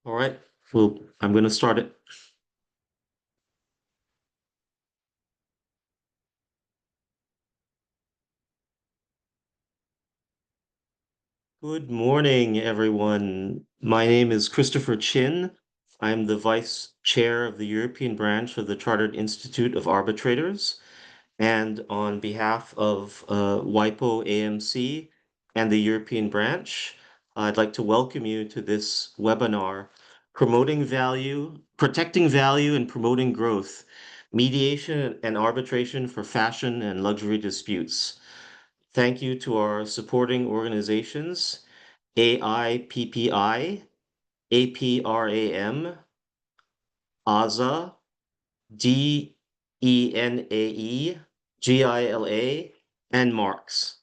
All right, well, I'm going to start it. Good morning, everyone. My name is Christopher Chin. I'm the Vice Chair of the European branch of the Chartered Institute of Arbitrators. And on behalf of WIPO AMC and the European branch, I'd like to welcome you to this webinar, Protecting Value and Promoting Growth, Mediation and Arbitration for Fashion and Luxury Disputes. Thank you to our supporting organizations, AIPPI, APRAM, AZA, DENAE, GILA, and MARCS.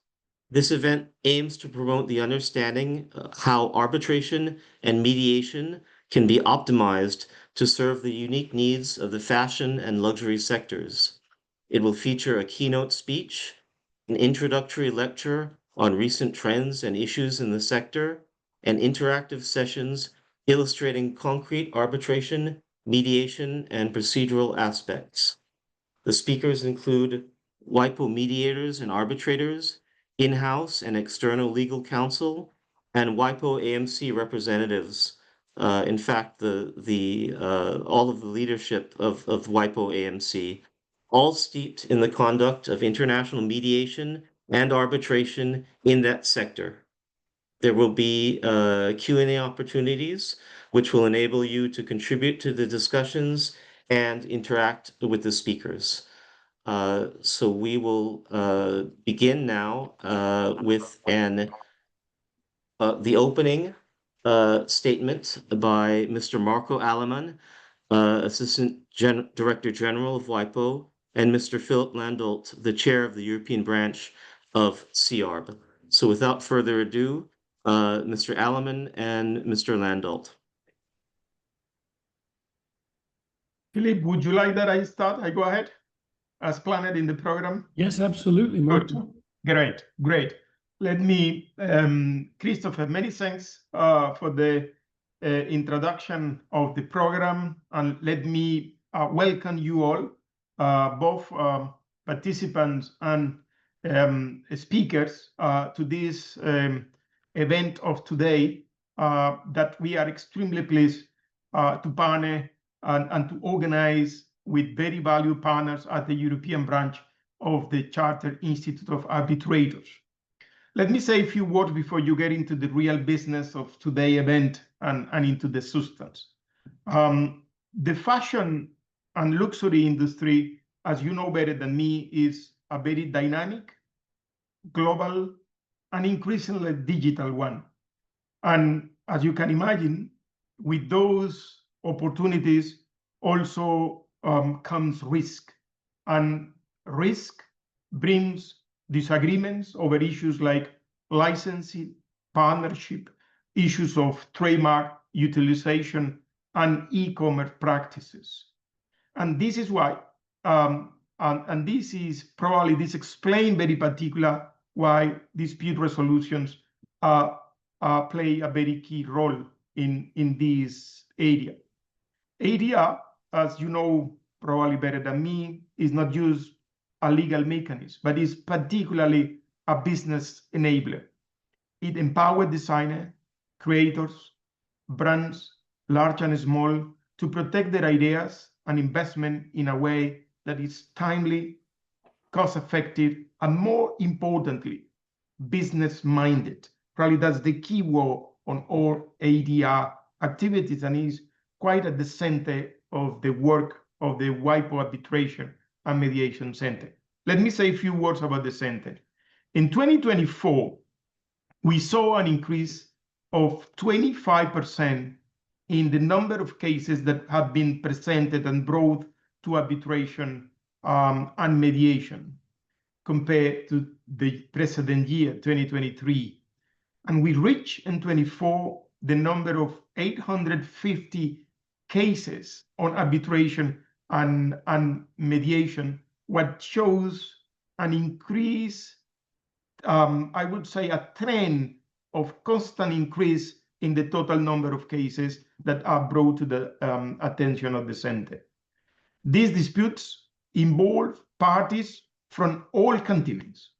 This event aims to promote the understanding how arbitration and mediation can be optimized to serve the unique needs of the fashion and luxury sectors. It will feature a keynote speech, an introductory lecture on recent trends and issues in the sector, and interactive sessions illustrating concrete arbitration, mediation, and procedural aspects. The speakers include WIPO mediators and arbitrators, in-house and external legal counsel, and WIPO AMC representatives. In fact, all of the leadership of WIPO AMC, all steeped in the conduct of international mediation and arbitration in that sector. There will be Q&A opportunities, which will enable you to contribute to the discussions and interact with the speakers. So we will begin now with the opening statement by Mr. Marco Aleman, Assistant Director General of WIPO, and Mr. Philip Landolt, the Chair of the European branch of Ciarb. So without further ado, Mr. Aleman and Mr. Landolt. Philip, would you like that I start? I go ahead as planned in the program? Yes, absolutely, Marco. Great. Let me, Christopher, many thanks for the introduction of the program, and let me welcome you all, both participants and speakers, to this event of today that we are extremely pleased to partner and to organize with very valued partners at the European branch of the Chartered Institute of Arbitrators. Let me say a few words before you get into the real business of today's event and into the substance. The fashion and luxury industry, as you know better than me, is a very dynamic, global, and increasingly digital one. And as you can imagine, with those opportunities also comes risk. And risk brings disagreements over issues like licensing, partnership, issues of trademark utilization, and e-commerce practices. And this is why, and this explains very particular why dispute resolutions play a very key role in this area. ADR, as you know probably better than me, is not just a legal mechanism, but is particularly a business enabler. It empowers designers, creators, brands, large and small, to protect their ideas and investment in a way that is timely, cost-effective, and more importantly, business-minded. Probably that's the key word on all ADR activities, and is quite at the center of the work of the WIPO Arbitration and Mediation Centre. Let me say a few words about the center. In 2024, we saw an increase of 25% in the number of cases that have been presented and brought to arbitration and mediation compared to the precedent year, 2023. And we reached in 24 the number of 850 cases on arbitration and mediation, what shows an increase, I would say a trend of constant increase in the total number of cases that are brought to the attention of the center. These disputes involve parties from all continents,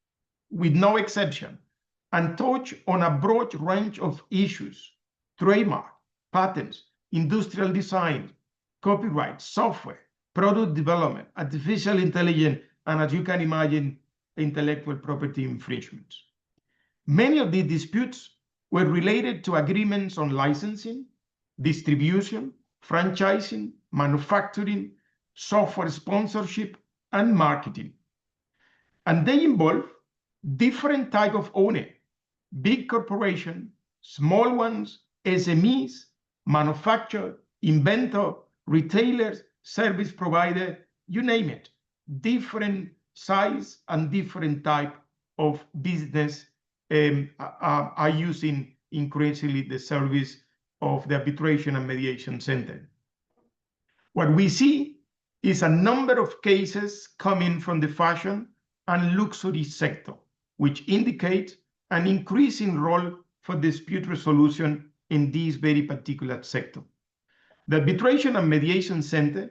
with no exception, and touch on a broad range of issues: trademark, patents, industrial design, copyright, software, product development, artificial intelligence, and, as you can imagine, intellectual property infringements. Many of these disputes were related to agreements on licensing, distribution, franchising, manufacturing, software sponsorship, and marketing. And they involve different types of owner: big corporations, small ones, SMEs, manufacturer, inventor, retailers, service provider, you name it. Different size and different type of business are using increasingly the service of the Arbitration and Mediation Centre. What we see is a number of cases coming from the fashion and luxury sector, which indicate an increasing role for dispute resolution in this very particular sector. The Arbitration and Mediation Centre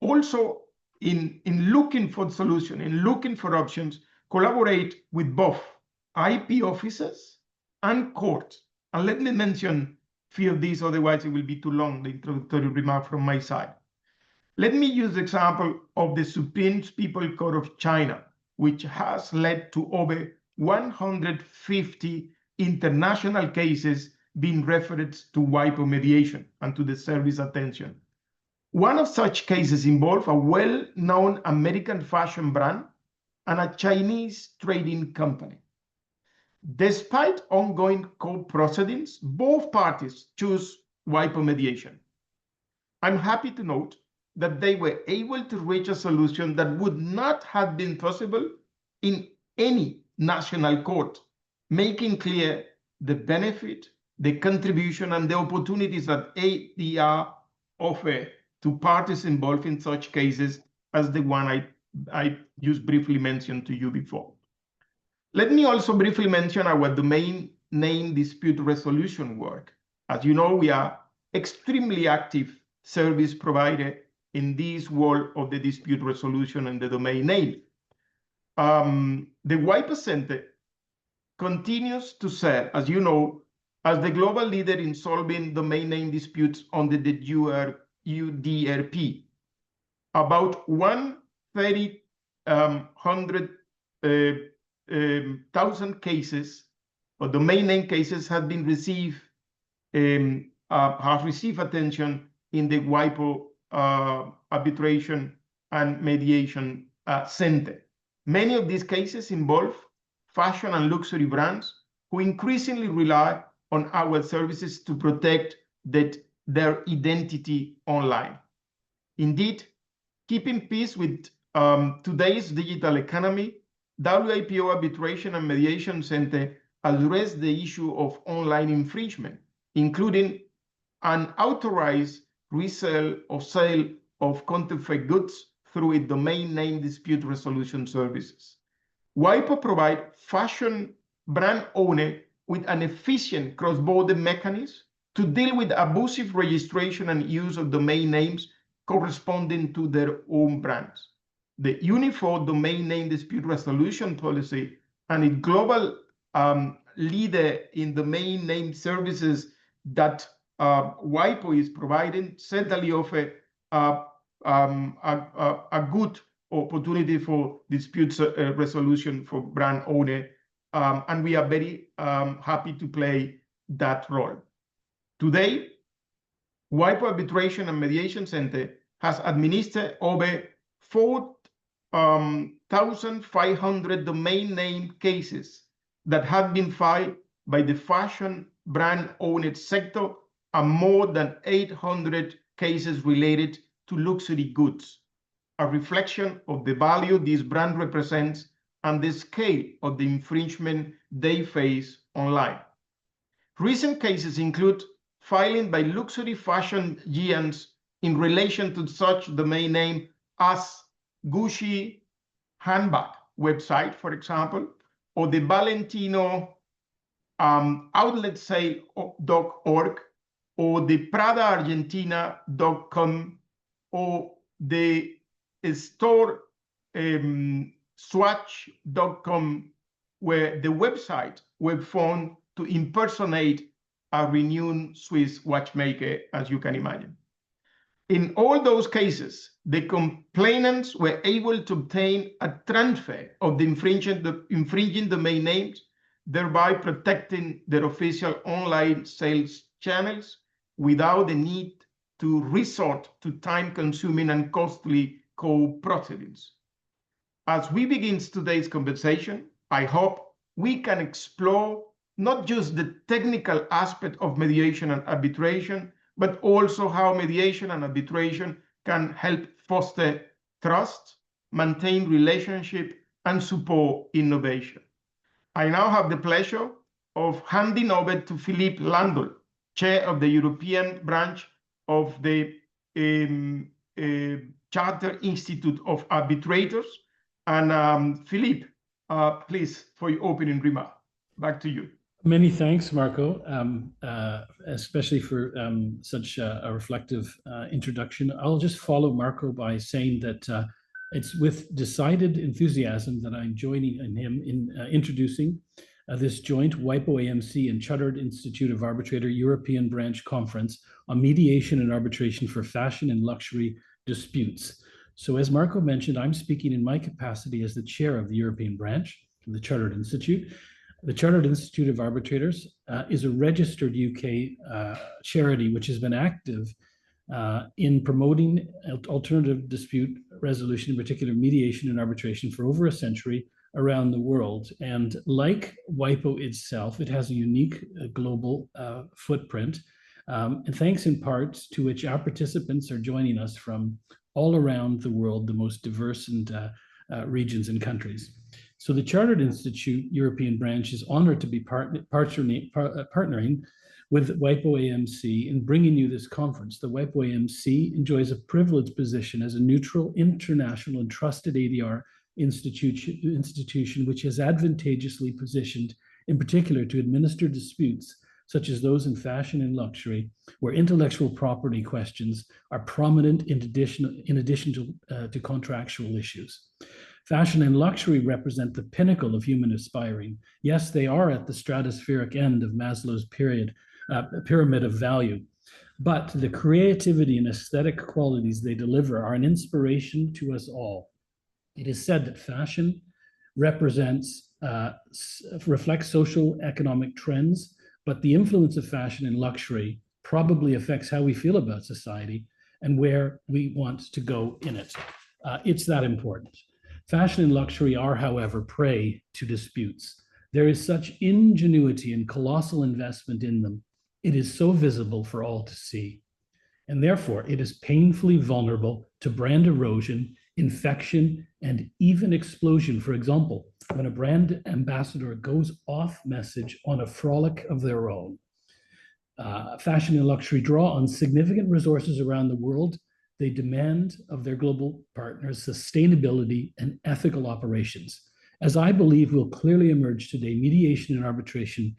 also, in looking for solutions, in looking for options, collaborate with both IP officers and courts. And let me mention a few of these, otherwise it will be too long, the introductory remark from my side. Let me use the example of the Supreme People's Court of China, which has led to over 150 international cases being referred to WIPO mediation and to the service attention. One of such cases involved a well-known American fashion brand and a Chinese trading company. Despite ongoing court proceedings, both parties choose WIPO mediation. I'm happy to note that they were able to reach a solution that would not have been possible in any national court, making clear the benefit, the contribution, and the opportunities that ADR offer to parties involved in such cases as the one I just briefly mentioned to you before. Let me also briefly mention our domain name dispute resolution work. As you know, we are extremely active service provider in this world of the dispute resolution and the domain name. The WIPO Center continues to serve, as you know, as the global leader in solving domain name disputes under the UDRP. About 130,000 cases or domain name cases have received attention in the WIPO Arbitration and Mediation Center. Many of these cases involve fashion and luxury brands who increasingly rely on our services to protect their identity online. Indeed, keeping pace with today's digital economy, WIPO Arbitration and Mediation Center addressed the issue of online infringement, including unauthorized resale or sale of counterfeit goods through its domain name dispute resolution services. WIPO provides fashion brand owners with an efficient cross-border mechanism to deal with abusive registration and use of domain names corresponding to their own brands. The Uniform Domain Name Dispute Resolution Policy and its global leader in domain name services that WIPO is providing certainly offer a good opportunity for dispute resolution for brand owner, and we are very happy to play that role. Today, WIPO Arbitration and Mediation Center has administered over 4,500 domain name cases that have been filed by the fashion brand owner sector and more than 800 cases related to luxury goods, a reflection of the value this brand represents and the scale of the infringement they face online. Recent cases include filing by luxury fashion giants in relation to such domain name as Gucci handbag website, for example, or the Valentino outlet sale.org, or the pradaargentina.com, or the store swatch.com, where the website were found to impersonate a renowned Swiss watchmaker, as you can imagine. In all those cases, the complainants were able to obtain a transfer of the infringing domain names, thereby protecting their official online sales channels without the need to resort to time-consuming and costly court proceedings. As we begin today's conversation, I hope we can explore not just the technical aspect of mediation and arbitration, but also how mediation and arbitration can help foster trust, maintain relationship, and support innovation. I now have the pleasure of handing over to Philippe Landol, Chair of the European branch of the Chartered Institute of Arbitrators. And Philippe, please, for your opening remark. Back to you. Many thanks, Marco, especially for such a reflective introduction. I'll just follow Marco by saying that it's with decided enthusiasm that I'm joining him in introducing this joint WIPO AMC and Chartered Institute of Arbitrator European Branch Conference on Mediation and Arbitration for Fashion and Luxury Disputes. So as Marco mentioned, I'm speaking in my capacity as the chair of the European branch of the Chartered Institute. The Chartered Institute of Arbitrators is a registered UK charity which has been active in promoting alternative dispute resolution, in particular mediation and arbitration, for over a century around the world. And like WIPO itself, it has a unique global footprint, and thanks in part to which our participants are joining us from all around the world, the most diverse and regions and countries. So the Chartered Institute European branch is honored to be partnering with WIPO AMC in bringing you this conference. The WIPO AMC enjoys a privileged position as a neutral, international, and trusted ADR institution which is advantageously positioned, in particular, to administer disputes such as those in fashion and luxury, where intellectual property questions are prominent in addition to contractual issues. Fashion and luxury represent the pinnacle of human aspiring. Yes, they are at the stratospheric end of Maslow's pyramid of value, but the creativity and aesthetic qualities they deliver are an inspiration to us all. It is said that fashion reflects social economic trends, but the influence of fashion and luxury probably affects how we feel about society and where we want to go in it. It's that important. Fashion and luxury are, however, prey to disputes. There is such ingenuity and colossal investment in them. It is so visible for all to see. And therefore, it is painfully vulnerable to brand erosion, infection, and even explosion. For example, when a brand ambassador goes off message on a frolic of their own. Fashion and luxury draw on significant resources around the world. They demand of their global partners sustainability and ethical operations. As I believe will clearly emerge today, mediation and arbitration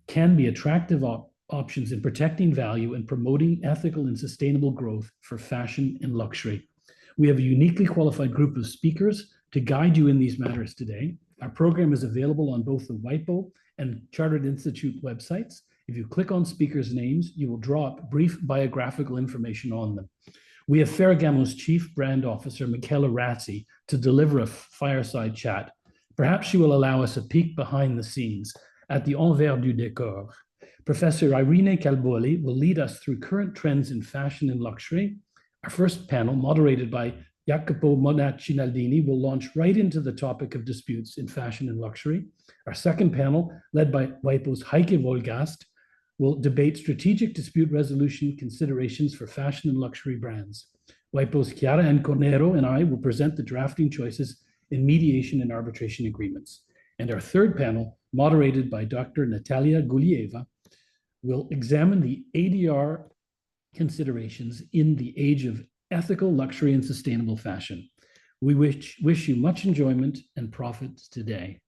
can be attractive options in protecting value and promoting ethical and sustainable growth for fashion and luxury. We have a uniquely qualified group of speakers to guide you in these matters today. Our program is available on both the WIPO and Chartered Institute websites. If you click on speakers' names, you will draw up brief biographical information on them. We have Ferragamo's Chief Brand Officer, Michela Razzi, to deliver a fireside chat. Perhaps she will allow us a peek behind the scenes at the envers du décor. Professor Irene Calboli will lead us through current trends in fashion and luxury. Our first panel, moderated by Jacopo Monaccinaldini, will launch right into the topic of disputes in fashion and luxury. Our second panel, led by WIPO's Heike Wolgast, will debate strategic dispute resolution considerations for fashion and luxury brands. WIPO's Chiara Anconero and I will present the drafting choices in mediation and arbitration agreements. And our third panel, moderated by Dr. Natalia Gulieva, will examine the ADR considerations in the age of ethical, luxury, and sustainable fashion. We wish you much enjoyment and profits today.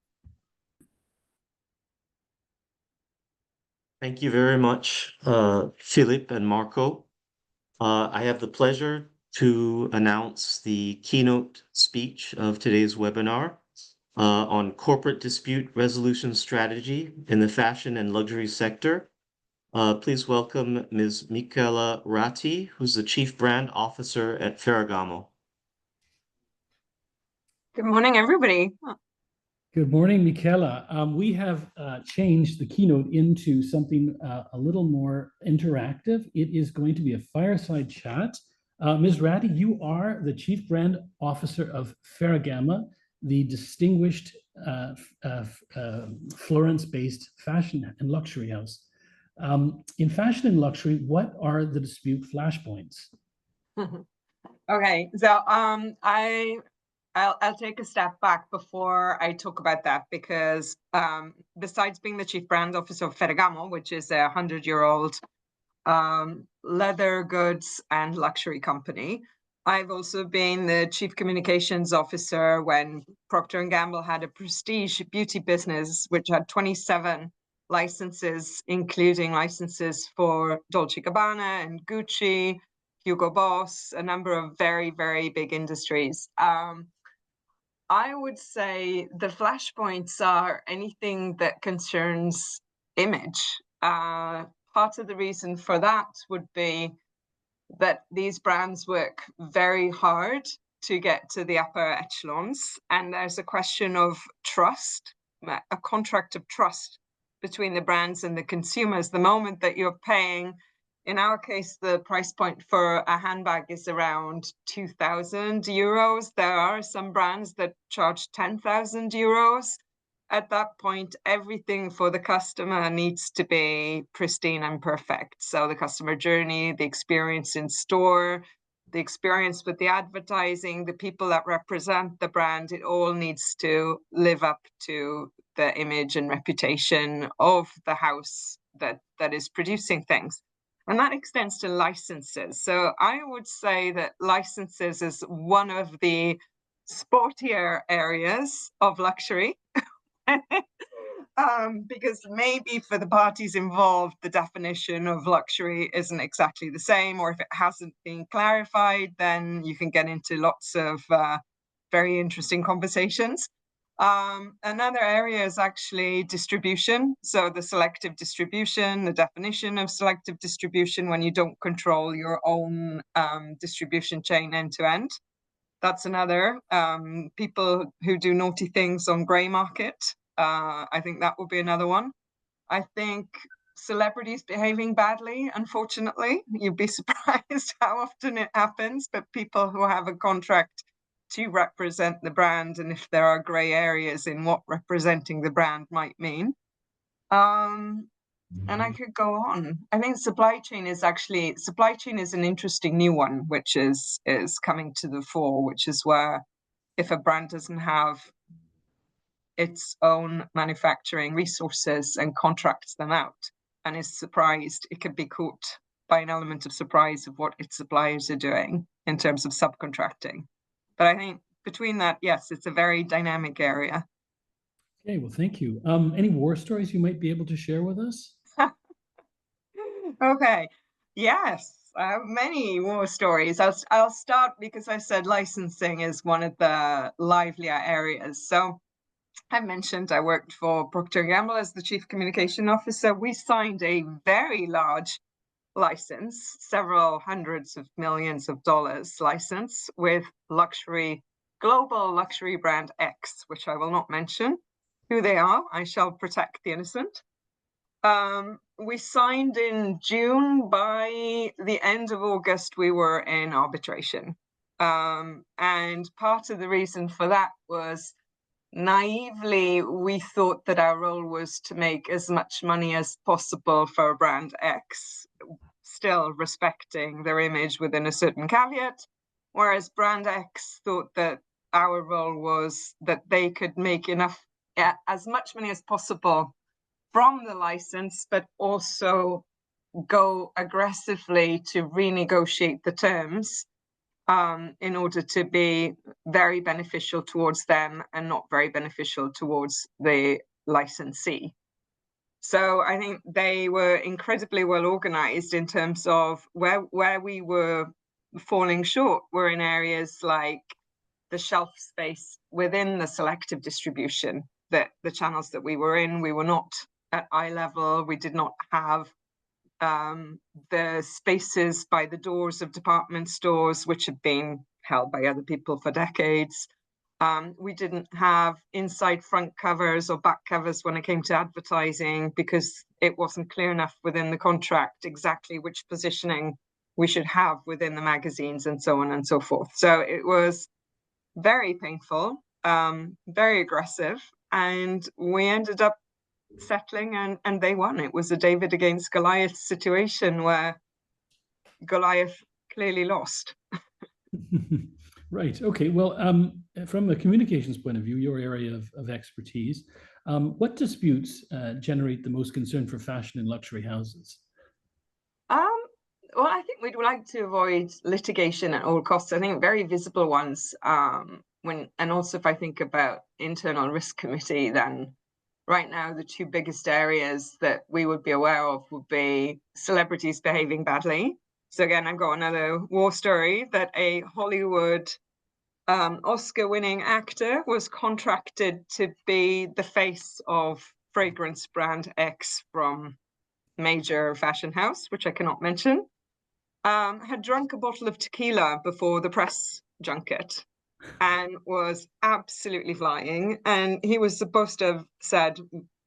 Thank you very much, Philip and Marco. I have the pleasure to announce the keynote speech of today's webinar on corporate dispute resolution strategy in the fashion and luxury sector. Please welcome Ms. Michela Ratti, who's the Chief Brand Officer at Ferragamo. Good morning, everybody. Good morning, Michela. We have changed the keynote into something a little more interactive. It is going to be a fireside chat. Ms. Ratti, you are the Chief Brand Officer of Ferragamo, the distinguished Florence-based fashion and luxury house. In fashion and luxury, what are the dispute flashpoints? Okay, so I'll take a step back before I talk about that, because besides being the Chief Brand Officer of Ferragamo, which is a 100-year-old leather goods and luxury company, I've also been the Chief Communications Officer when Procter & Gamble had a prestige beauty business, which had 27 licenses, including licenses for Dolce & Gabbana and Gucci, Hugo Boss, a number of very, very big industries. I would say the flashpoints are anything that concerns image. Part of the reason for that would be that these brands work very hard to get to the upper echelons, and there's a question of trust, a contract of trust between the brands and the consumers. The moment that you're paying, in our case, the price point for a handbag is around 2,000 euros. There are some brands that charge 10,000 euros. At that point, everything for the customer needs to be pristine and perfect. So the customer journey, the experience in store, the experience with the advertising, the people that represent the brand, it all needs to live up to the image and reputation of the house that is producing things. And that extends to licenses. So I would say that licenses is one of the sportier areas of luxury. Because maybe for the parties involved, the definition of luxury isn't exactly the same, or if it hasn't been clarified, then you can get into lots of very interesting conversations. Another area is actually distribution. So the selective distribution, the definition of selective distribution when you don't control your own distribution chain end to end. That's another. People who do naughty things on grey market. I think that would be another one. I think celebrities behaving badly, unfortunately. You'd be surprised how often it happens, but people who have a contract to represent the brand, and if there are grey areas in what representing the brand might mean. And I could go on. I think supply chain is an interesting new one, which is coming to the fore, which is where if a brand doesn't have its own manufacturing resources and contracts them out and is surprised, it could be caught by an element of surprise of what its suppliers are doing in terms of subcontracting. But I think between that, yes, it's a very dynamic area. Okay, well, thank you. Any war stories you might be able to share with us? Okay, yes, I have many war stories. I'll start because I said licensing is one of the livelier areas. So I mentioned I worked for Procter & Gamble as the Chief Communication Officer. We signed a very large license, several hundreds of millions of dollars license with global luxury brand X, which I will not mention who they are. I shall protect the innocent. We signed in June. By the end of August, we were in arbitration. And part of the reason for that was naively, we thought that our role was to make as much money as possible for brand X, still respecting their image within a certain caveat, whereas brand X thought that our role was that they could make enough, as much money as possible from the license, but also go aggressively to renegotiate the terms in order to be very beneficial towards them and not very beneficial towards the licensee. So I think they were incredibly well organized in terms of where we were falling short were in areas like the shelf space within the selective distribution, that the channels that we were in, we were not at eye level. We did not have the spaces by the doors of department stores, which had been held by other people for decades. We didn't have inside front covers or back covers when it came to advertising, because it wasn't clear enough within the contract exactly which positioning we should have within the magazines, and so on and so forth. So it was very painful, very aggressive, and we ended up settling, and they won. It was a David against Goliath situation where Goliath clearly lost. Right. Okay. Well, from a communications point of view, your area of expertise, what disputes generate the most concern for fashion and luxury houses? Well, I think we'd like to avoid litigation at all costs. I think very visible ones. And also if I think about internal risk committee, then right now the two biggest areas that we would be aware of would be celebrities behaving badly. So again, I've got another war story that a Hollywood Oscar-winning actor was contracted to be the face of fragrance brand X from major fashion house, which I cannot mention, had drunk a bottle of tequila before the press junket and was absolutely flying. And he was supposed to have said,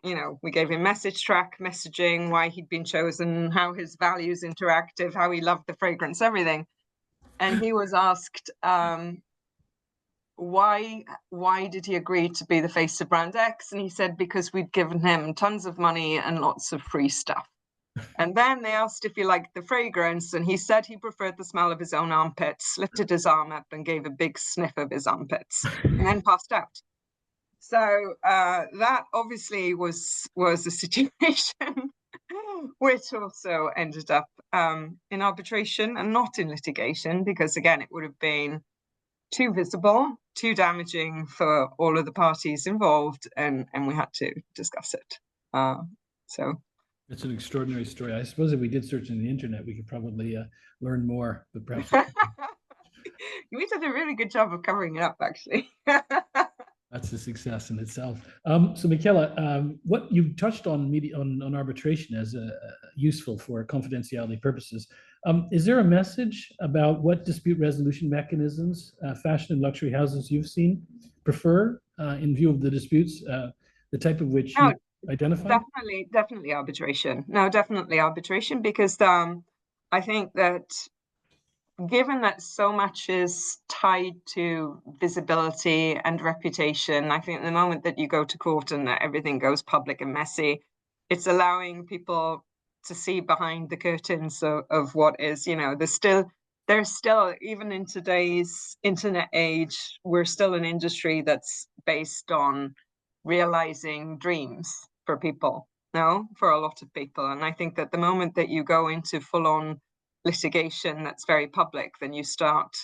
you know, we gave him message track, messaging, why he'd been chosen, how his values interactive, how he loved the fragrance, everything. And he was asked, why did he agree to be the face of brand X? And he said, because we'd given him tons of money and lots of free stuff. And then they asked if he liked the fragrance, and he said he preferred the smell of his own armpits, lifted his arm up and gave a big sniff of his armpits, and then passed out. So that obviously was a situation which also ended up in arbitration and not in litigation, because again, it would have been too visible, too damaging for all of the parties involved, and we had to discuss it. So it's an extraordinary story. I suppose if we did search on the internet, we could probably learn more, but perhaps we did a really good job of covering it up, actually. that's a success in itself. So Michela, what you touched on on arbitration as useful for confidentiality purposes. Is there a message about what dispute resolution mechanisms fashion and luxury houses you've seen prefer in view of the disputes, the type of which you identified? Definitely arbitration. No, definitely arbitration, because I think that given that so much is tied to visibility and reputation, I think the moment that you go to court and that everything goes public and messy, it's allowing people to see behind the curtains of what is, you know, there's still, even in today's internet age, we're still an industry that's based on realizing dreams for people, for a lot of people. And I think that the moment that you go into full-on litigation that's very public, then you start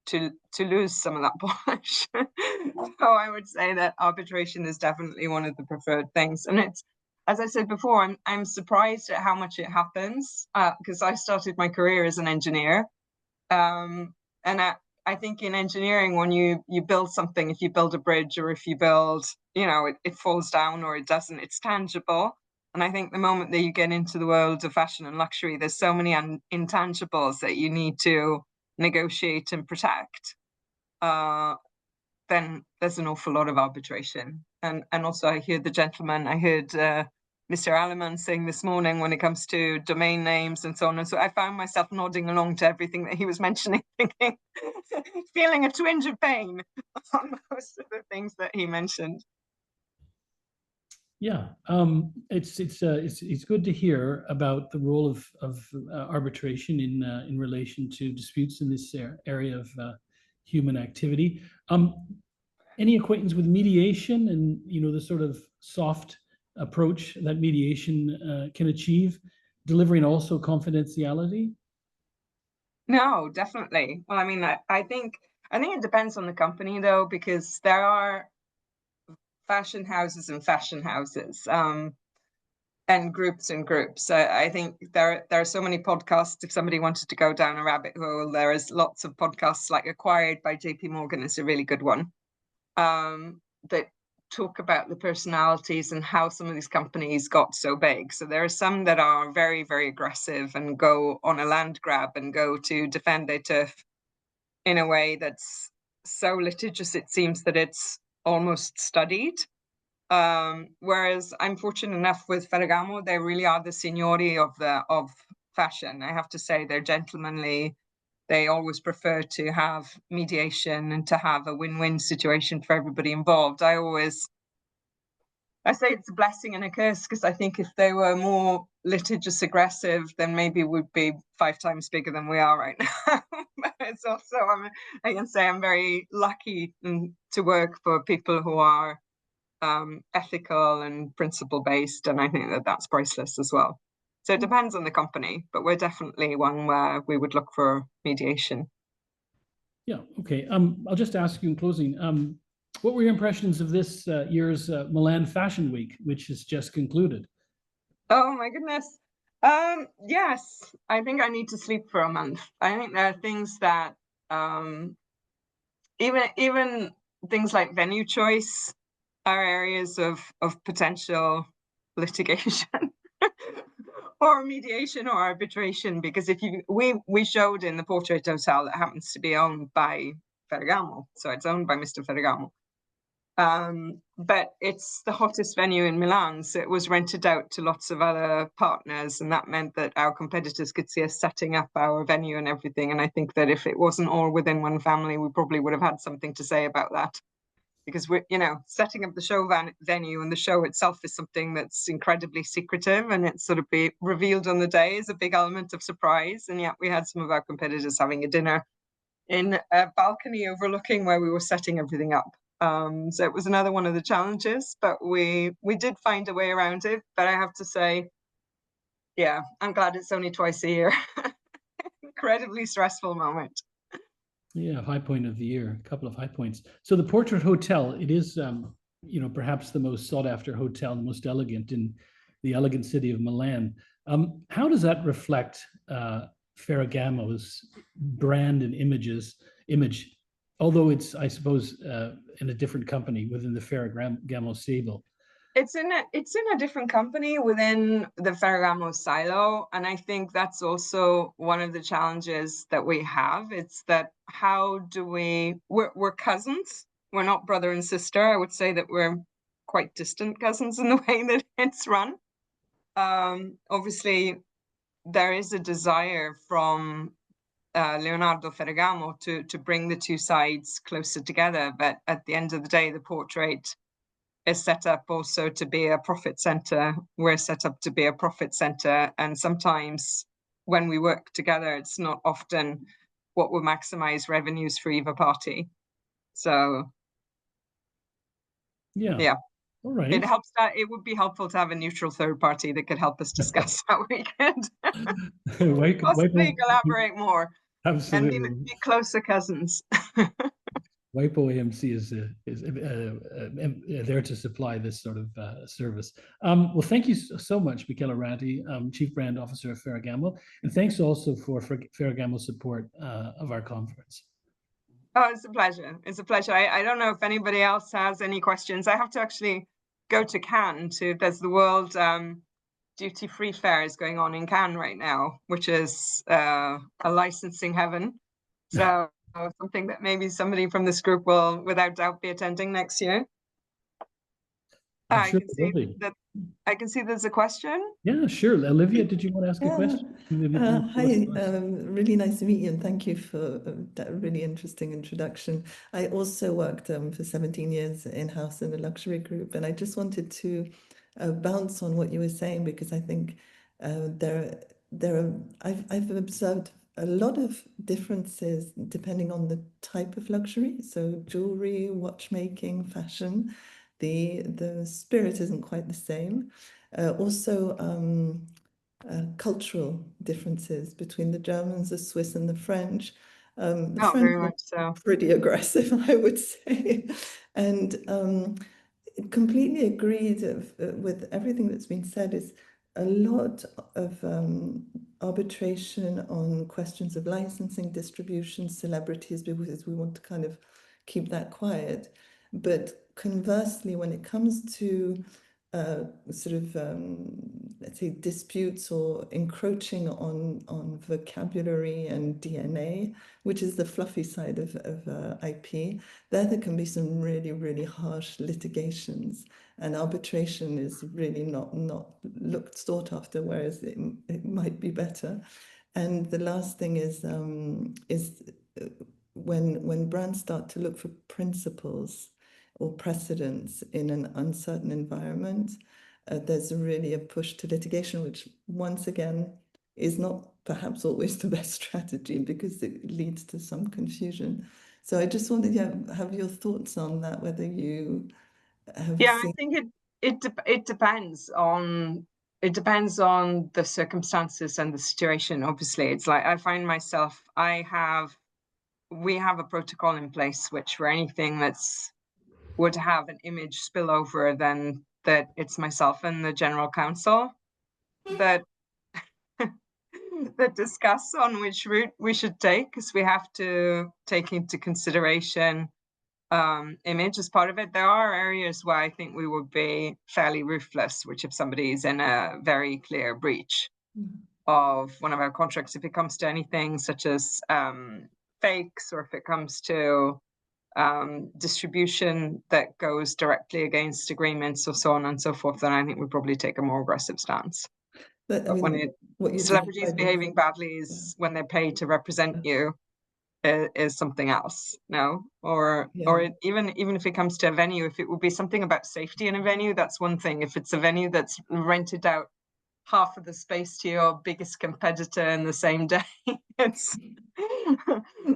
to lose some of that polish. So I would say that arbitration is definitely one of the preferred things. And it's, as I said before, I'm surprised at how much it happens, because I started my career as an engineer. And I think in engineering, when you build something, if you build a bridge or if you build, you know, it falls down or it doesn't, it's tangible. And I think the moment that you get into the world of fashion and luxury, there's so many intangibles that you need to negotiate and protect. Then there's an awful lot of arbitration. And also I heard Mr. Alleman saying this morning, when it comes to domain names and so on. And so I found myself nodding along to everything that he was mentioning, thinking, feeling a twinge of pain on most of the things that he mentioned. Yeah, it's good to hear about the role of arbitration in relation to disputes in this area of human activity. Any acquaintance with mediation and, you know, the sort of soft approach that mediation can achieve, delivering also confidentiality? No, definitely. Well, I mean, I think it depends on the company, though, because there are fashion houses and fashion houses. and groups and groups. I think there are so many podcasts. If somebody wanted to go down a rabbit hole, there is lots of podcasts, like Acquired by JP Morgan is a really good one, that talk about the personalities and how some of these companies got so big. So there are some that are very, very aggressive and go on a land grab and go to defend their turf in a way that's so litigious it seems that it's almost studied. Whereas I'm fortunate enough with Ferragamo, they really are the signori of fashion. I have to say they're gentlemanly. They always prefer to have mediation and to have a win-win situation for everybody involved. I say it's a blessing and a curse, because I think if they were more litigious aggressive, then maybe we'd be 5 times bigger than we are right now. But it's also, I can say I'm very lucky to work for people who are ethical and principle based, and I think that that's priceless as well. So it depends on the company, but we're definitely one where we would look for mediation. Yeah, okay. I'll just ask you in closing, what were your impressions of this year's Milan Fashion Week, which has just concluded? Oh my goodness. Yes, I think I need to sleep for a month. I think there are things that even things like venue choice are areas of potential litigation or mediation or arbitration, because if we showed in the Portrait Hotel that happens to be owned by Ferragamo, so it's owned by Mr. Ferragamo. But it's the hottest venue in Milan, so it was rented out to lots of other partners, and that meant that our competitors could see us setting up our venue and everything. And I think that if it wasn't all within one family, we probably would have had something to say about that, because we're, setting up the show venue, and the show itself is something that's incredibly secretive, and it's sort of be revealed on the day is a big element of surprise. And yet we had some of our competitors having a dinner in a balcony overlooking where we were setting everything up. So it was another one of the challenges, but we did find a way around it. But I have to say, yeah, I'm glad it's only twice a year. Incredibly stressful moment. Yeah, high point of the year, a couple of high points. So the Portrait Hotel, it is, perhaps the most sought after hotel, the most elegant in the elegant city of Milan. How does that reflect Ferragamo's brand and image, although it's, I suppose, in a different company within the Ferragamo stable? It's in a different company within the Ferragamo silo, and I think that's also one of the challenges that we have. It's that how do we're cousins, we're not brother and sister. I would say that we're quite distant cousins in the way that it's run. Obviously, there is a desire from Leonardo Ferragamo to bring the two sides closer together, but at the end of the day, the Portrait is set up also to be a profit center. We're set up to be a profit center, and sometimes when we work together, it's not often what will maximize revenues for either party. So yeah. All right. It would be helpful to have a neutral third party that could help us discuss how we could possibly collaborate more. Absolutely. And be closer cousins. WIPO AMC is there to supply this sort of service. Well, thank you so much, Michela Ratti, Chief Brand Officer of Ferragamo, and thanks also for Ferragamo's support of our conference. Oh, it's a pleasure. It's a pleasure. I don't know if anybody else has any questions. I have to actually go to Cannes there's the World Duty-Free Fair is going on in Cannes right now, which is a licensing heaven. So something that maybe somebody from this group will without doubt be attending next year. I can see there's a question. Yeah, sure. Olivia, did you want to ask a question? Hi, really nice to meet you, and thank you for that really interesting introduction. I also worked for 17 years in-house in a luxury group, and I just wanted to bounce on what you were saying, because I think I've observed a lot of differences depending on the type of luxury. So jewelry, watchmaking, fashion, the spirit isn't quite the same. Also, cultural differences between the Germans, the Swiss, and the French. The French very much so. Pretty aggressive, I would say, and completely agreed with everything that's been said. Is a lot of arbitration on questions of licensing, distribution, celebrities, because we want to kind of keep that quiet. But conversely, when it comes to sort of, let's say, disputes or encroaching on vocabulary and DNA, which is the fluffy side of IP, there can be some really, really harsh litigations. And arbitration is really not sought after, whereas it might be better. And the last thing is when brands start to look for principles or precedents in an uncertain environment, there's really a push to litigation, which once again is not perhaps always the best strategy because it leads to some confusion. So I just wanted to have your thoughts on that, whether you have I think it depends on the circumstances and the situation. Obviously, it's like I find myself, we have a protocol in place which for anything that's would have an image spillover, then that it's myself and the general counsel that that discuss on which route we should take, because we have to take into consideration image as part of it. There are areas where I think we would be fairly ruthless, which if somebody is in a very clear breach of one of our contracts, if it comes to anything such as fakes, or if it comes to distribution that goes directly against agreements or so on and so forth, then I think we probably take a more aggressive stance. But I mean, celebrities behaving badly is when they're paid to represent you is something else. No, or even if it comes to a venue, if it would be something about safety in a venue, that's one thing. If it's a venue that's rented out half of the space to your biggest competitor in the same day, it's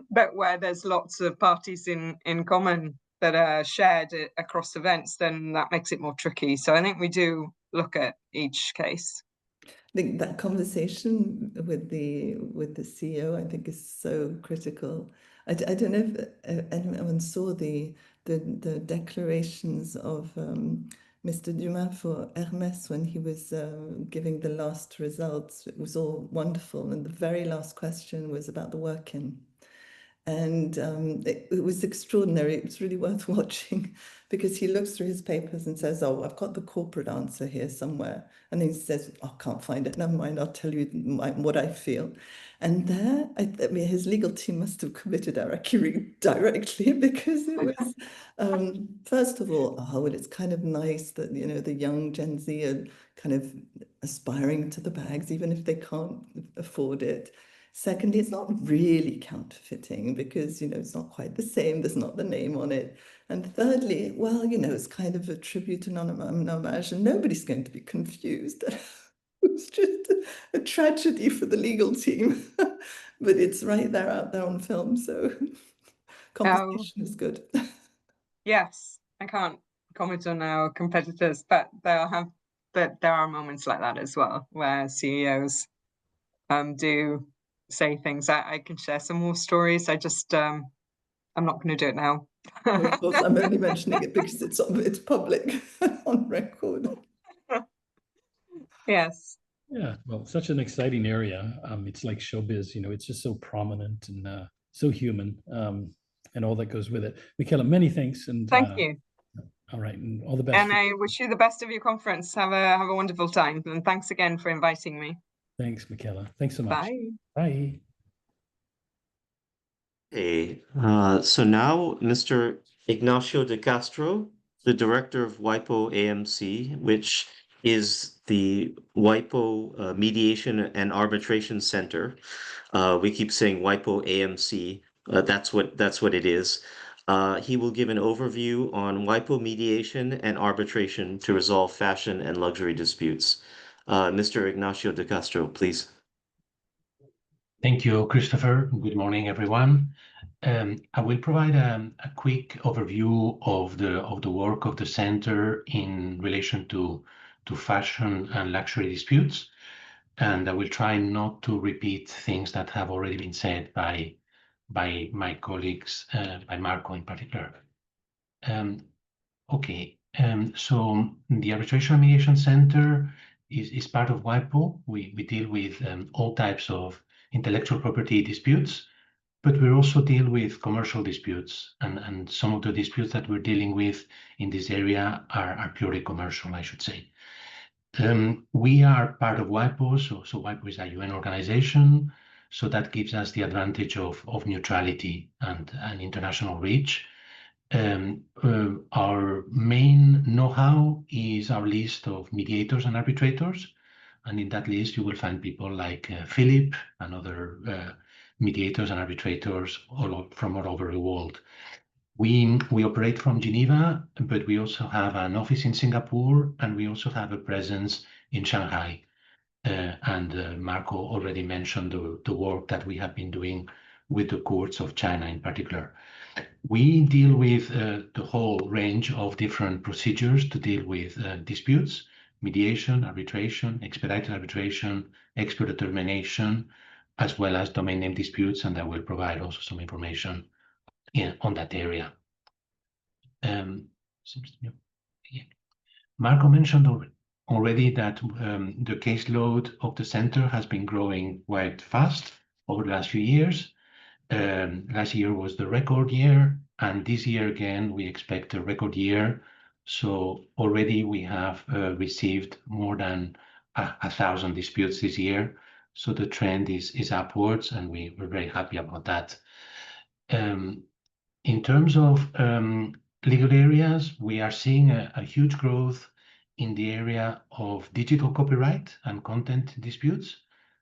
but where there's lots of parties in common that are shared across events, then that makes it more tricky. So I think we do look at each case. I think that conversation with the CEO, I think, is so critical. I don't know if anyone saw the declarations of Mr. Dumas for Hermès when he was giving the last results. It was all wonderful, and the very last question was about the work-in. And it was extraordinary. It was really worth watching because he looks through his papers and says, oh, I've got the corporate answer here somewhere. And then he says, oh, I can't find it. Never mind, I'll tell you what I feel. And there, I mean, his legal team must have committed directly because it was, first of all, oh, well, it's kind of nice that, you know, the young Gen Z are kind of aspiring to the bags, even if they can't afford it. Secondly, it's not really counterfeiting because, you know, it's not quite the same. There's not the name on it. And thirdly, well, you know, it's kind of a tribute to homage, and nobody's going to be confused. It's just a tragedy for the legal team, but it's right there out there on film. So conversation is good. Yes, I can't comment on our competitors, but there are moments like that as well where CEOs do say things. I can share some more stories. I just I'm not going to do it now. Of course, I'm only mentioning it because it's public on record. Yes. Yeah, well, such an exciting area. It's like showbiz, you know, it's just so prominent and so human, and all that goes with it. Michaela, many thanks, and thank you. All right, and all the best. And I wish you the best of your conference. Have a wonderful time, and thanks again for inviting me. Thanks, Michaela. Thanks so much. Bye. Bye. Hey, so now Mr. Ignacio de Castro, the director of WIPO AMC, which is the WIPO Mediation and Arbitration Centre. We keep saying WIPO AMC. That's what it is. He will give an overview on WIPO mediation and arbitration to resolve fashion and luxury disputes. Mr. Ignacio de Castro, please. Thank you, Christopher. Good morning, everyone. I will provide a quick overview of the work of the center in relation to fashion and luxury disputes, and I will try not to repeat things that have already been said by my colleagues, by Marco in particular. So the Arbitration and Mediation Centre is part of WIPO. We deal with all types of intellectual property disputes, but we also deal with commercial disputes, and some of the disputes that we're dealing with in this area are purely commercial, I should say. We are part of WIPO, so WIPO is a UN organization, so that gives us the advantage of neutrality and international reach. Our main know-how is our list of mediators and arbitrators, and in that list you will find people like Philip and other mediators and arbitrators from all over the world. We operate from Geneva, but we also have an office in Singapore, and we also have a presence in Shanghai. And Marco already mentioned the work that we have been doing with the courts of China in particular. We deal with the whole range of different procedures to deal with disputes, mediation, arbitration, expedited arbitration, expert determination, as well as domain name disputes, and I will provide also some information on that area. Marco mentioned already that the caseload of the center has been growing quite fast over the last few years. Last year was the record year, and this year again we expect a record year. So already we have received more than 1,000 disputes this year. So the trend is upwards, and we're very happy about that. In terms of legal areas, we are seeing a huge growth in the area of digital copyright and content disputes.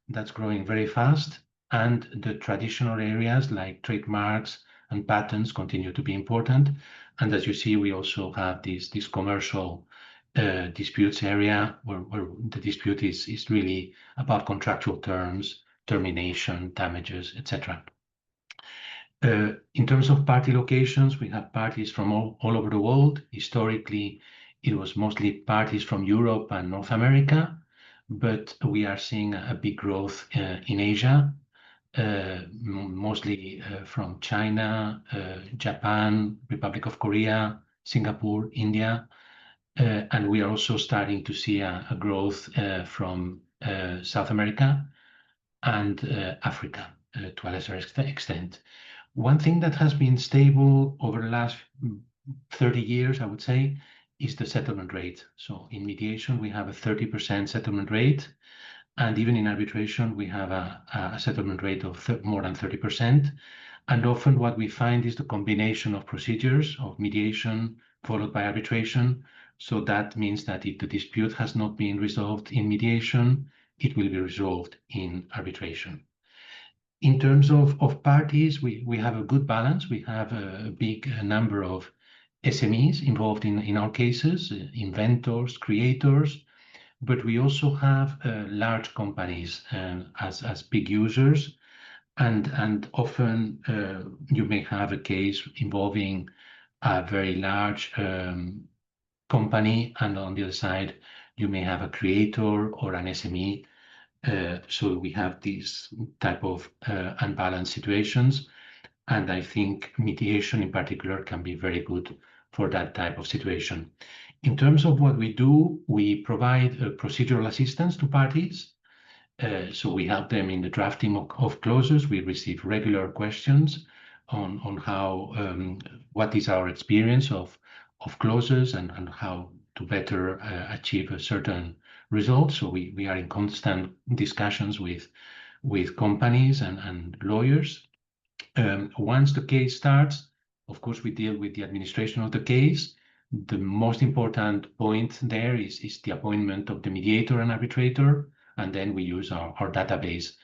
That's growing very fast. And the traditional areas like trademarks and patents continue to be important. And as you see, we also have this commercial disputes area where the dispute is really about contractual terms, termination, damages, etc. In terms of party locations, we have parties from all over the world. Historically, it was mostly parties from Europe and North America, but we are seeing a big growth in Asia, mostly from China, Japan, Republic of Korea, Singapore, India, and we are also starting to see a growth from South America and Africa to a lesser extent. One thing that has been stable over the last 30 years, I would say, is the settlement rate. So in mediation, we have a 30% settlement rate. And even in arbitration, we have a settlement rate of more than 30%. And often what we find is the combination of procedures of mediation followed by arbitration. So that means that if the dispute has not been resolved in mediation, it will be resolved in arbitration. In terms of parties, we have a good balance. We have a big number of SMEs involved in our cases, inventors, creators, but we also have large companies as big users, and often you may have a case involving a very large company, and on the other side you may have a creator or an SME. So we have these type of unbalanced situations, and I think mediation in particular can be very good for that type of situation. In terms of what we do, we provide procedural assistance to parties. So we help them in the drafting of clauses. We receive regular questions on how, what is our experience of clauses and how to better achieve a certain result. So we are in constant discussions with companies and lawyers. Once the case starts, of course, we deal with the administration of the case. The most important point there is the appointment of the mediator and arbitrator, and then we use our database.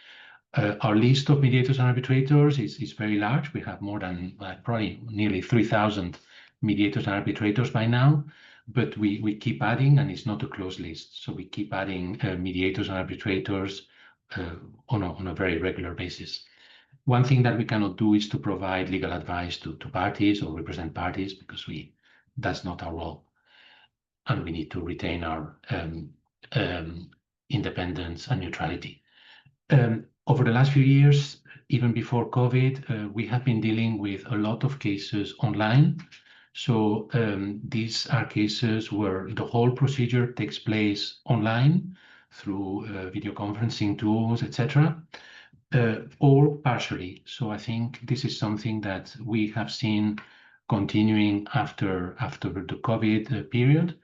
Our list of mediators and arbitrators is very large. We have more than probably nearly 3,000 mediators and arbitrators by now, but we keep adding, and it's not a closed list. So we keep adding mediators and arbitrators on a very regular basis. One thing that we cannot do is to provide legal advice to parties or represent parties, because that's not our role, and we need to retain our independence and neutrality. Over the last few years, even before COVID, we have been dealing with a lot of cases online. So these are cases where the whole procedure takes place online. through video conferencing tools, etc., or partially. So I think this is something that we have seen continuing after the COVID period,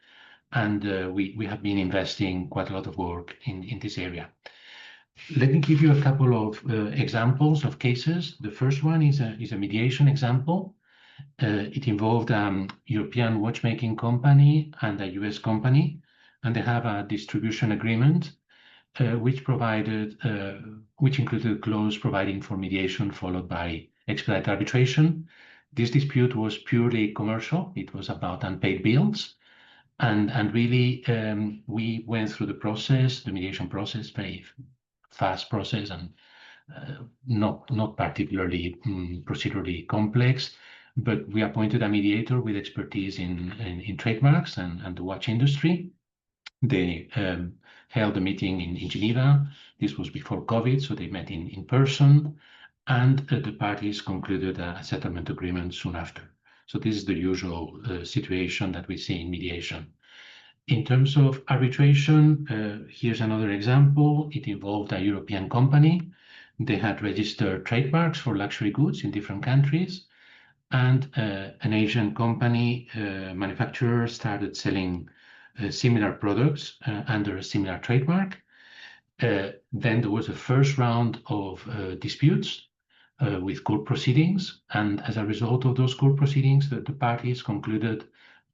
and we have been investing quite a lot of work in this area. Let me give you a couple of examples of cases. The first one is a mediation example. It involved a European watchmaking company and a US company, and they have a distribution agreement which included a clause providing for mediation followed by expedited arbitration. This dispute was purely commercial. It was about unpaid bills. And really, we went through the mediation process, very fast process, and not particularly procedurally complex. But we appointed a mediator with expertise in trademarks and the watch industry. They held a meeting in Geneva. This was before COVID, so they met in person, and the parties concluded a settlement agreement soon after. So this is the usual situation that we see in mediation. In terms of arbitration, here's another example. It involved a European company. They had registered trademarks for luxury goods in different countries, and an Asian company manufacturer started selling similar products under a similar trademark. Then there was a first round of disputes with court proceedings, and as a result of those court proceedings, the parties concluded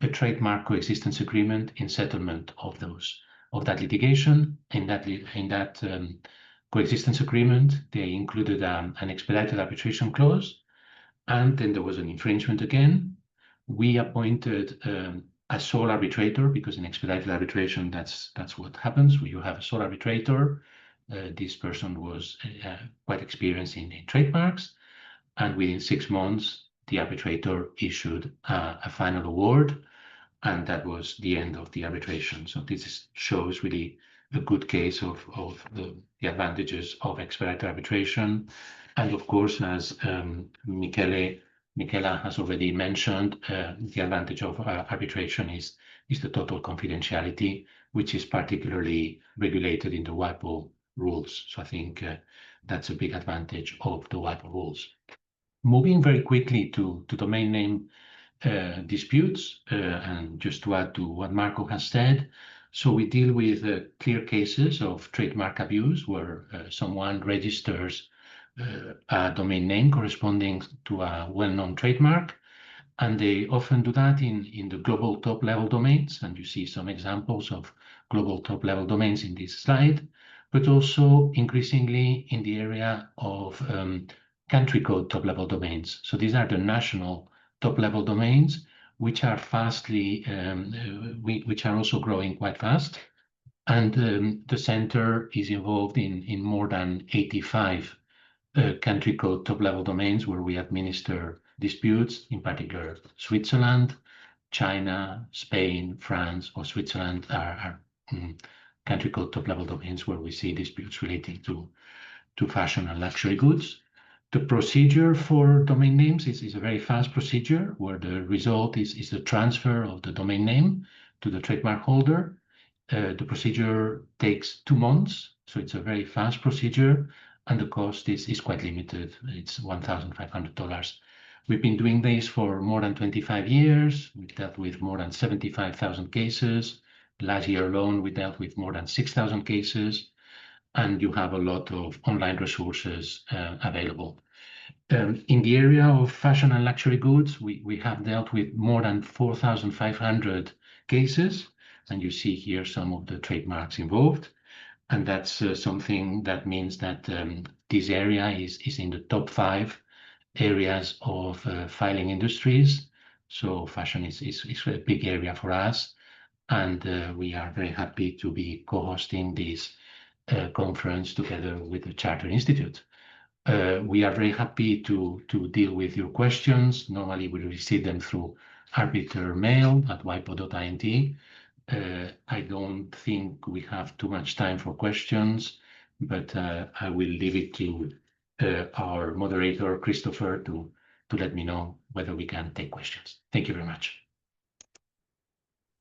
a trademark coexistence agreement in settlement of that litigation. In that coexistence agreement, they included an expedited arbitration clause, and then there was an infringement again. We appointed a sole arbitrator, because in expedited arbitration, that's what happens. You have a sole arbitrator. This person was quite experienced in trademarks, and within 6 months, the arbitrator issued a final award, and that was the end of the arbitration. So this shows really a good case of the advantages of expedited arbitration. And of course, as Michela has already mentioned, the advantage of arbitration is the total confidentiality, which is particularly regulated in the WIPO rules. So I think that's a big advantage of the WIPO rules. Moving very quickly to domain name disputes, and just to add to what Marco has said, so we deal with clear cases of trademark abuse where someone registers a domain name corresponding to a well-known trademark, and they often do that in the global top-level domains, and you see some examples of global top-level domains in this slide, but also increasingly in the area of country code top-level domains. So these are the national top-level domains, which are which are also growing quite fast. And the center is involved in more than 85 country code top-level domains where we administer disputes, in particular Switzerland, China, Spain, France, or Switzerland are country code top-level domains where we see disputes relating to fashion and luxury goods. The procedure for domain names is a very fast procedure where the result is the transfer of the domain name to the trademark holder. The procedure takes 2 months, so it's a very fast procedure, and the cost is quite limited. It's $1,500. We've been doing this for more than 25 years. We've dealt with more than 75,000 cases. Last year alone, we dealt with more than 6,000 cases, and you have a lot of online resources available. In the area of fashion and luxury goods, we have dealt with more than 4,500 cases, and you see here some of the trademarks involved. And that's something that means that this area is in the top 5 areas of filing industries. So fashion is a big area for us, and we are very happy to be co-hosting this conference together with the Charter Institute. We are very happy to deal with your questions. Normally we receive them through arbiter mail at wipo.int. I don't think we have too much time for questions, but I will leave it to our moderator, Christopher, to let me know whether we can take questions. Thank you very much.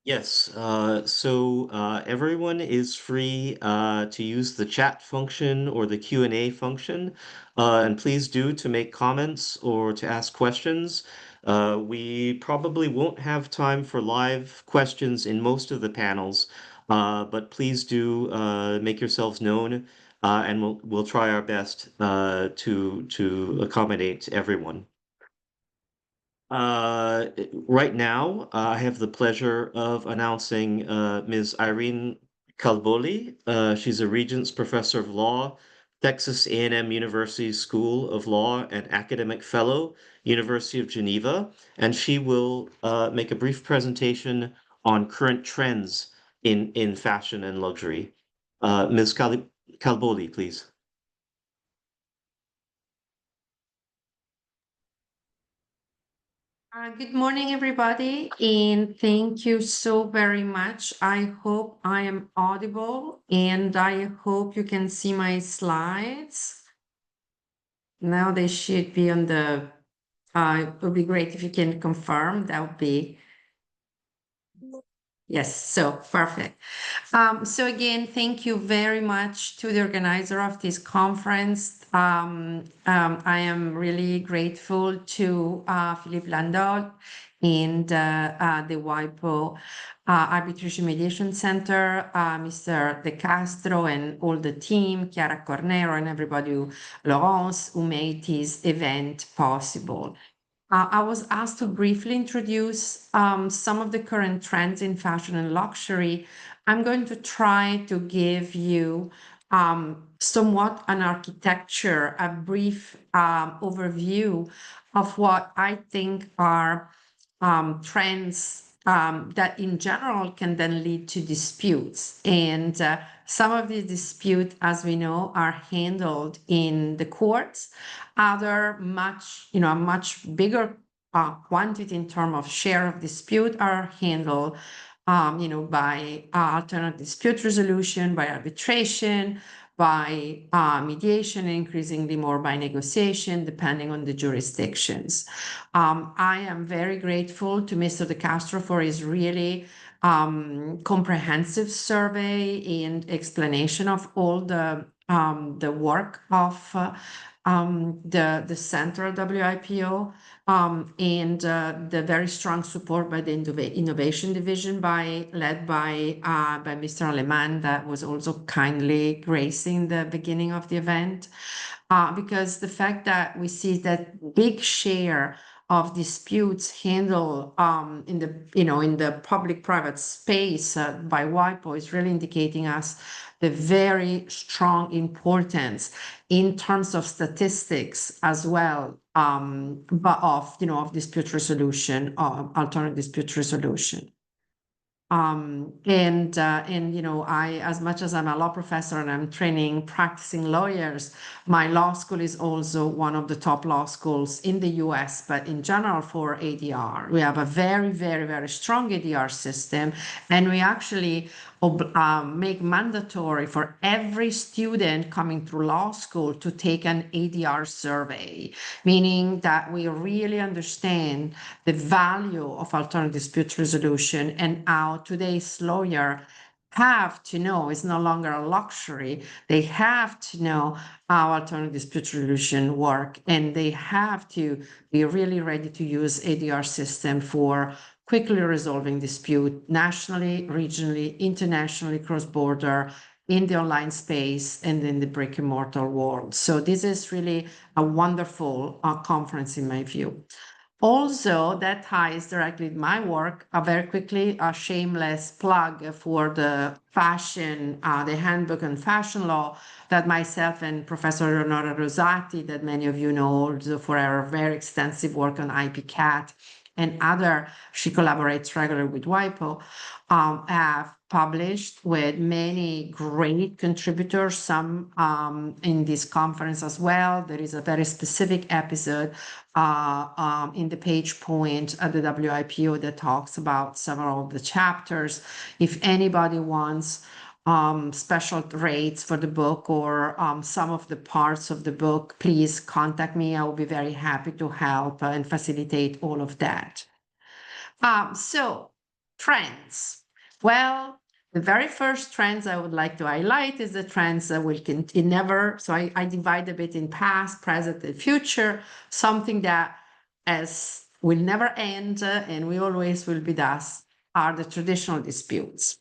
Yes, everyone is free to use the chat function or the Q&A function, and please do to make comments or to ask questions. We probably won't have time for live questions in most of the panels, but please do make yourselves known, and we'll try our best to accommodate everyone. Right now, I have the pleasure of announcing Ms. Irene Calboli. She's a Regents Professor of Law, Texas A&M University School of Law and Academic Fellow, University of Geneva, and she will make a brief presentation on current trends in fashion and luxury. Ms. Calboli, please. Good morning, everybody, and thank you so very much. I hope I am audible, and I hope you can see my slides. Now they should be on the, it would be great if you can confirm. That would be, yes, so perfect. So again, thank you very much to the organizer of this conference. I am really grateful to Philippe Landau and the WIPO Arbitration Mediation Centre, Mr. De Castro and all the team, Chiara Cornero and everybody, Laurence, who made this event possible. I was asked to briefly introduce some of the current trends in fashion and luxury. I'm going to try to give you somewhat an architecture, a brief overview of what I think are trends that in general can then lead to disputes. And some of these disputes, as we know, are handled in the courts. Other a much bigger quantity in terms of share of dispute are handled by alternative dispute resolution, by arbitration, by mediation, and increasingly more by negotiation, depending on the jurisdictions. I am very grateful to Mr. De Castro for his really comprehensive survey and explanation of all the work of the Center WIPO and the very strong support by the Innovation Division led by Mr. Aleman, that was also kindly gracing the beginning of the event. Because the fact that we see that big share of disputes handled in the public-private space by WIPO is really indicating us the very strong importance in terms of statistics as well, but of dispute resolution, alternative dispute resolution. I, as much as I'm a law professor and I'm training practicing lawyers, my law school is also one of the top law schools in the US, but in general for ADR. We have a very, very, very strong ADR system, and we actually make mandatory for every student coming through law school to take an ADR survey, meaning that we really understand the value of alternative dispute resolution and how today's lawyer have to know, it's no longer a luxury, they have to know how alternative dispute resolution work, and they have to be really ready to use ADR system for quickly resolving dispute nationally, regionally, internationally, cross-border, in the online space and in the brick and mortar world. So this is really a wonderful conference in my view. Also, that ties directly to my work. Very quickly, a shameless plug for the fashion, the handbook on fashion law that myself and Professor Leonora Rosati, that many of you know also for our very extensive work on IPCAT and other, she collaborates regularly with WIPO, have published with many great contributors, some in this conference as well. There is a very specific episode in the page point at the WIPO that talks about several of the chapters. If anybody wants special rates for the book or some of the parts of the book, please contact me. I will be very happy to help and facilitate all of that. So trends. Well, the very first trends I would like to highlight is the trends that will continue. So I divide a bit in past, present, and future, something that will never end and we always will be thus, are the traditional disputes.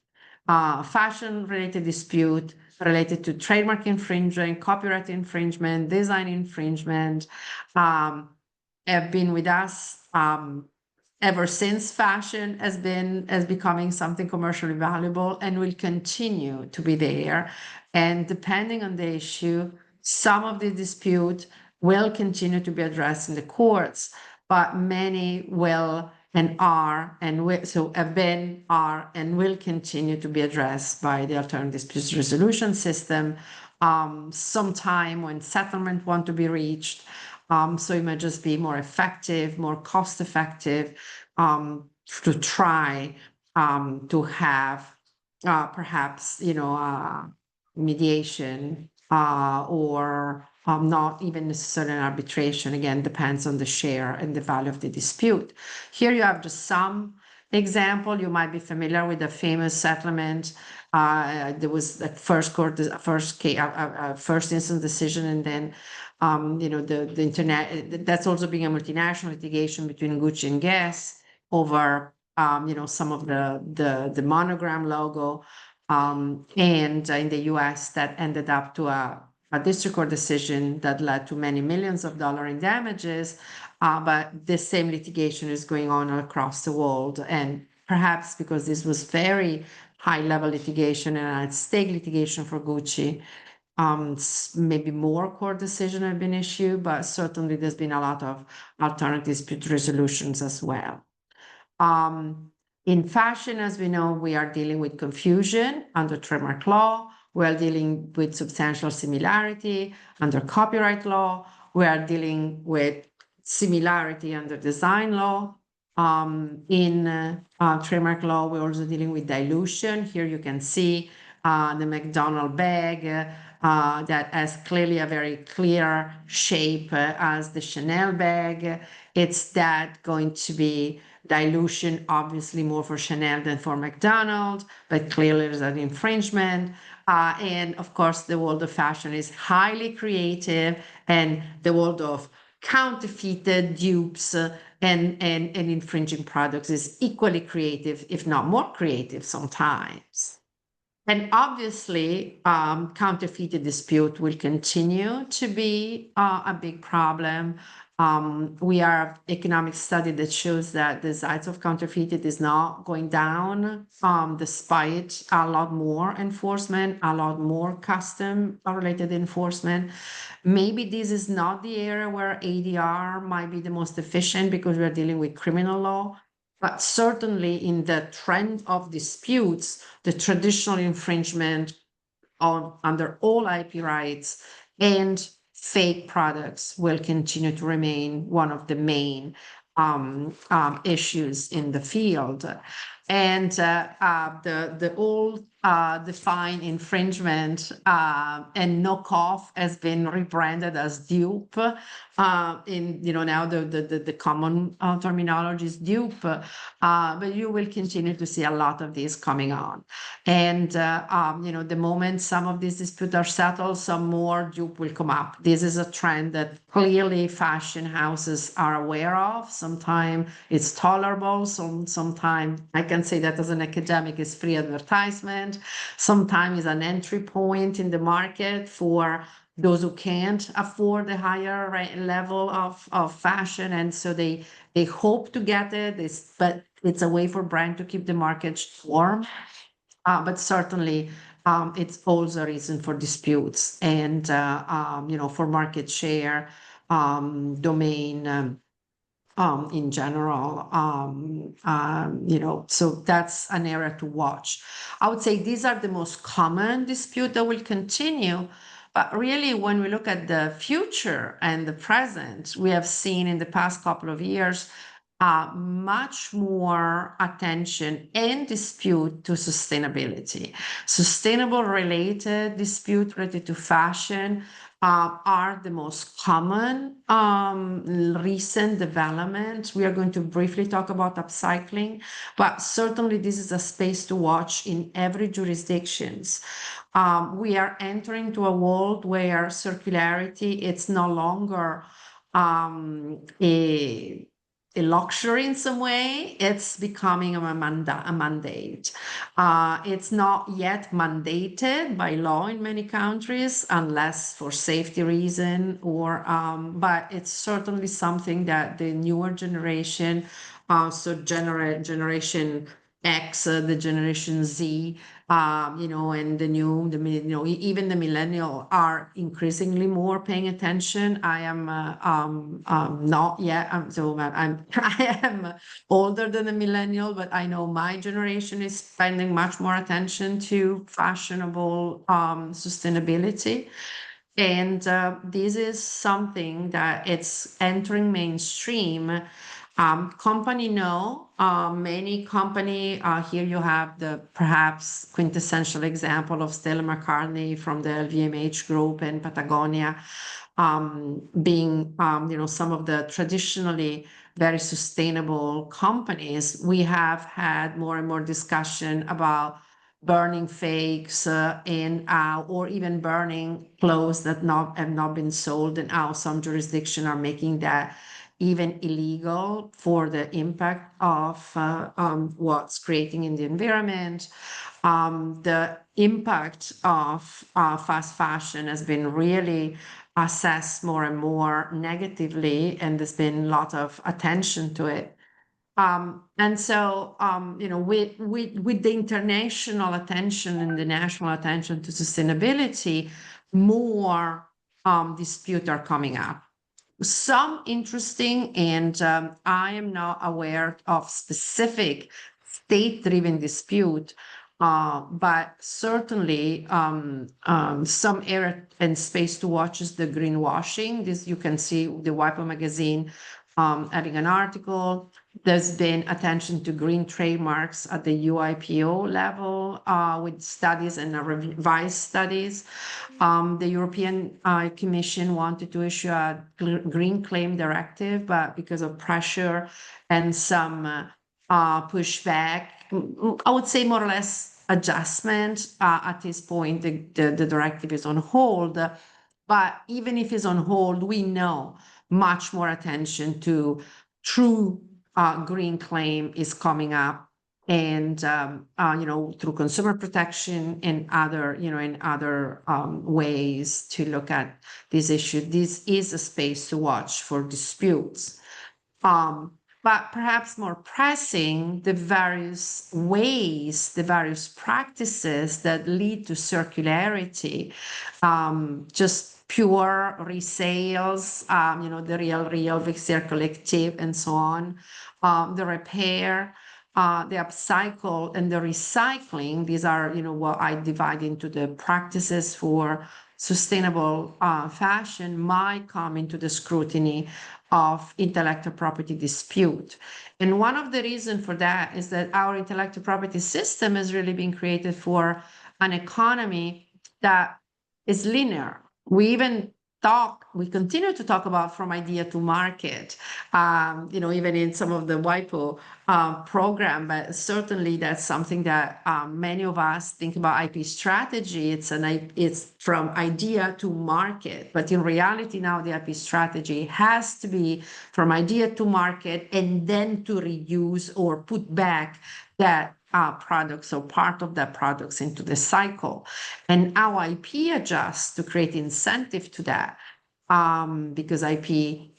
Fashion-related dispute related to trademark infringement, copyright infringement, design infringement, have been with us ever since fashion has becoming something commercially valuable and will continue to be there. And depending on the issue, some of the dispute will continue to be addressed in the courts, but many will and are and will, so have been, are, and will continue to be addressed by the alternative dispute resolution system sometime when settlement want to be reached. So it might just be more effective, more cost effective to try to have perhaps, mediation or not even necessarily an arbitration. Again, depends on the share and the value of the dispute. Here you have just some example. You might be familiar with the famous settlement. There was the first instance decision, and then the internet. That's also being a multinational litigation between Gucci and Guess over some of the monogram logo, and in the U.S. that ended up to a district court decision that led to many millions of dollars in damages. But this same litigation is going on across the world, and perhaps because this was very high-level litigation and at stake litigation for Gucci, maybe more court decisions have been issued, but certainly there's been a lot of alternative dispute resolutions as well. In fashion, as we know, we are dealing with confusion under trademark law. We are dealing with substantial similarity under copyright law. We are dealing with similarity under design law. In trademark law, we're also dealing with dilution. Here you can see the McDonald's bag that has clearly a very clear shape as the Chanel bag. It's that going to be dilution, obviously more for Chanel than for McDonald's, but clearly there's an infringement. And of course, the world of fashion is highly creative, and the world of counterfeited dupes and infringing products is equally creative, if not more creative sometimes. And obviously, counterfeited dispute will continue to be a big problem. We have economic study that shows that the size of counterfeited is not going down, despite a lot more enforcement, a lot more custom-related enforcement. Maybe this is not the area where ADR might be the most efficient because we are dealing with criminal law. But certainly in the trend of disputes, the traditional infringement under all IP rights and fake products will continue to remain one of the main issues in the field. And the old defined infringement and knockoff has been rebranded as dupe. Now the common terminology is dupe, but you will continue to see a lot of these coming on. And the moment some of these disputes are settled, some more dupe will come up. This is a trend that clearly fashion houses are aware of. Sometimes it's tolerable. Sometimes I can say that as an academic, it's free advertisement. Sometimes it's an entry point in the market for those who can't afford the higher level of fashion, and so they hope to get it. But it's a way for brand to keep the market warm. But certainly, it's also a reason for disputes and for market share, domain. In general, so that's an area to watch. I would say these are the most common disputes that will continue. But really, when we look at the future and the present, we have seen in the past couple of years much more attention and dispute to sustainability. Sustainable related dispute related to fashion are the most common recent development. We are going to briefly talk about upcycling, but certainly this is a space to watch in every jurisdictions. We are entering to a world where circularity, it's no longer a luxury in some way. It's becoming a mandate. It's not yet mandated by law in many countries, unless for safety reason or, but it's certainly something that the newer generation, so generation X, the generation Z, and even the millennial are increasingly more paying attention. I am not yet. I am older than a millennial, but I know my generation is spending much more attention to fashionable sustainability. And this is something that it's entering mainstream. Company many company, here you have the perhaps quintessential example of Stella McCartney from the LVMH group and Patagonia, being some of the traditionally very sustainable companies. We have had more and more discussion about burning fakes or even burning clothes that have not been sold, and how some jurisdictions are making that even illegal for the impact of what's creating in the environment. The impact of fast fashion has been really assessed more and more negatively, and there's been a lot of attention to it. And so, with the international attention and the national attention to sustainability, more disputes are coming up. Some interesting, and I am not aware of specific state-driven dispute, but certainly some area and space to watch is the greenwashing. This you can see the WIPO magazine having an article. There's been attention to green trademarks at the WIPO level with studies and revised studies. The European Commission wanted to issue a green claim directive, but because of pressure and some pushback, I would say more or less adjustment, at this point, the directive is on hold. But even if it's on hold, we know much more attention to true green claim is coming up, and through consumer protection and other ways to look at this issue. This is a space to watch for disputes. But perhaps more pressing, the various ways, the various practices that lead to circularity, just pure resales, the real Vexer Collective and so on, the repair, the upcycle and the recycling. These are, what I divide into the practices for sustainable fashion might come into the scrutiny of intellectual property dispute. And one of the reasons for that is that our intellectual property system has really been created for an economy that is linear. We continue to talk about from idea to market, even in some of the WIPO program, but certainly that's something that many of us think about IP strategy. It's from idea to market, but in reality now the IP strategy has to be from idea to market and then to reuse or put back that products or part of that products into the cycle. And how IP adjusts to create incentive to that, because IP,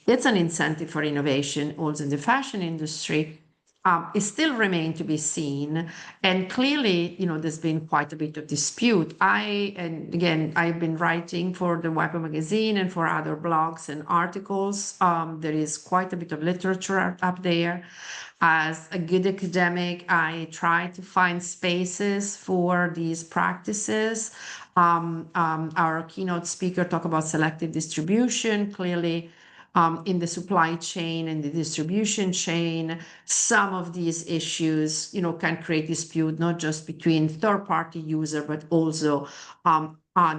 it's an incentive for innovation also in the fashion industry, it still remains to be seen. And clearly, there's been quite a bit of dispute. I've been writing for the WIPO magazine and for other blogs and articles. There is quite a bit of literature up there. As a good academic, I try to find spaces for these practices. Our keynote speaker talked about selective distribution. Clearly, in the supply chain and the distribution chain. Some of these issues, can create dispute not just between third-party user, but also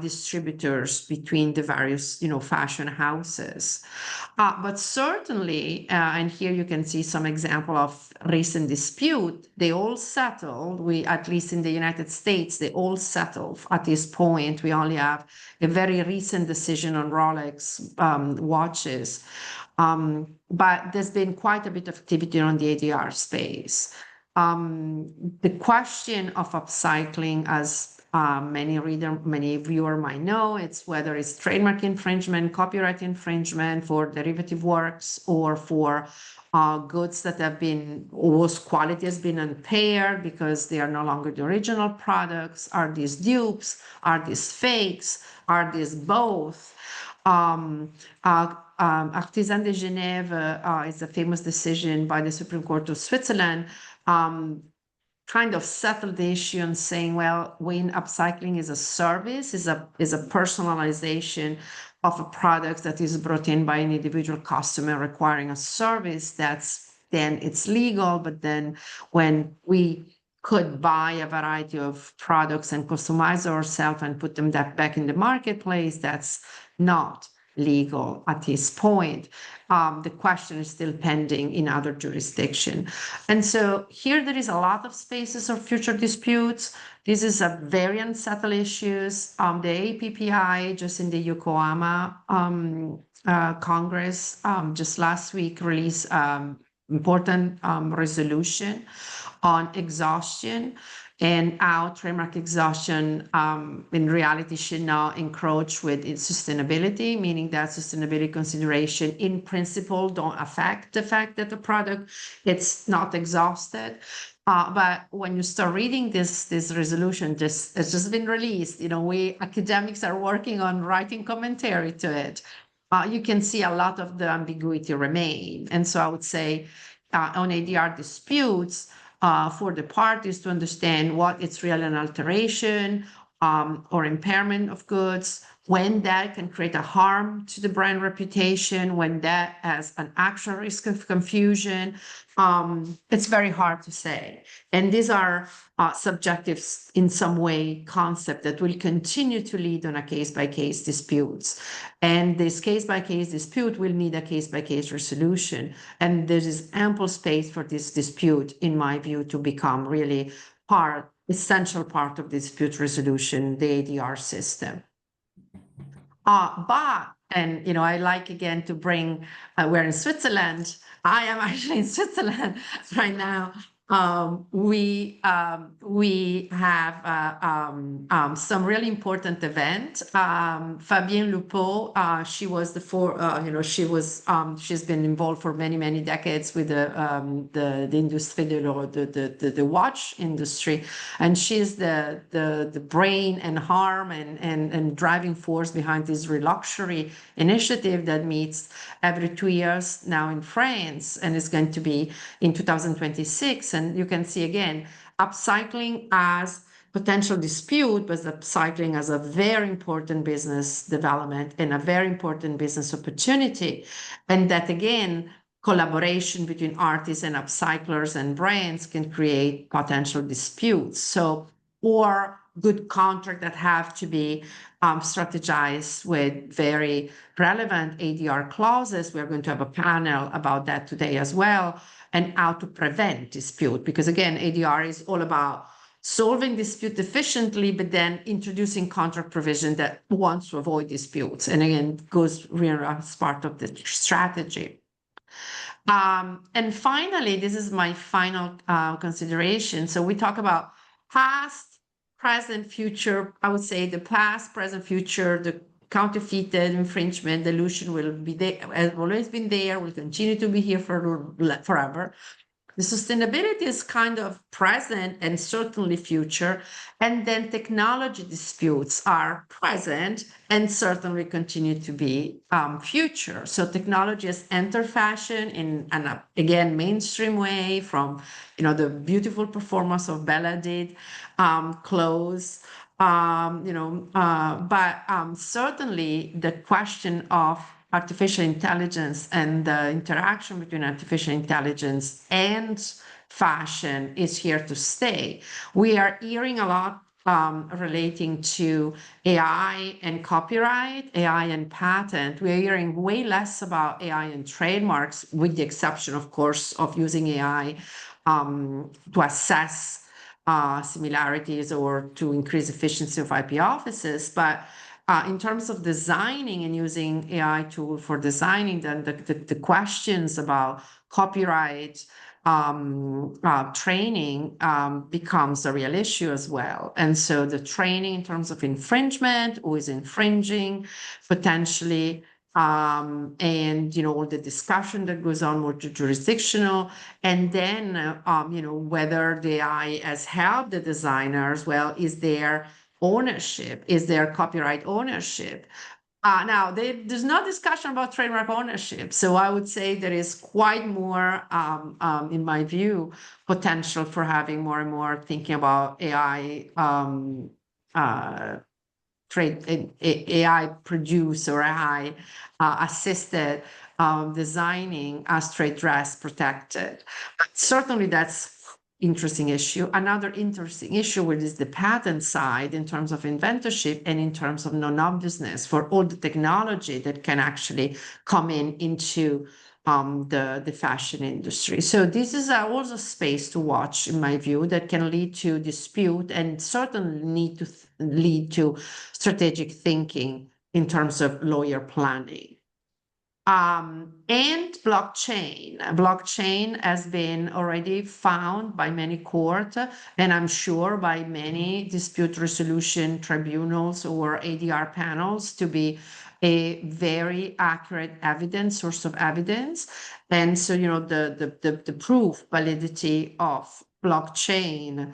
distributors between the various, fashion houses. But certainly, and here you can see some example of recent dispute, they all settled. At least in the United States, they all settled at this point. We only have a very recent decision on Rolex watches. But there's been quite a bit of activity on the ADR space. The question of upcycling, as many viewer might know, it's whether it's trademark infringement, copyright infringement for derivative works, or for goods that have been, whose quality has been impaired because they are no longer the original products. Are these dupes? Are these fakes? Are these both? Artisan de Genève is a famous decision by the Supreme Court of Switzerland, kind of settled the issue and saying, well, when upcycling is a service, is a personalization of a product that is brought in by an individual customer requiring a service, then it's legal. But then when we could buy a variety of products and customize ourselves and put them back in the marketplace, that's not legal at this point. The question is still pending in other jurisdictions. And so here there is a lot of spaces of future disputes. This is a very unsettled issues. The APPI, just in the Yokohama Congress, just last week released important resolution on exhaustion, and how trademark exhaustion in reality should not encroach with its sustainability, meaning that sustainability consideration in principle don't affect the fact that the product it's not exhausted. But when you start reading this resolution, it's just been released. We academics are working on writing commentary to it. You can see a lot of the ambiguity remain. And so I would say on ADR disputes, for the parties to understand what it's really an alteration or impairment of goods, when that can create a harm to the brand reputation, when that has an actual risk of confusion, it's very hard to say. And these are subjective, in some way, concept that will continue to lead on a case-by-case disputes. And this case-by-case dispute will need a case-by-case resolution. And there is ample space for this dispute, in my view, to become really essential part of dispute resolution, the ADR system. I like again to bring, we're in Switzerland. I am actually in Switzerland right now. We have some really important event. Fabienne Lupeau, she was she's been involved for many decades with the industry, the watch industry, and she's the brain and harm and driving force behind this reluxury initiative that meets every 2 years now in France, and is going to be in 2026. And you can see again, upcycling as potential dispute, but upcycling as a very important business development and a very important business opportunity. And that again, collaboration between artists and upcyclers and brands can create potential disputes. So, or good contract that have to be strategized with very relevant ADR clauses. We're going to have a panel about that today as well, and how to prevent dispute. Because again, ADR is all about solving dispute efficiently, but then introducing contract provision that wants to avoid disputes. And again, goes really as part of the strategy. And finally, this is my final consideration. So we talk about past, present, future. I would say the past, present, future, the counterfeited, infringement, dilution will be there, has always been there, will continue to be here forever. The sustainability is kind of present and certainly future. And then technology disputes are present and certainly continue to be future. So technology has entered fashion in an, again, mainstream way, from, the beautiful performance of Bella Hadid clothes, but certainly the question of artificial intelligence and the interaction between artificial intelligence and fashion is here to stay. We are hearing a lot relating to AI and copyright, AI and patent. We're hearing way less about AI and trademarks, with the exception, of course, of using AI to assess similarities or to increase efficiency of IP offices. But in terms of designing and using AI tool for designing, then the questions about copyright training becomes a real issue as well. And so the training in terms of infringement, who is infringing potentially, and all the discussion that goes on with the jurisdictional, and then whether the AI has helped the designers. Well, is there ownership? Is there copyright ownership? Now, there's no discussion about trademark ownership. So I would say there is quite more, in my view, potential for having more and more thinking about AI AI produced or AI assisted designing as trade dress protected. But certainly that's interesting issue. Another interesting issue, which is the patent side in terms of inventorship and in terms of non-obviousness for all the technology that can actually come into the fashion industry. So this is also space to watch, in my view, that can lead to dispute and certainly need to lead to strategic thinking in terms of lawyer planning. And blockchain. Blockchain has been already found by many courts, and I'm sure by many dispute resolution tribunals or ADR panels, to be a very accurate source of evidence. And so, the proof validity of blockchain,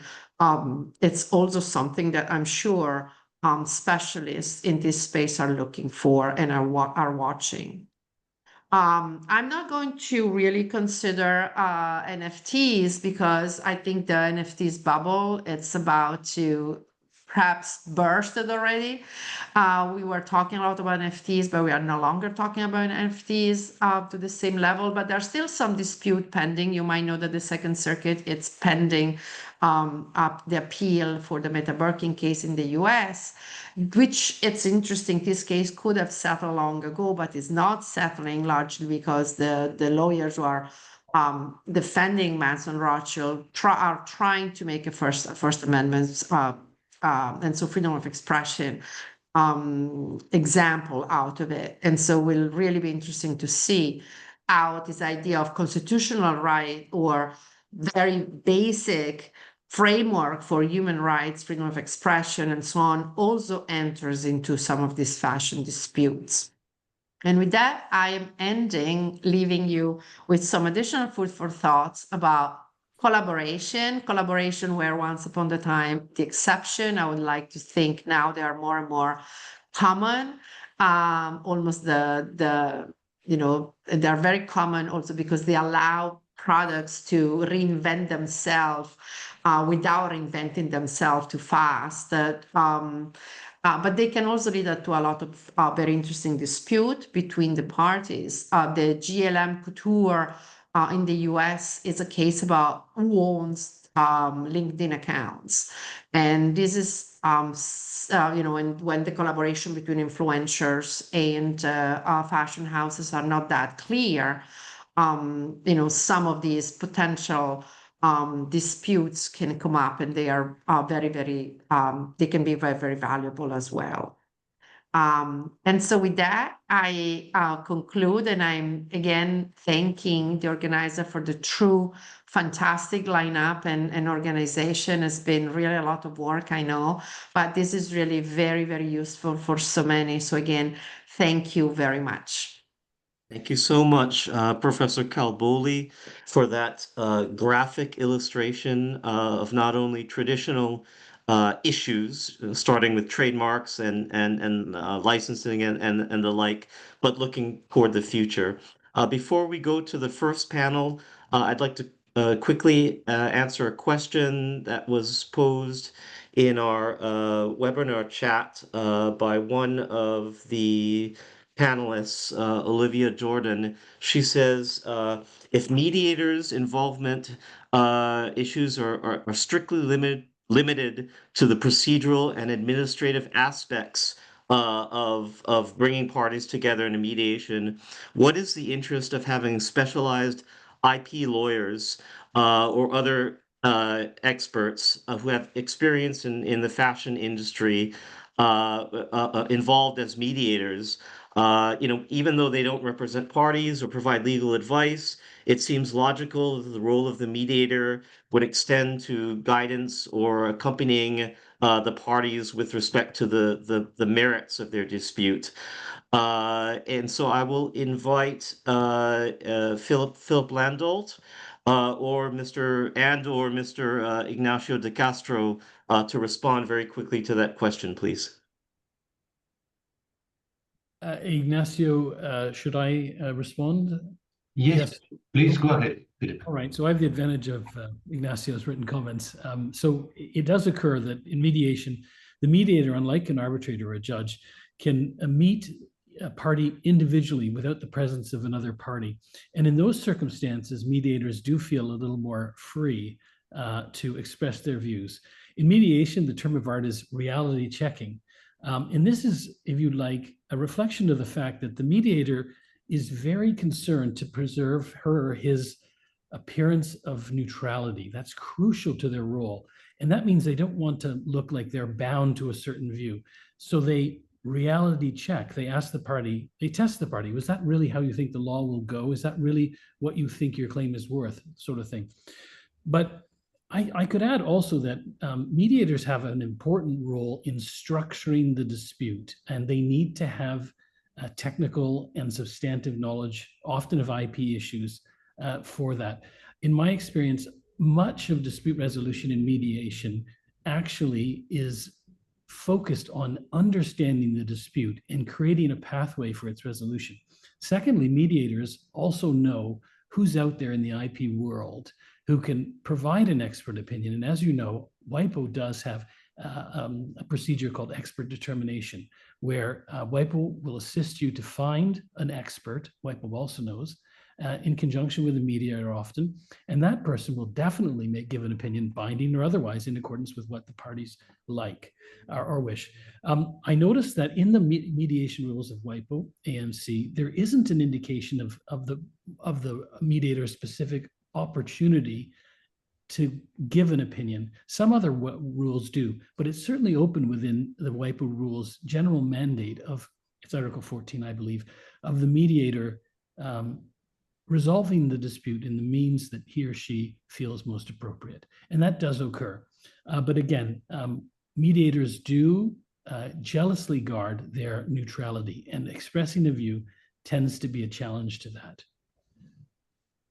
it's also something that I'm sure specialists in this space are looking for and are watching. I'm not going to really consider NFTs because I think the NFTs bubble, it's about to perhaps bursted already. We were talking a lot about NFTs, but we are no longer talking about NFTs to the same level, but there's still some dispute pending. You might know that the Second Circuit, it's pending the appeal for the Meta Birkin case in the US, which it's interesting, this case could have settled long ago, but is not settling largely because the lawyers who are defending Manson Rothschild are trying to make a First Amendment and so freedom of expression example out of it. And so will really be interesting to see how this idea of constitutional right or very basic framework for human rights, freedom of expression, and so on, also enters into some of these fashion disputes. And with that, I am ending, leaving you with some additional food for thoughts about collaboration where once upon a time, the exception, I would like to think now they are more and more common, almost they're very common also because they allow products to reinvent themselves without reinventing themselves too fast. But they can also lead to a lot of very interesting dispute between the parties. The GLM Couture in the US is a case about who owns LinkedIn accounts. And this is, when the collaboration between influencers and fashion houses are not that clear, some of these potential disputes can come up, and they are very, very, they can be very, very valuable as well. And so with that, I conclude, and I'm again thanking the organizer for the true fantastic lineup and organization. Has been really a lot of work, I know, but this is really very, very useful for so many. So again, thank you very much. Thank you so much, Professor Calboli, for that graphic illustration of not only traditional issues, starting with trademarks and licensing and the like, but looking toward the future. Before we go to the first panel, I'd like to quickly answer a question that was posed in our webinar chat by one of the panelists, Olivia Jordan. She says, if mediators' involvement issues are strictly limited to the procedural and administrative aspects of bringing parties together in a mediation, what is the interest of having specialized IP lawyers or other experts who have experience in the fashion industry involved as mediators? Even though they don't represent parties or provide legal advice, it seems logical that the role of the mediator would extend to guidance or accompanying the parties with respect to the merits of their dispute. And so I will invite Philip Landolt or Mr. Ignacio de Castro to respond very quickly to that question, please. Ignacio, should I respond? Yes, please go ahead, Philip. All right, so I have the advantage of Ignacio's written comments. So it does occur that in mediation, the mediator, unlike an arbitrator or a judge, can meet a party individually without the presence of another party. And in those circumstances, mediators do feel a little more free to express their views. In mediation, the term of art is reality checking. And this is, if you like, a reflection of the fact that the mediator is very concerned to preserve her or his appearance of neutrality. That's crucial to their role. And that means they don't want to look like they're bound to a certain view. So they reality check. They ask the party, they test the party. Was that really how you think the law will go? Is that really what you think your claim is worth? Sort of thing. But I could add also that mediators have an important role in structuring the dispute, and they need to have technical and substantive knowledge, often of IP issues, for that. In my experience, much of dispute resolution in mediation actually is focused on understanding the dispute and creating a pathway for its resolution. Secondly, mediators also know who's out there in the IP world who can provide an expert opinion. And as you know, WIPO does have a procedure called expert determination, where WIPO will assist you to find an expert, WIPO also knows, in conjunction with a mediator often, and that person will definitely give an opinion, binding or otherwise, in accordance with what the parties like or wish. I noticed that in the mediation rules of WIPO AMC, there isn't an indication of the mediator's specific opportunity to give an opinion. Some other rules do, but it's certainly open within the WIPO rules general mandate of, it's Article 14, I believe, of the mediator resolving the dispute in the means that he or she feels most appropriate. And that does occur. But again, mediators do jealously guard their neutrality, and expressing a view tends to be a challenge to that.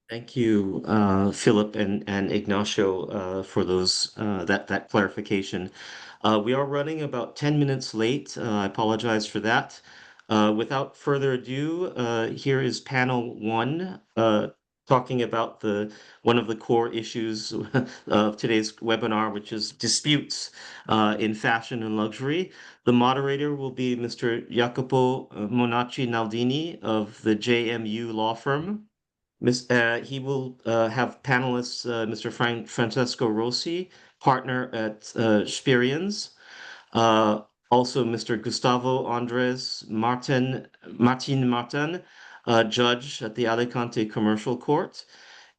Thank you, Philip and Ignacio, for those that clarification. We are running about 10 minutes late. I apologize for that. Without further ado, here is panel one, talking about one of the core issues of today's webinar, which is disputes in fashion and luxury. The moderator will be Mr. Jacopo Monacci Naldini of the JMU law firm. He will have panelists Mr. Francesco Rossi, partner at Sperians, also Mr. Gustavo Andres Martin, judge at the Alicante Commercial Court,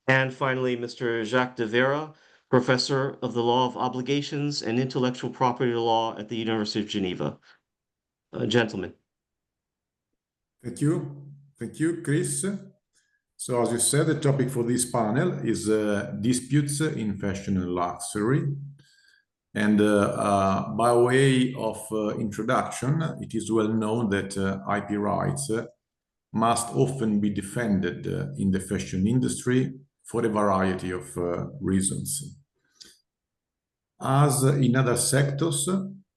and finally Mr. Jacques de Vera, professor of the Law of Obligations and Intellectual Property Law at the University of Geneva. Gentlemen. Thank you, Chris. So as you said, the topic for this panel is disputes in fashion and luxury. And by way of introduction, it is well known that IP rights must often be defended in the fashion industry for a variety of reasons. As in other sectors,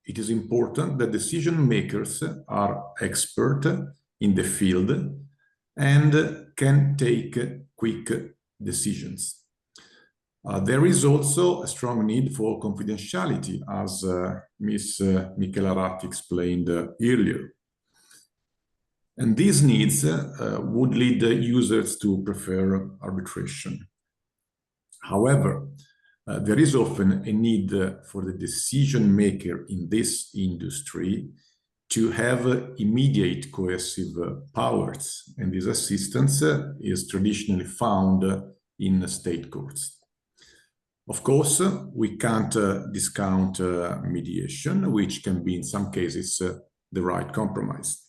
it is important that decision makers are expert in the field and can take quick decisions. There is also a strong need for confidentiality, as Ms. Michela Ratti explained earlier. And these needs would lead the users to prefer arbitration. However, there is often a need for the decision maker in this industry to have immediate coercive powers, and this assistance is traditionally found in state courts. Of course, we can't discount mediation, which can be in some cases the right compromise.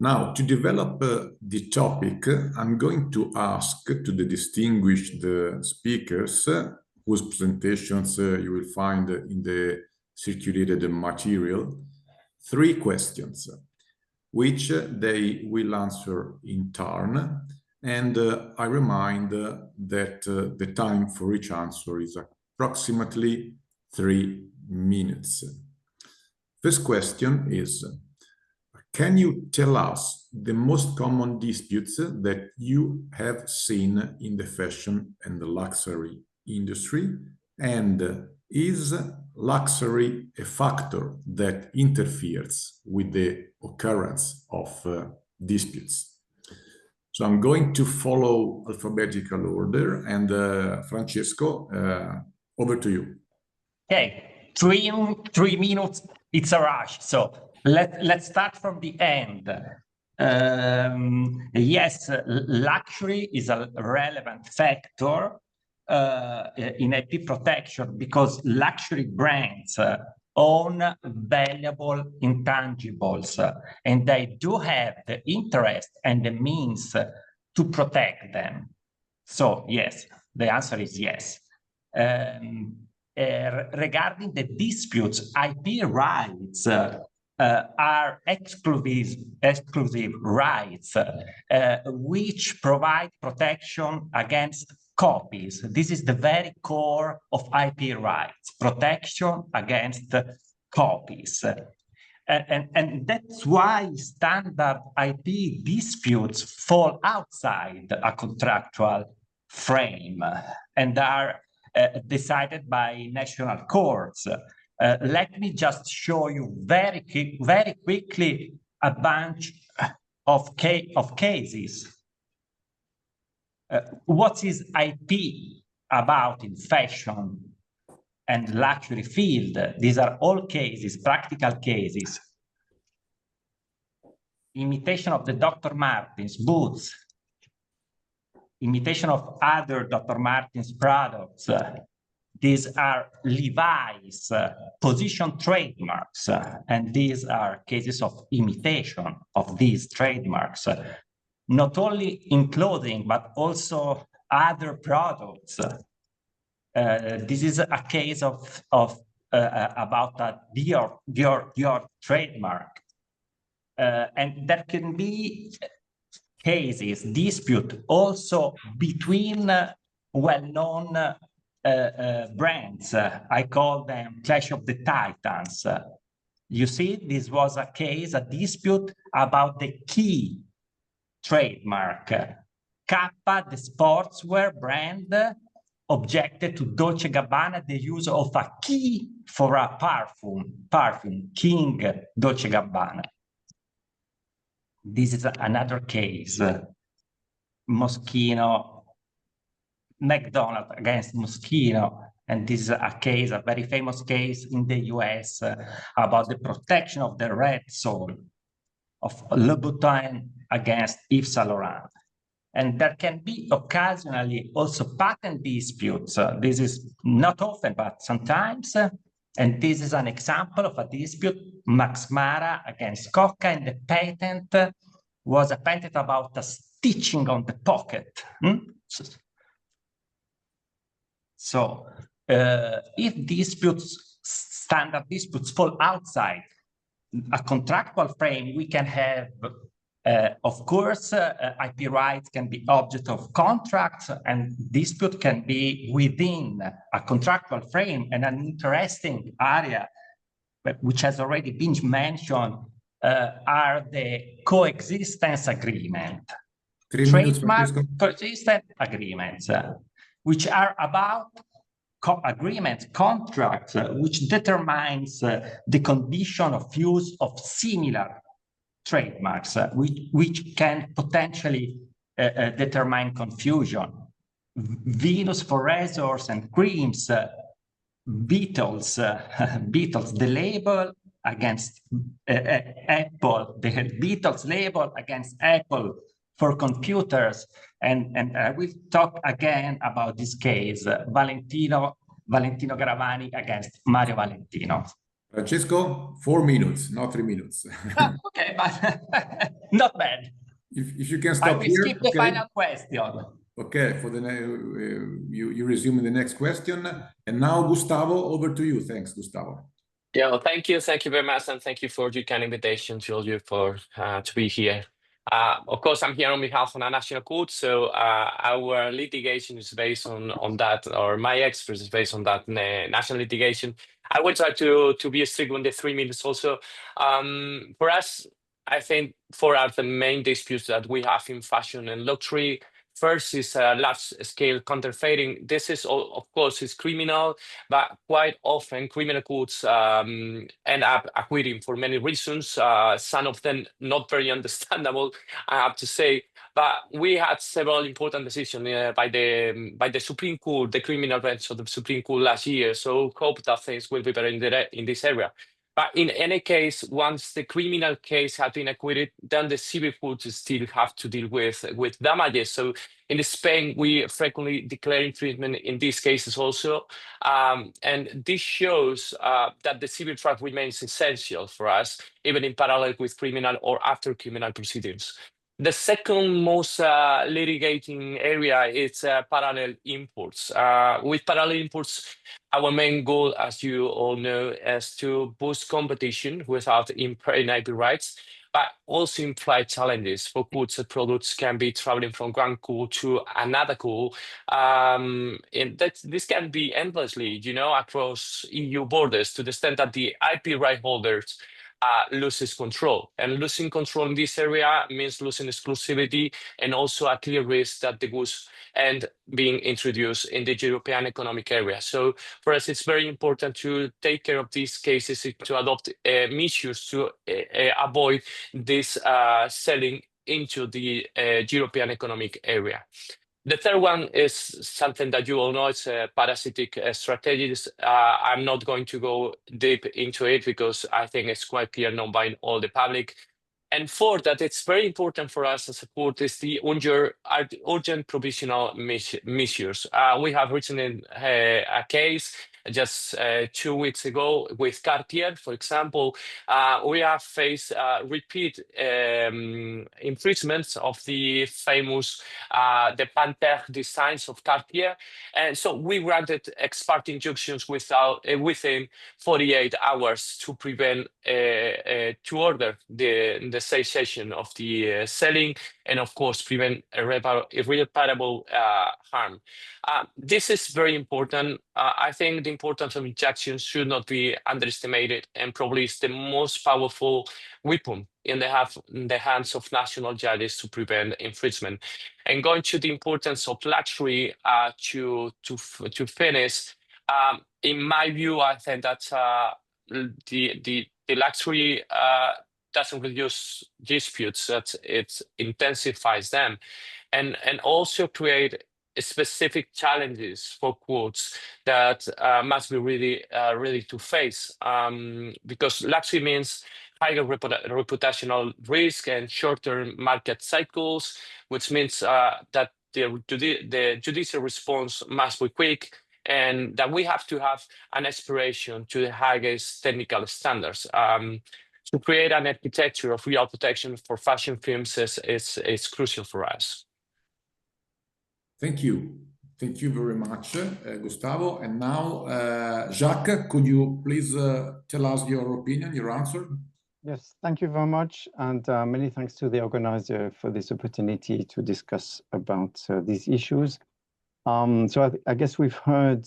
Now, to develop the topic, I'm going to ask to the distinguished speakers, whose presentations you will find in the circulated material, 3 questions, which they will answer in turn. And I remind that the time for each answer is approximately 3 minutes. First question is, can you tell us the most common disputes that you have seen in the fashion and the luxury industry? And is luxury a factor that interferes with the occurrence of disputes? So I'm going to follow alphabetical order, and Francesco, over to you. Okay, 3 minutes, it's a rush. So let's start from the end. Yes, luxury is a relevant factor in IP protection because luxury brands own valuable intangibles, and they do have the interest and the means to protect them. So yes, the answer is yes. Regarding the disputes, IP rights are exclusive rights which provide protection against copies. This is the very core of IP rights, protection against copies. And that's why standard IP disputes fall outside a contractual frame and are decided by national courts. Let me just show you very quickly a bunch of cases. What is IP about in fashion and luxury field? These are all cases, practical cases. Imitation of the Dr. Martens boots, imitation of other Dr. Martens products. These are Levi's position trademarks, and these are cases of imitation of these trademarks, not only in clothing, but also other products. This is a case of about a Dior trademark. And there can be cases, dispute also between well-known brands. I call them Clash of the Titans. You see, this was a case, a dispute about the key trademark. Kappa, the sportswear brand, objected to Dolce & Gabbana the use of a key for a perfume, King Dolce & Gabbana. This is another case, Moschino, McDonald's against Moschino, and this is a case, a very famous case in the US about the protection of the red soul of Louboutin against Yves Saint Laurent. And there can be occasionally also patent disputes. This is not often, but sometimes. And this is an example of a dispute, Max Mara against Coca, and the patent was a patent about the stitching on the pocket. So if disputes, standard disputes fall outside a contractual frame, we can have, of course, IP rights can be object of contracts, and dispute can be within a contractual frame. And an interesting area, which has already been mentioned, are the coexistence agreement. Trademark coexistence agreements, which are about contracts, which determines the condition of use of similar trademarks, which can potentially determine confusion. Venus for razors and creams, Beatles, the label against Apple, the Beatles label against Apple for computers, and I will talk again about this case, Valentino Garavani against Mario Valentino. Francesco, 4 minutes, not 3 minutes. Okay, but not bad. If you can stop I will here, skip the okay. final question. Okay, for the you resume the next question, and now Gustavo, over to you. Thanks, Gustavo. Yeah, well, thank you very much, and thank you for your kind invitation to all you for to be here. Of course, I'm here on behalf of the National Court, so our litigation is based on that, or my expertise is based on that national litigation. I will try to be strict on the 3 minutes also. For us, I think 4 are the main disputes that we have in fashion and luxury. First is large-scale counterfeiting. This is, of course, is criminal, but quite often criminal courts end up acquitting for many reasons. Some of them not very understandable, I have to say. But we had several important decisions by the Supreme Court, the criminal bench of the Supreme Court last year. So hope that things will be better in this area. But in any case, once the criminal case has been acquitted, then the civil courts still have to deal with damages. So in Spain, we frequently declare infringement in these cases also. And this shows that the civil track remains essential for us, even in parallel with criminal or after criminal proceedings. The second most litigating area is parallel imports. With parallel imports, our main goal, as you all know, is to boost competition without impairing IP rights, but also imply challenges for goods and products can be traveling from one court to another court. And this can be endlessly, across EU borders, to the extent that the IP right holders loses control. And losing control in this area means losing exclusivity and also a clear risk that the goods end being introduced in the European economic area. So for us, it's very important to take care of these cases, to adopt measures to avoid this selling into the European economic area. The third one is something that you all know, it's parasitic strategies. I'm not going to go deep into it because I think it's quite clear known by all the public. And fourth, that it's very important for us as a court is the urgent provisional measures. We have recently a case just 2 weeks ago with Cartier, for example. We have faced repeat infringements of the famous the Panther designs of Cartier, and so we granted ex parte injunctions within 48 hours to prevent to order the cessation of the selling, and of course prevent irreparable harm. This is very important. I think the importance of injunctions should not be underestimated, and probably is the most powerful weapon in the hands of national judges to prevent infringement. And going to the importance of luxury to finish, in my view, I think that the luxury doesn't reduce disputes, that it intensifies them, and also create specific challenges for courts that must be really ready to face, because luxury means higher reputational risk and short-term market cycles, which means that the judicial response must be quick, and that we have to have an aspiration to the highest technical standards. To create an architecture of real protection for fashion films is crucial for us. Thank you. Thank you very much, Gustavo. And now, Jacques, could you please tell us your opinion, your answer? Yes, thank you very much. And many thanks to the organizer for this opportunity to discuss about these issues. So I guess we've heard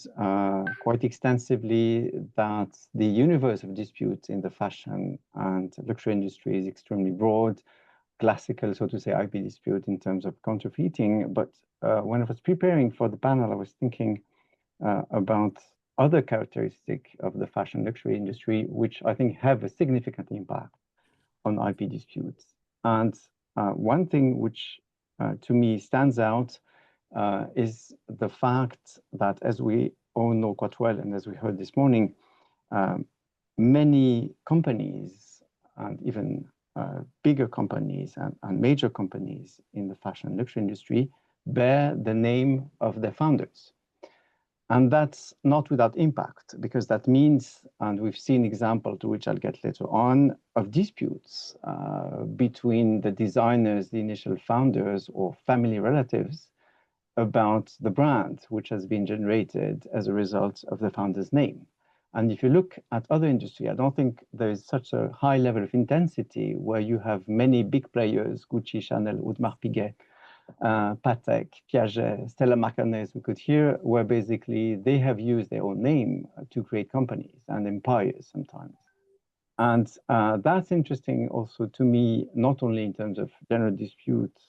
quite extensively that the universe of disputes in the fashion and luxury industry is extremely broad, classical, so to say, IP dispute in terms of counterfeiting. But when I was preparing for the panel, I was thinking about other characteristics of the fashion luxury industry, which I think have a significant impact on IP disputes. And one thing which to me stands out is the fact that, as we all know quite well, and as we heard this morning, many companies and even bigger companies and major companies in the fashion and luxury industry bear the name of their founders. And that's not without impact, because that means, and we've seen examples to which I'll get later on, of disputes between the designers, the initial founders, or family relatives about the brand which has been generated as a result of the founder's name. And if you look at other industry, I don't think there is such a high level of intensity where you have many big players, Gucci, Chanel, Audemars Piguet, Patek, Piaget, Stella McCartney, as we could hear, where basically they have used their own name to create companies and empires sometimes. And that's interesting also to me, not only in terms of general disputes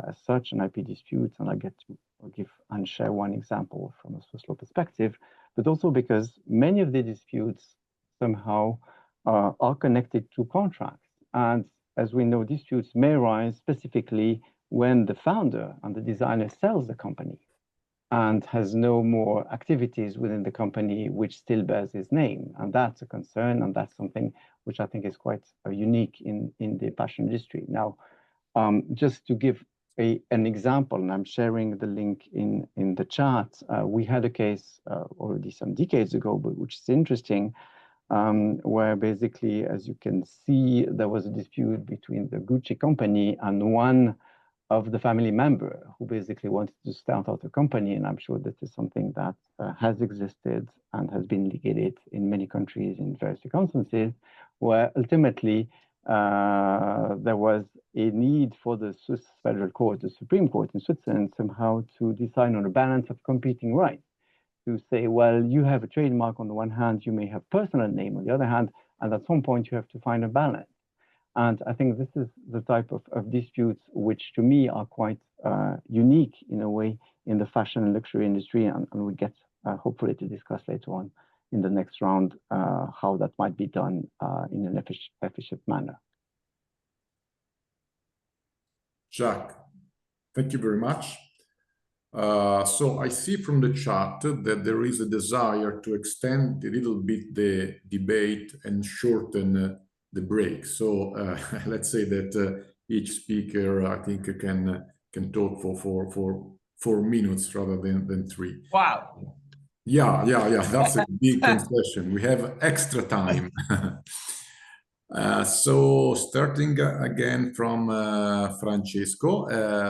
as such, an IP dispute, and I get to give and share one example from a Swiss law perspective, but also because many of the disputes somehow are connected to contracts. And as we know, disputes may arise specifically when the founder and the designer sells the company and has no more activities within the company which still bears his name. And that's a concern, and that's something which I think is quite unique in the fashion industry. Now, just to give an example, and I'm sharing the link in the chat, we had a case already some decades ago, but which is interesting, where basically, as you can see, there was a dispute between the Gucci company and one of the family member who basically wanted to start out a company. And I'm sure this is something that has existed and has been litigated in many countries in various circumstances, where ultimately there was a need for the Swiss Federal Court, the Supreme Court in Switzerland, somehow to decide on a balance of competing rights. To say, well, you have a trademark on the one hand, you may have personal name on the other hand, and at some point you have to find a balance. And I think this is the type of disputes which to me are quite unique in a way in the fashion and luxury industry, and we get hopefully to discuss later on in the next round how that might be done in an efficient manner. Jacques, thank you very much. So I see from the chat that there is a desire to extend a little bit the debate and shorten the break. So let's say that each speaker, I think, can talk for 4 minutes rather than 3. Wow. Yeah. That's a big concession. We have extra time. So starting again from Francesco,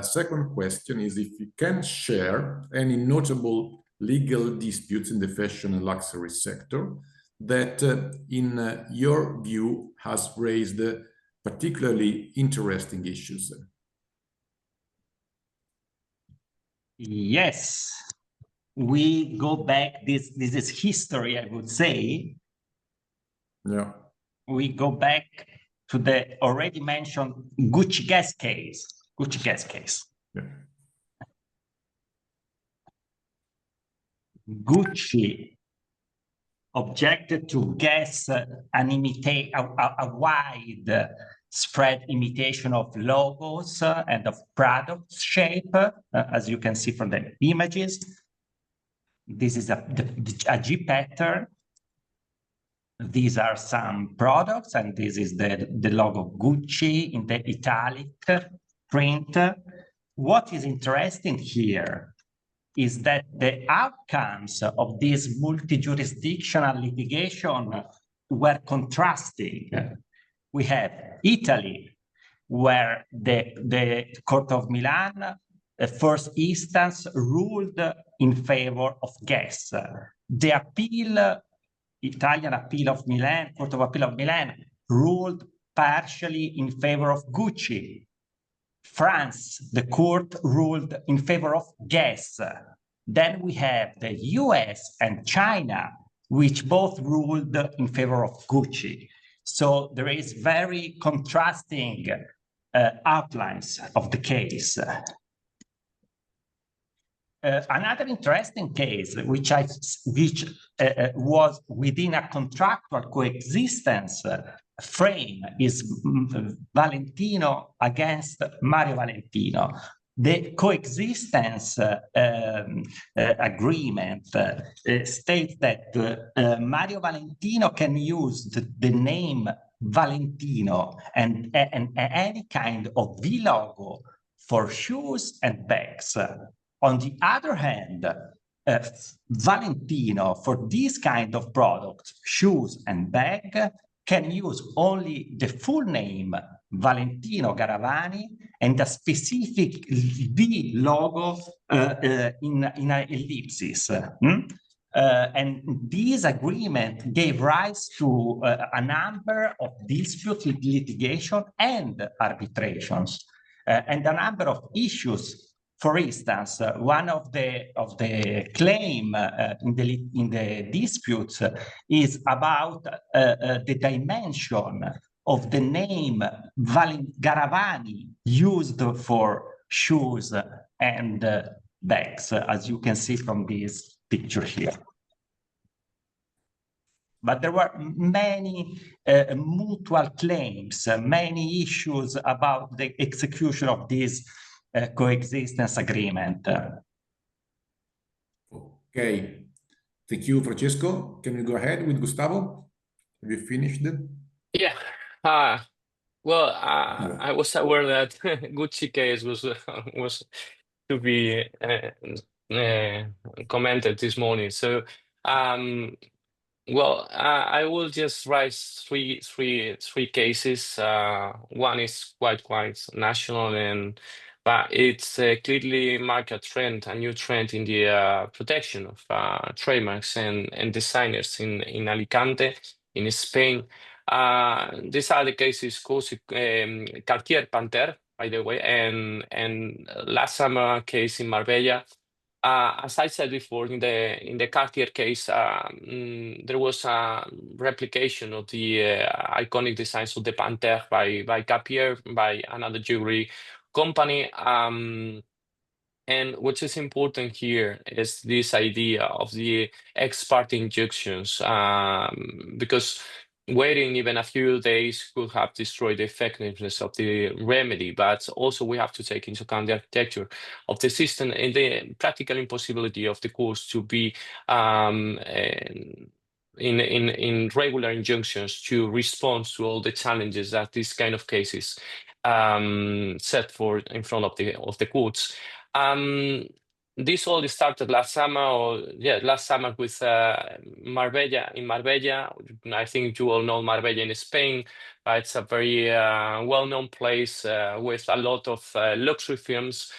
second question is if you can share any notable legal disputes in the fashion and luxury sector that in your view has raised particularly interesting issues. Yes, we go back, this is history, I would say. Yeah. We go back to the already mentioned Gucci gas case. Yeah. Gucci objected to gas a wide spread imitation of logos and of product shape, as you can see from the images. This is a G pattern. These are some products, and this is the logo Gucci in the italic print. What is interesting here is that the outcomes of this multi-jurisdictional litigation were contrasting. We have Italy, where the Court of Milan, the first instance, ruled in favor of gas. The appeal, Italian Appeal of Milan, Court of Appeal of Milan, ruled partially in favor of Gucci. France, the court ruled in favor of gas. Then we have the US and China, which both ruled in favor of Gucci. So there is very contrasting outlines of the case. Another interesting case, which was within a contractual coexistence frame is Valentino against Mario Valentino. The coexistence agreement states that Mario Valentino can use the name Valentino and any kind of V logo for shoes and bags. On the other hand, Valentino, for this kind of product, shoes and bag, can use only the full name Valentino Garavani and a specific V logo in an ellipsis. And this agreement gave rise to a number of dispute litigation and arbitrations, and a number of issues. For instance, one of the claim in the disputes is about the dimension of the name Garavani used for shoes and bags, as you can see from this picture here. But there were many mutual claims, many issues about the execution of this coexistence agreement. Okay, thank you, Francesco. Can we go ahead with Gustavo? Have you finished it? Yeah. Well, I was aware that Gucci case was to be commented this morning. So, well, I will just raise three cases. One is quite national, but it's clearly marked a trend, a new trend in the protection of trademarks and designers in Alicante, in Spain. These are the cases caused Cartier Panther, by the way, and last summer case in Marbella. As I said before, in the Cartier case, there was a replication of the iconic designs of the Panther by Cartier, by another jewelry company. And what is important here is this idea of the ex parte injunctions, because waiting even a few days could have destroyed the effectiveness of the remedy, but also we have to take into account the architecture of the system and the practical impossibility of the courts to be in regular injunctions to respond to all the challenges that these kind of cases set forth in front of the courts. This all started last summer, with Marbella. In Marbella, I think you all know Marbella in Spain. It's a very well-known place with a lot of luxury firms.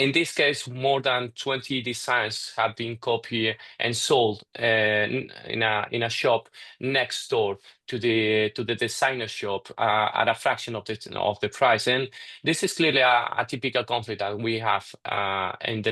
In this case, more than 20 designs have been copied and sold in a shop next door to the designer shop at a fraction of the price. And this is clearly a typical conflict that we have in the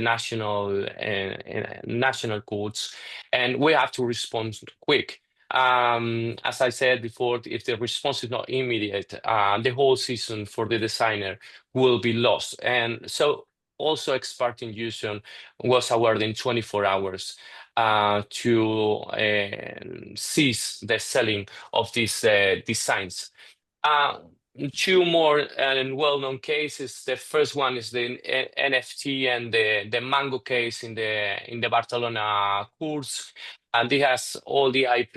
national courts, and we have to respond quick. As I said before, if the response is not immediate, the whole season for the designer will be lost. And so also ex parte injunction was awarded in 24 hours to cease the selling of these designs. Two more well-known cases. The first one is the NFT and the Mango case in the Barcelona courts, and it has all the IP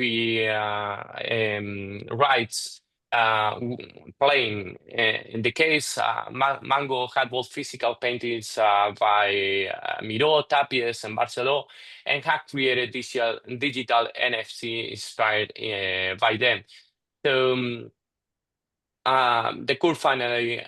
rights playing in the case. Mango had both physical paintings by Miró, Tapies, and Barceló, and had created digital NFT inspired by them. So the court finally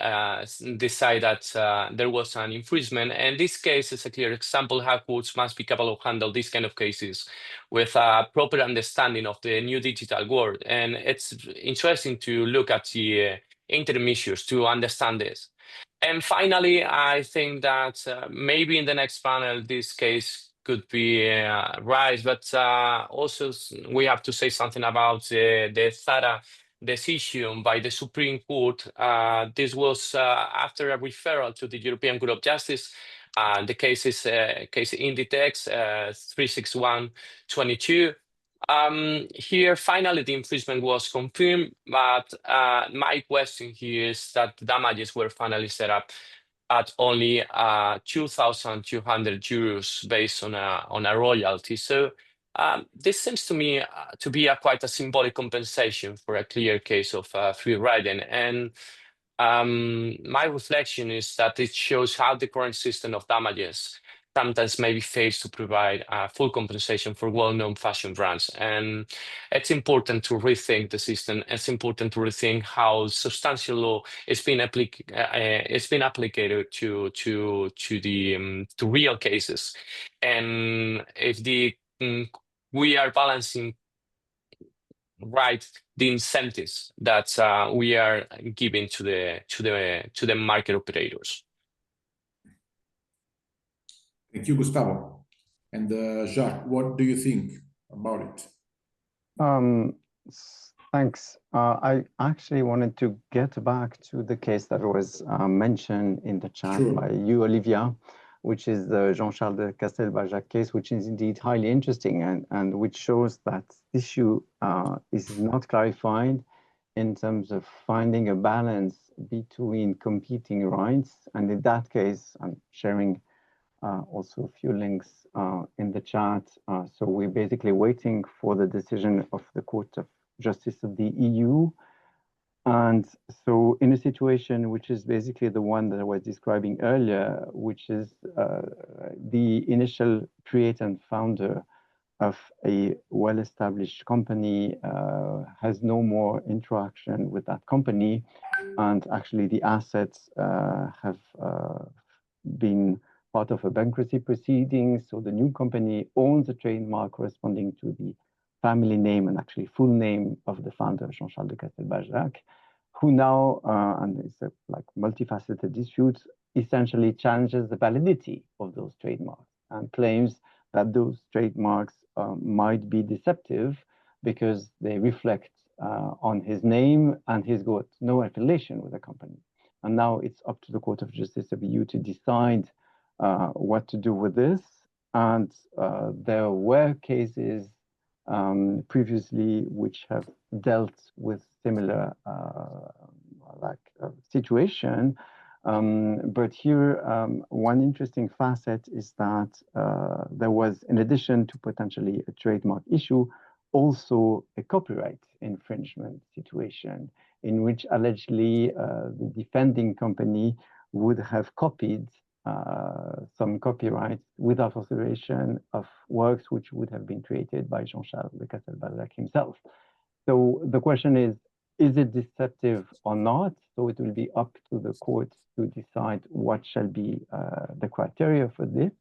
decided that there was an infringement, and this case is a clear example how courts must be capable of handle these kind of cases with a proper understanding of the new digital world. And it's interesting to look at the interim issues to understand this. And finally, I think that maybe in the next panel, this case could be raised, but also we have to say something about the Zara decision by the Supreme Court. This was after a referral to the European Court of Justice. The case is case Inditex 361/22. Here, finally, the infringement was confirmed, but my question here is that the damages were finally set up at only 2,200 euros based on a royalty. So this seems to me to be quite a symbolic compensation for a clear case of free riding. And my reflection is that it shows how the current system of damages sometimes maybe fails to provide full compensation for well-known fashion brands. And it's important to rethink the system. It's important to rethink how substantial law is being applied to real cases. And if we are balancing right the incentives that we are giving to the market operators. Thank you, Gustavo. And Jacques, what do you think about it? Thanks. I actually wanted to get back to the case that was mentioned in the chat by you, Olivia, which is the Jean-Charles de Castelbajac case, which is indeed highly interesting and which shows that this issue is not clarified in terms of finding a balance between competing rights. And in that case, I'm sharing also a few links in the chat. So we're basically waiting for the decision of the Court of Justice of the EU. And so in a situation which is basically the one that I was describing earlier, which is the initial creator and founder of a well-established company has no more interaction with that company, and actually the assets have been part of a bankruptcy proceeding. So the new company owns a trademark corresponding to the family name and actually full name of the founder, Jean-Charles de Castelbajac, who now, and it's a like multifaceted dispute, essentially challenges the validity of those trademarks and claims that those trademarks might be deceptive because they reflect on his name and he's got no affiliation with the company. And now it's up to the Court of Justice of the EU to decide what to do with this. And there were cases previously which have dealt with similar situation. But here, one interesting facet is that there was, in addition to potentially a trademark issue, also a copyright infringement situation in which allegedly the defending company would have copied some copyrights without authorization of works which would have been created by Jean-Charles de Castelbajac himself. So the question is it deceptive or not? So it will be up to the court to decide what shall be the criteria for this.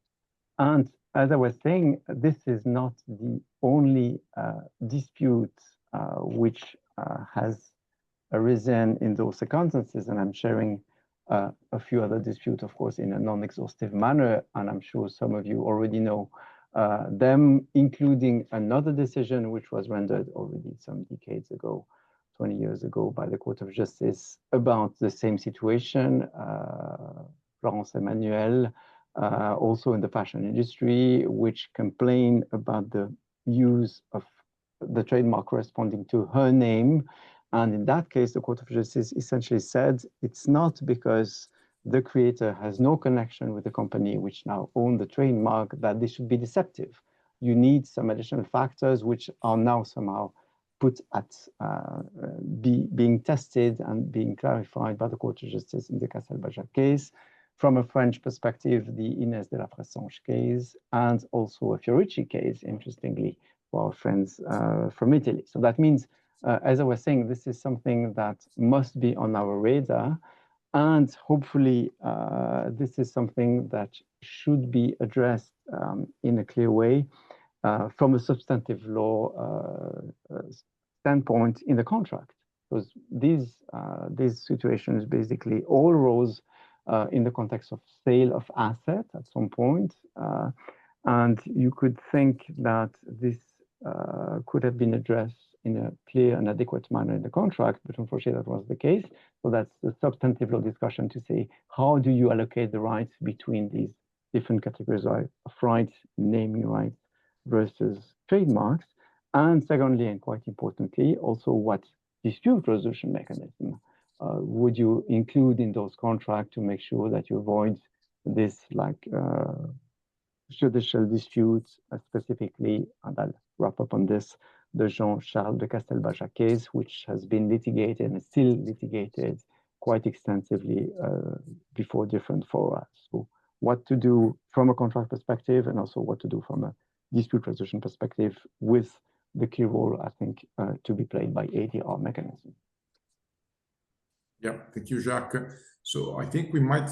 And as I was saying, this is not the only dispute which has arisen in those circumstances, and I'm sharing a few other disputes, of course, in a non-exhaustive manner, and I'm sure some of you already know them, including another decision which was rendered already some decades ago, 20 years ago, by the Court of Justice about the same situation, Florence Emmanuel, also in the fashion industry, which complained about the use of the trademark corresponding to her name. And in that case, the Court of Justice essentially said it's not because the creator has no connection with the company which now own the trademark that this should be deceptive. You need some additional factors which are now somehow put at being tested and being clarified by the Court of Justice in the Castelbajac case. From a French perspective, the Inès de la Fressange case, and also a Fiorucci case, interestingly, for our friends from Italy. So that means, as I was saying, this is something that must be on our radar, and hopefully this is something that should be addressed in a clear way from a substantive law standpoint in the contract, because these situations basically all arose in the context of sale of assets at some point, and you could think that this could have been addressed in a clear and adequate manner in the contract, but unfortunately that was the case. So that's the substantive law discussion to say, how do you allocate the rights between these different categories of rights, naming rights versus trademarks? And secondly, and quite importantly, also what dispute resolution mechanism would you include in those contracts to make sure that you avoid this like judicial disputes, specifically, and I'll wrap up on this, the Jean-Charles de Castelbajac case, which has been litigated and still litigated quite extensively before different fora. So what to do from a contract perspective and also what to do from a dispute resolution perspective with the key role, I think, to be played by ADR mechanism. Yeah, thank you, Jacques. So I think we might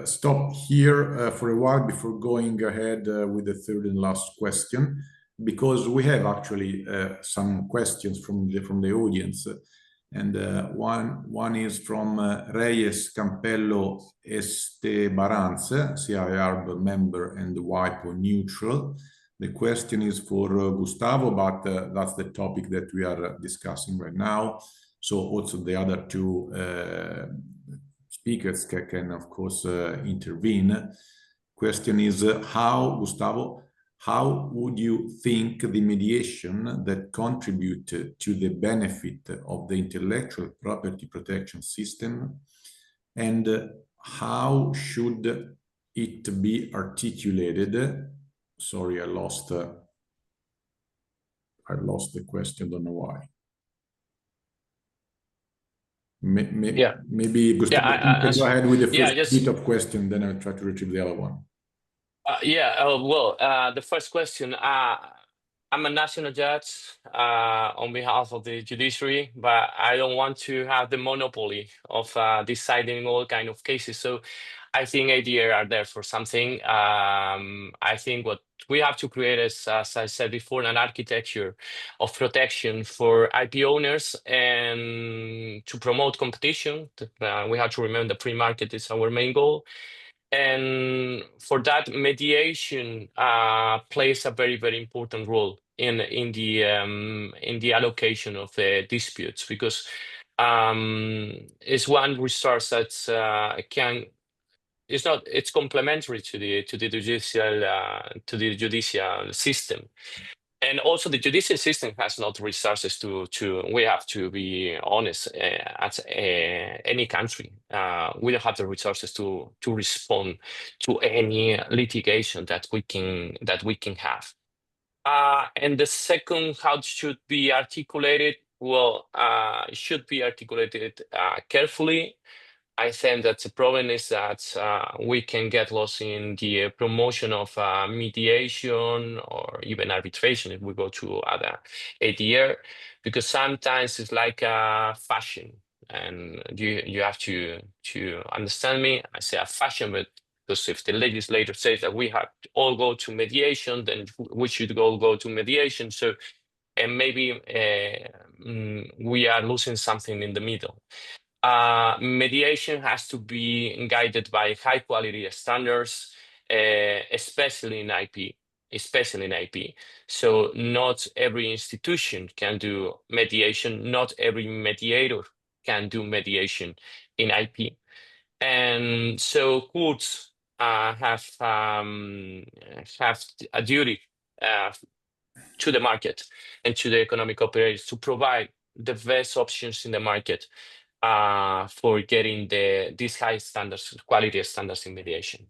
stop here for a while before going ahead with the third and last question, because we have actually some questions from the audience. And one is from Reyes Campello Estebarance, Ciarb member and WIPO neutral. The question is for Gustavo, but that's the topic that we are discussing right now. So also the other two speakers can of course intervene. Question is how, Gustavo, how would you think the mediation that contribute to the benefit of the intellectual property protection system, and how should it be articulated? Sorry, I lost the question, don't know why. Maybe Gustavo, you can go ahead with the first bit of question, then I'll try to retrieve the other one. The first question, I'm a national judge on behalf of the judiciary, but I don't want to have the monopoly of deciding all kind of cases. So I think ADR are there for something. I think what we have to create is, as I said before, an architecture of protection for IP owners and to promote competition. We have to remember the pre-market is our main goal. And for that, mediation plays a very, very important role in the allocation of the disputes, because it's one resource that's it's complementary to the judicial system. And also the judicial system has not resources to we have to be honest, at any country. We don't have the resources to respond to any litigation that we can have. And the second, how it should be articulated? Well, it should be articulated carefully. I think that the problem is that we can get lost in the promotion of mediation or even arbitration if we go to other ADR, because sometimes it's like a fashion, and you have to understand me. I say a fashion, but because if the legislator says that we have to all go to mediation, then we should all go to mediation. So, and maybe we are losing something in the middle. Mediation has to be guided by high quality standards, especially in IP. So not every institution can do mediation. Not every mediator can do mediation in IP. And so courts have a duty to the market and to the economic operators to provide the best options in the market for getting these high standards, quality standards in mediation.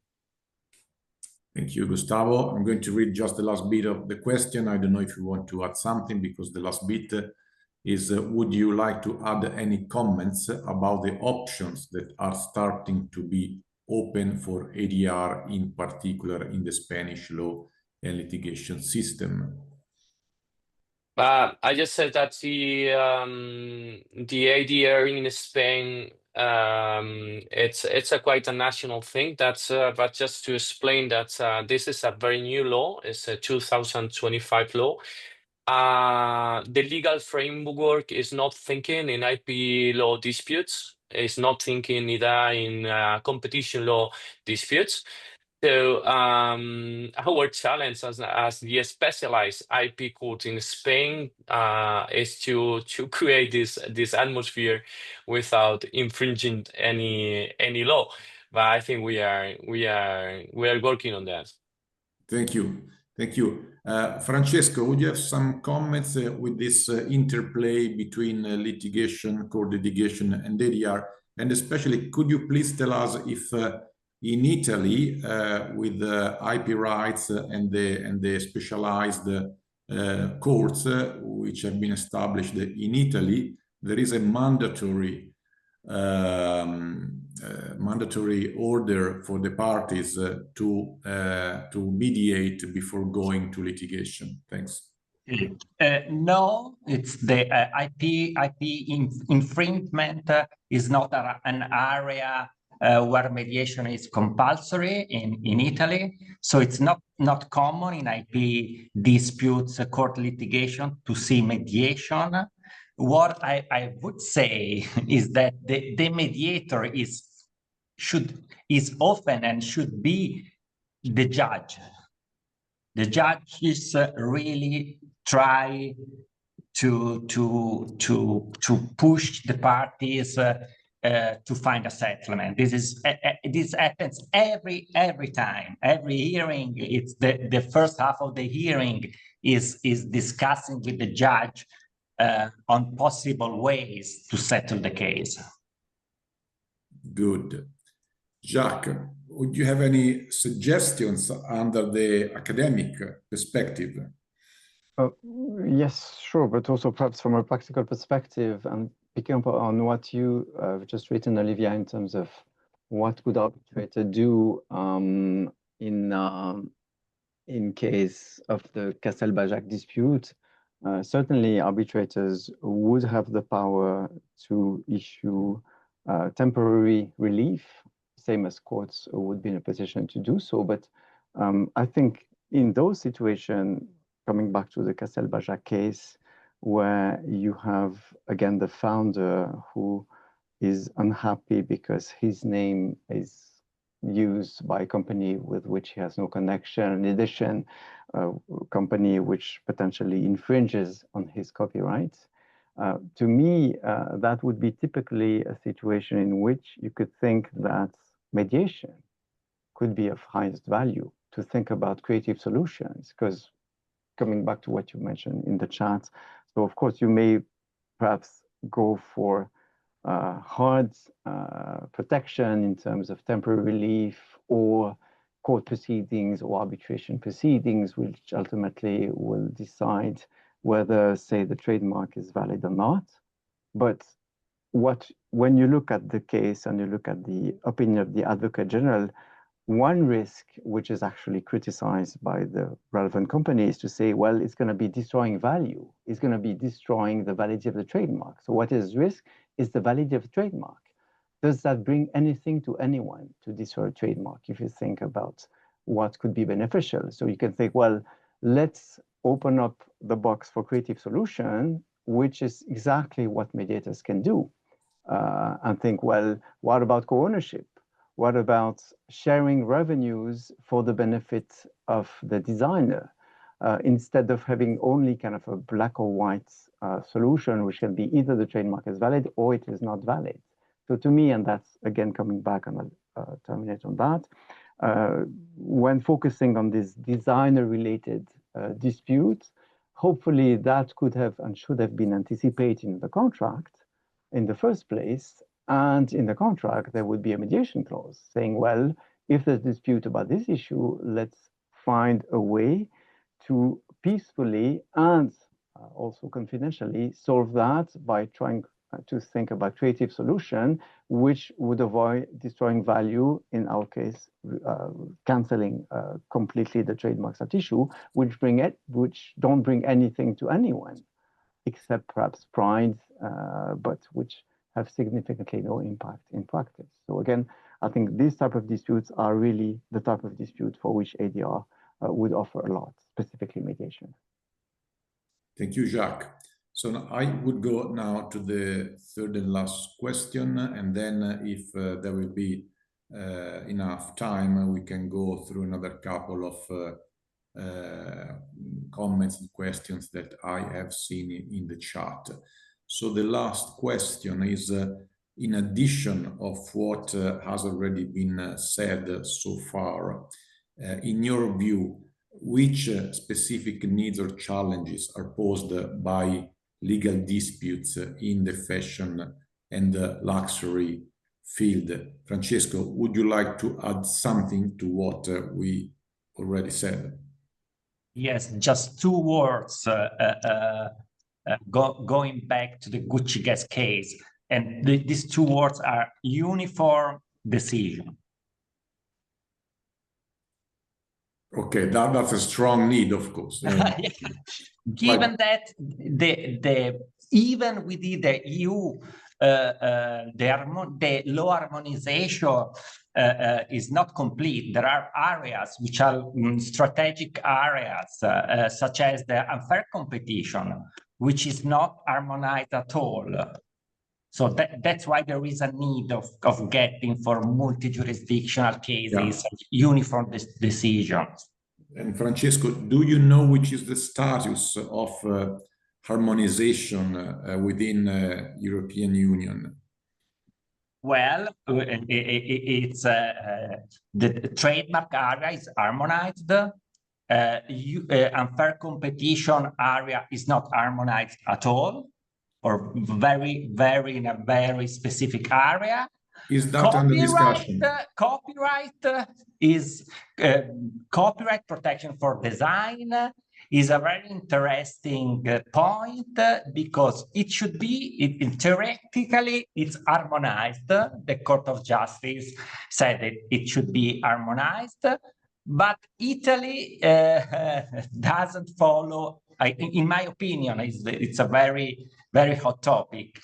Thank you, Gustavo. I'm going to read just the last bit of the question. I don't know if you want to add something, because the last bit is, would you like to add any comments about the options that are starting to be open for ADR, in particular in the Spanish law and litigation system? I just said that the ADR in Spain, it's a quite a national thing. That's but just to explain that this is a very new law. It's a 2025 law. The legal framework is not thinking in IP law disputes. It's not thinking either in competition law disputes. So our challenge as the specialized IP court in Spain is to create this atmosphere without infringing any law. But I think we are working on that. Thank you. Thank you. Francesco, would you have some comments with this interplay between litigation, court litigation, and ADR? And especially, could you please tell us if in Italy, with the IP rights and the specialized courts which have been established in Italy, there is a mandatory order for the parties to mediate before going to litigation. Thanks. No, it's the IP infringement is not an area where mediation is compulsory in Italy. So it's not common in IP disputes, court litigation to see mediation. What I would say is that the mediator is often and should be the judge. The judges really try to push the parties to find a settlement. This happens every time, every hearing. It's the first half of the hearing is discussing with the judge on possible ways to settle the case. Good. Jacques, would you have any suggestions under the academic perspective? Yes, sure, but also perhaps from a practical perspective, and picking up on what you just written, Olivia, in terms of what could arbitrator do in case of the Castel-Bajac dispute. Certainly, arbitrators would have the power to issue temporary relief, same as courts would be in a position to do so. But I think in those situations, coming back to the Castel-Bajac case, where you have, again, the founder who is unhappy because his name is used by a company with which he has no connection, in addition, a company which potentially infringes on his copyright. To me, that would be typically a situation in which you could think that mediation could be of highest value, to think about creative solutions, because coming back to what you mentioned in the chat, so of course you may perhaps go for hard protection in terms of temporary relief or court proceedings or arbitration proceedings, which ultimately will decide whether, say, the trademark is valid or not. But when you look at the case and you look at the opinion of the Advocate General, one risk, which is actually criticized by the relevant company, is to say, well, it's going to be destroying value. It's going to be destroying the validity of the trademark. So what is risk is the validity of the trademark. Does that bring anything to anyone to destroy a trademark, if you think about what could be beneficial? So you can think, well, let's open up the box for creative solution, which is exactly what mediators can do. And think, well, what about co-ownership? What about sharing revenues for the benefit of the designer, instead of having only kind of a black or white solution, which can be either the trademark is valid or it is not valid. So to me, and that's again coming back, and I'll terminate on that, when focusing on this designer-related dispute, hopefully that could have and should have been anticipated in the contract in the first place. And in the contract, there would be a mediation clause saying, well, if there's dispute about this issue, let's find a way to peacefully and also confidentially solve that by trying to think about creative solution, which would avoid destroying value, in our case, canceling completely the trademarks at issue, which don't bring anything to anyone, except perhaps pride, but which have significantly no impact in practice. So again, I think these type of disputes are really the type of dispute for which ADR would offer a lot, specifically mediation. Thank you, Jacques. So now I would go now to the third and last question, and then if there will be enough time, we can go through another couple of comments and questions that I have seen in the chat. So the last question is, in addition of what has already been said so far, in your view, which specific needs or challenges are posed by legal disputes in the fashion and luxury field. Francesco, would you like to add something to what we already said? Yes, just two words going back to the Gucci gas case. And these two words are uniform decision. Okay, that's a strong need, of course. Given that even within the EU, the law harmonization is not complete. There are areas which are strategic areas, such as the unfair competition, which is not harmonized at all. So that's why there is a need of getting for multi-jurisdictional cases, uniform decisions. And Francesco, do you know which is the status of harmonization within European Union? Well, it's the trademark area is harmonized. Unfair competition area is not harmonized at all, or very in a very specific area. Is that under discussion? Copyright is copyright protection for design is a very interesting point because it should be, theoretically, it's harmonized. The Court of Justice said that it should be harmonized, but Italy doesn't follow. In my opinion, it's a very hot topic.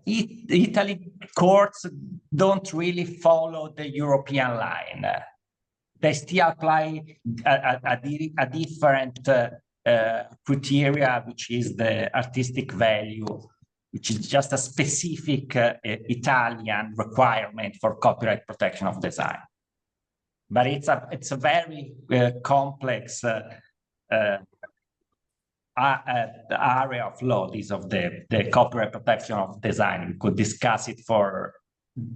Italy courts don't really follow the European line. They still apply a different criteria, which is the artistic value, which is just a specific Italian requirement for copyright protection of design. But it's a very complex area of law, this of the copyright protection of design. We could discuss it for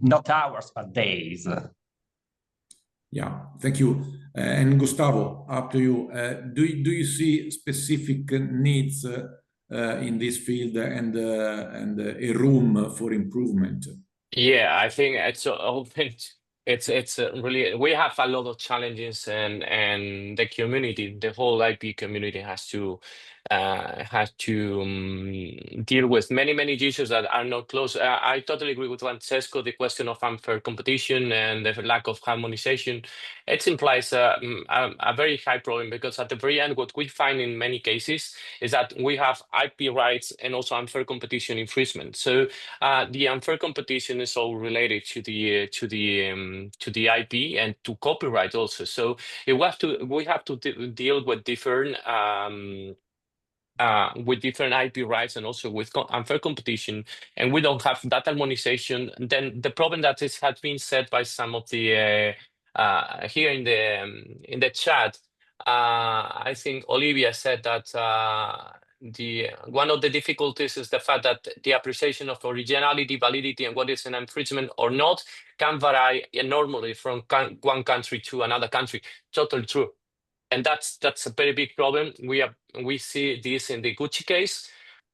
not hours, but days. Yeah, thank you. And Gustavo, up to you. Do you see specific needs in this field and a room for improvement? Yeah, I think it's open. It's really, we have a lot of challenges, and the community, the whole IP community has to deal with many issues that are not close. I totally agree with Francesco. The question of unfair competition and the lack of harmonization, it implies a very high problem, because at the very end, what we find in many cases is that we have IP rights and also unfair competition infringement. So the unfair competition is all related to the IP and to copyright also. So we have to deal with different IP rights and also with unfair competition, and we don't have that harmonization. Then the problem that has been said by some of the here in the chat, I think Olivia said that one of the difficulties is the fact that the appreciation of originality, validity, and what is an infringement or not can vary enormously from one country to another country. Totally true. And that's a very big problem. We see this in the Gucci case,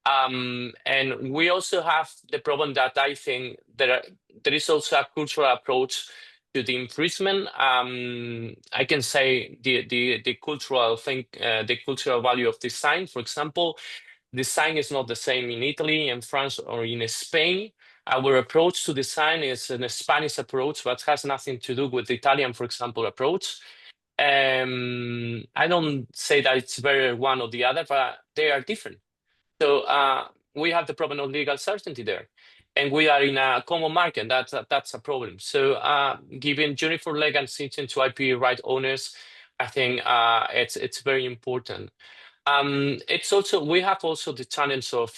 and we also have the problem that I think there is also a cultural approach to the infringement. I can say the cultural thing, the cultural value of design. For example, design is not the same in Italy, in France, or in Spain. Our approach to design is a Spanish approach, but has nothing to do with the Italian, for example, approach. I don't say that it's better one or the other, but they are different. So we have the problem of legal certainty there, and we are in a common market. That's a problem. So giving uniform legal certainty to IP right owners, I think it's very important. It's also, we have also the challenge of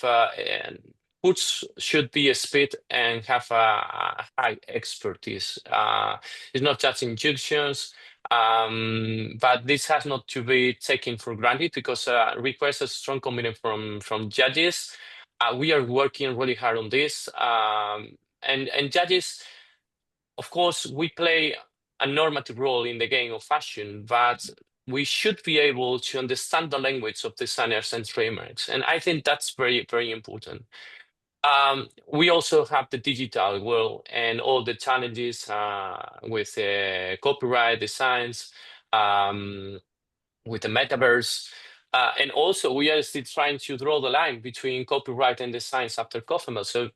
goods should be a speed and have a high expertise. It's not just injunctions. But this has not to be taken for granted, because requires a strong commitment from judges. We are working really hard on this, and judges, of course, we play a normative role in the game of fashion, but we should be able to understand the language of designers and trademarks. And I think that's very, very important. We also have the digital world and all the challenges with copyright designs, with the metaverse. And also we are still trying to draw the line between copyright and designs after COFAMA. So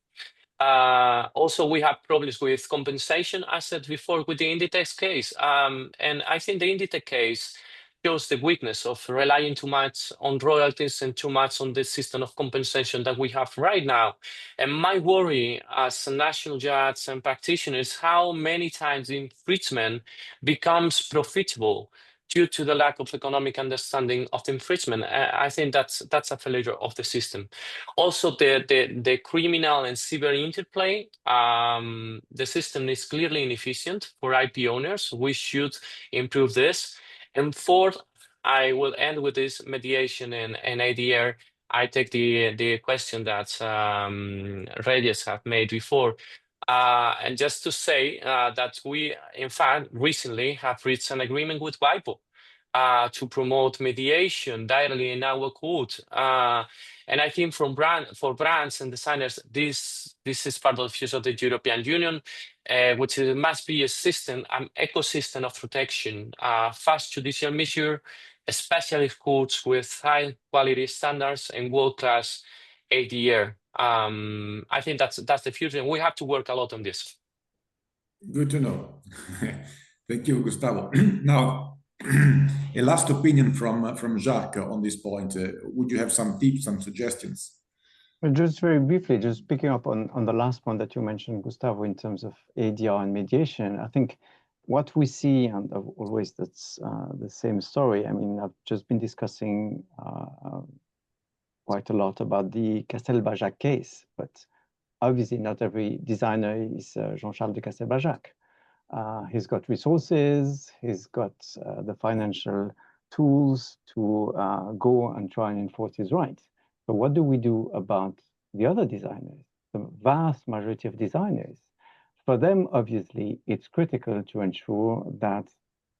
also we have problems with compensation, as I said before, with the Inditex case. And I think the Inditex case shows the weakness of relying too much on royalties and too much on the system of compensation that we have right now. And my worry as a national judge and practitioner is how many times the infringement becomes profitable due to the lack of economic understanding of the infringement. I think that's a failure of the system. Also, the criminal and civil interplay, the system is clearly inefficient for IP owners. We should improve this. And fourth, I will end with this mediation and ADR. I take the question that Reyes have made before. And just to say that we, in fact, recently have reached an agreement with WIPO to promote mediation directly in our court. And I think for brands and designers, this is part of the future of the European Union, which must be a system, an ecosystem of protection, fast judicial measure, especially courts with high quality standards and world-class ADR. I think that's the future, and we have to work a lot on this. Good to know. Thank you, Gustavo. Now, a last opinion from Jacques on this point. Would you have some tips, some suggestions? Just very briefly, just picking up on the last point that you mentioned, Gustavo, in terms of ADR and mediation, I think what we see, and always that's the same story. I mean, I've just been discussing quite a lot about the Castelbajac case, but obviously not every designer is Jean-Charles de Castelbajac. He's got resources, he's got the financial tools to go and try and enforce his rights. So what do we do about the other designers, the vast majority of designers? For them, obviously, it's critical to ensure that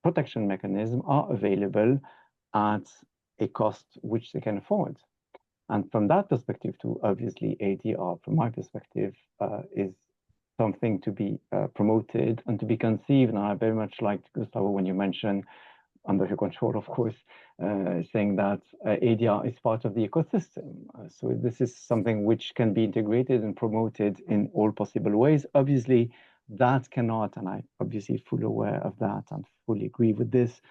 protection mechanisms are available at a cost which they can afford. And from that perspective too, obviously, ADR, from my perspective, is something to be promoted and to be conceived. And I very much liked, Gustavo, when you mentioned, under your control, of course, saying that ADR is part of the ecosystem. So this is something which can be integrated and promoted in all possible ways. Obviously, that cannot, and I'm obviously fully aware of that and fully agree with this,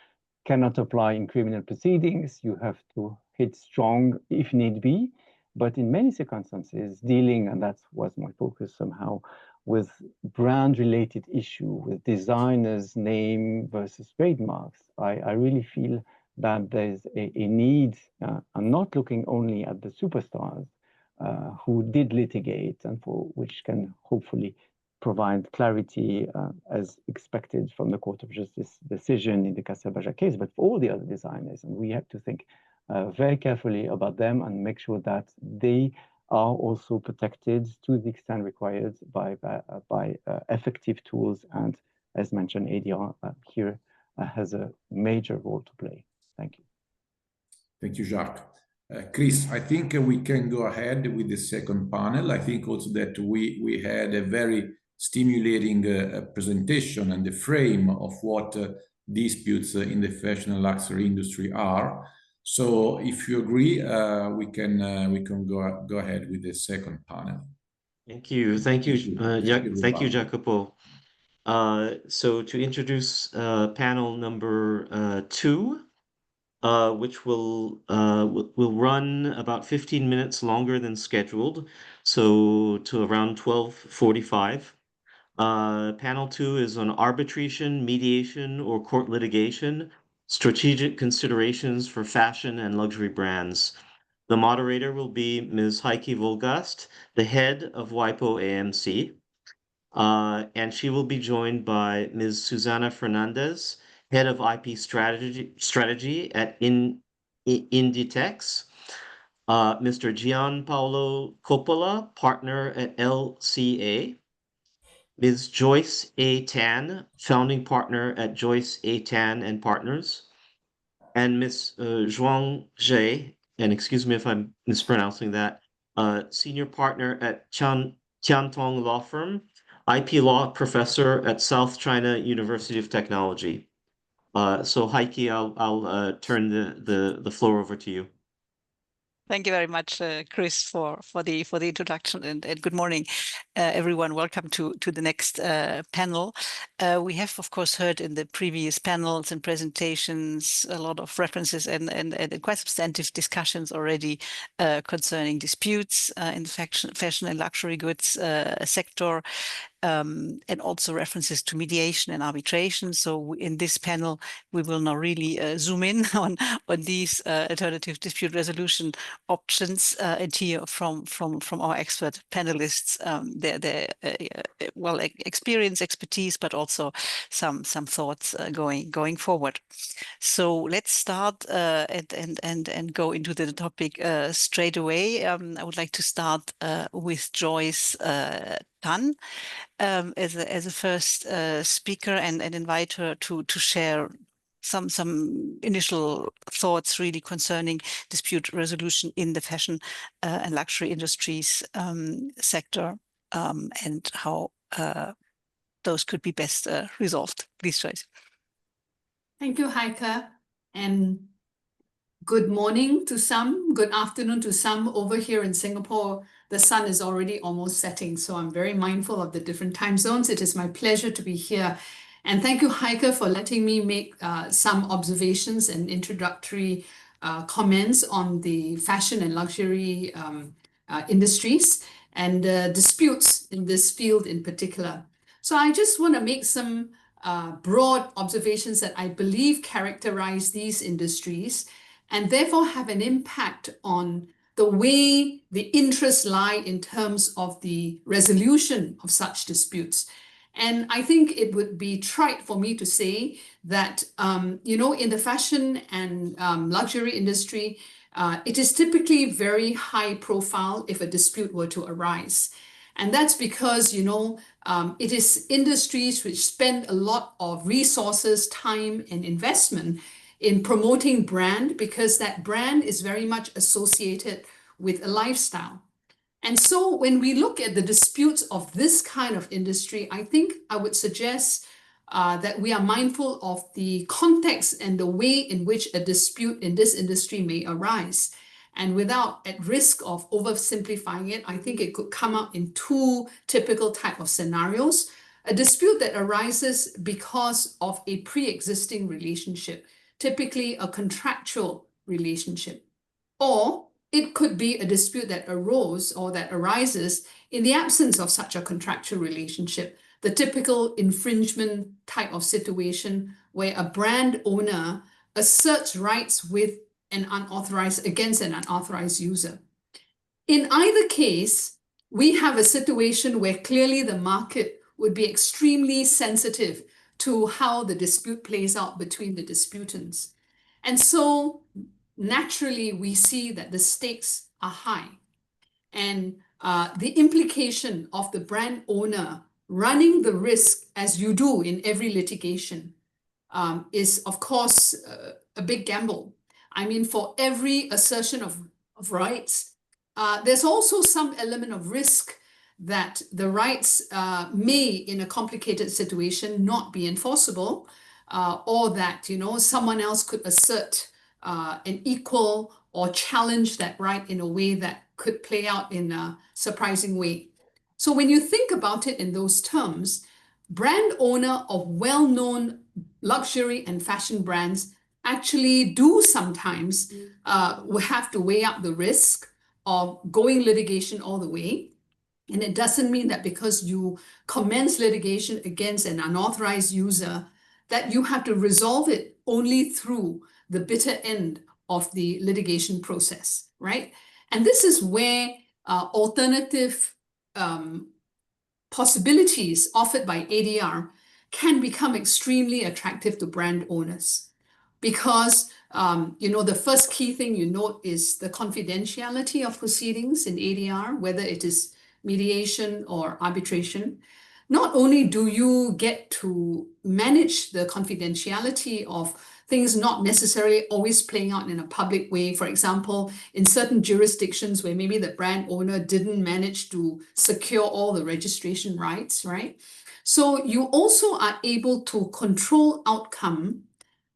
cannot apply in criminal proceedings. You have to hit strong if need be. But in many circumstances, dealing, and that was my focus somehow, with brand-related issue, with designers' name versus trademarks, I really feel that there's a need, and not looking only at the superstars who did litigate and for which can hopefully provide clarity as expected from the Court of Justice decision in the Castelbajac case, but for all the other designers. And we have to think very carefully about them and make sure that they are also protected to the extent required by effective tools. And as mentioned, ADR here has a major role to play. Thank you. Thank you, Jacques. Chris, I think we can go ahead with the second panel. I think also that we had a very stimulating presentation and the frame of what disputes in the fashion and luxury industry are. So if you agree, we can go ahead with the second panel. Thank you. Thank you, Jacopo. So to introduce panel number 2, which will run about 15 minutes longer than scheduled, so to around 12:45. Panel 2 is on arbitration, mediation, or court litigation, strategic considerations for fashion and luxury brands. The moderator will be Ms. Heike Volgast, the head of WIPO AMC, and she will be joined by Ms. Susana Fernandez, head of IP strategy at Inditex, Mr. Gianpaolo Coppola, partner at LCA, Ms. Joyce A. Tan, founding partner at Joyce A. Tan and Partners, and Ms. Zhuang Zhe, and excuse me if I'm mispronouncing that, senior partner at Tiantong Law Firm, IP Law Professor at South China University of Technology. So Heike, I'll turn the floor over to you. Thank you very much, Chris, for the introduction, and good morning, everyone. Welcome to the next panel. We have, of course, heard in the previous panels and presentations a lot of references and quite substantive discussions already concerning disputes in the fashion and luxury goods sector. And also references to mediation and arbitration. So in this panel, we will now really zoom in on these alternative dispute resolution options and hear from our expert panelists their well, experience, expertise, but also some thoughts going forward. So let's start and go into the topic straight away. I would like to start with Joyce Tan as a first speaker and invite her to share some initial thoughts really concerning dispute resolution in the fashion and luxury industries sector and how those could be best resolved. Please, Joyce. Thank you, Heike, and good morning to some, good afternoon to some. Over here in Singapore, the sun is already almost setting, so I'm very mindful of the different time zones. It is my pleasure to be here. And thank you, Heike, for letting me make some observations and introductory comments on the fashion and luxury industries and disputes in this field in particular. So I just want to make some broad observations that I believe characterize these industries and therefore have an impact on the way the interests lie in terms of the resolution of such disputes. And I think it would be trite for me to say that, you know, in the fashion and luxury industry, it is typically very high profile if a dispute were to arise. And that's because, you know, it is industries which spend a lot of resources, time, and investment in promoting brand, because that brand is very much associated with a lifestyle. And so when we look at the disputes of this kind of industry, I think I would suggest that we are mindful of the context and the way in which a dispute in this industry may arise. And without at risk of oversimplifying it, I think it could come up in two typical type of scenarios. A dispute that arises because of a pre-existing relationship, typically a contractual relationship. Or it could be a dispute that arose or that arises in the absence of such a contractual relationship, the typical infringement type of situation where a brand owner asserts rights with an unauthorized against an unauthorized user. In either case, we have a situation where clearly the market would be extremely sensitive to how the dispute plays out between the disputants. And so naturally, we see that the stakes are high. And the implication of the brand owner running the risk, as you do in every litigation, is, of course, a big gamble. I mean, for every assertion of rights, there's also some element of risk that the rights may, in a complicated situation, not be enforceable, or that, you know, someone else could assert an equal or challenge that right in a way that could play out in a surprising way. So when you think about it in those terms, brand owner of well-known luxury and fashion brands actually do sometimes will have to weigh up the risk of going litigation all the way. And it doesn't mean that because you commence litigation against an unauthorized user that you have to resolve it only through the bitter end of the litigation process, right? And this is where alternative possibilities offered by ADR can become extremely attractive to brand owners. Because, you know, the first key thing you note is the confidentiality of proceedings in ADR, whether it is mediation or arbitration. Not only do you get to manage the confidentiality of things not necessarily always playing out in a public way. For example, in certain jurisdictions where maybe the brand owner didn't manage to secure all the registration rights, right? So you also are able to control outcome,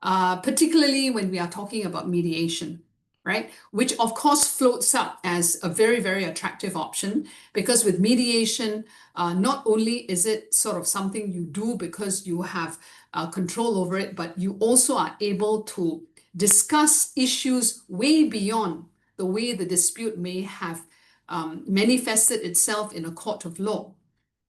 particularly when we are talking about mediation, right? Which of course floats up as a very, very attractive option, because with mediation, not only is it sort of something you do because you have control over it, but you also are able to discuss issues way beyond the way the dispute may have manifested itself in a court of law.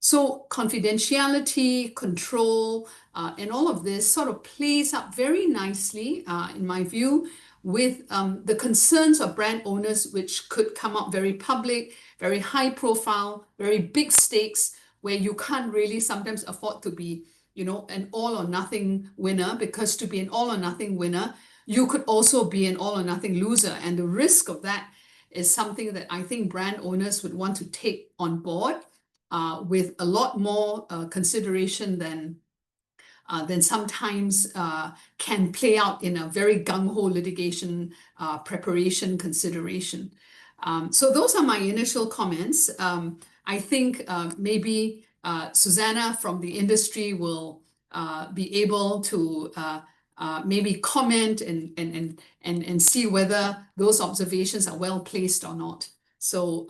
So confidentiality, control, and all of this sort of plays up very nicely, in my view, with the concerns of brand owners, which could come up very public, very high profile, very big stakes, where you can't really sometimes afford to be, you know, an all or nothing winner, because to be an all or nothing winner, you could also be an all or nothing loser. And the risk of that is something that I think brand owners would want to take on board with a lot more consideration than sometimes can play out in a very gung-ho litigation preparation consideration. So those are my initial comments. I think maybe Susanna from the industry will be able to maybe comment and see whether those observations are well placed or not. So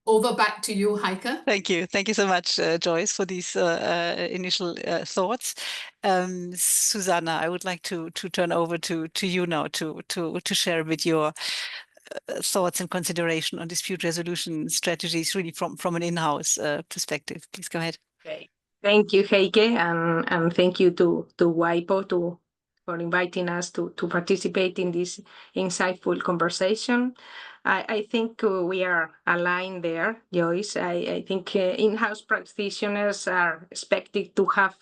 over back to you, Heike. Thank you. Thank you so much, Joyce, for these initial thoughts. Susanna, I would like to turn over to you now to share with your thoughts and consideration on dispute resolution strategies, really from an in-house perspective. Please go ahead. Okay. Thank you, Heike, and thank you to WIPO for inviting us to participate in this insightful conversation. I think we are aligned there, Joyce. I think in-house practitioners are expected to have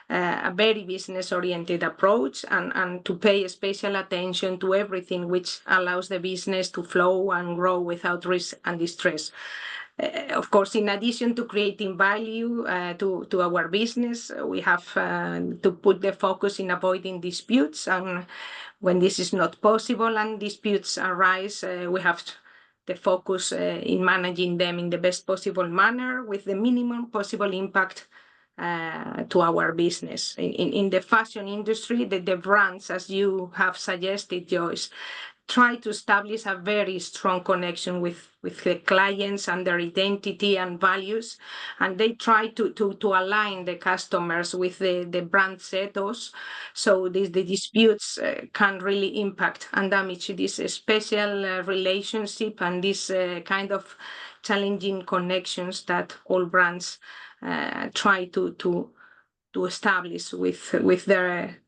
a very business-oriented approach and to pay special attention to everything which allows the business to flow and grow without risk and distress. Of course, in addition to creating value to our business, we have to put the focus in avoiding disputes. And when this is not possible and disputes arise, we have the focus in managing them in the best possible manner with the minimum possible impact to our business. In the fashion industry, the brands, as you have suggested, Joyce, try to establish a very strong connection with the clients and their identity and values, and they try to align the customers with the brand ethos, so the disputes can really impact and damage this special relationship and this kind of challenging connections that all brands try to establish with their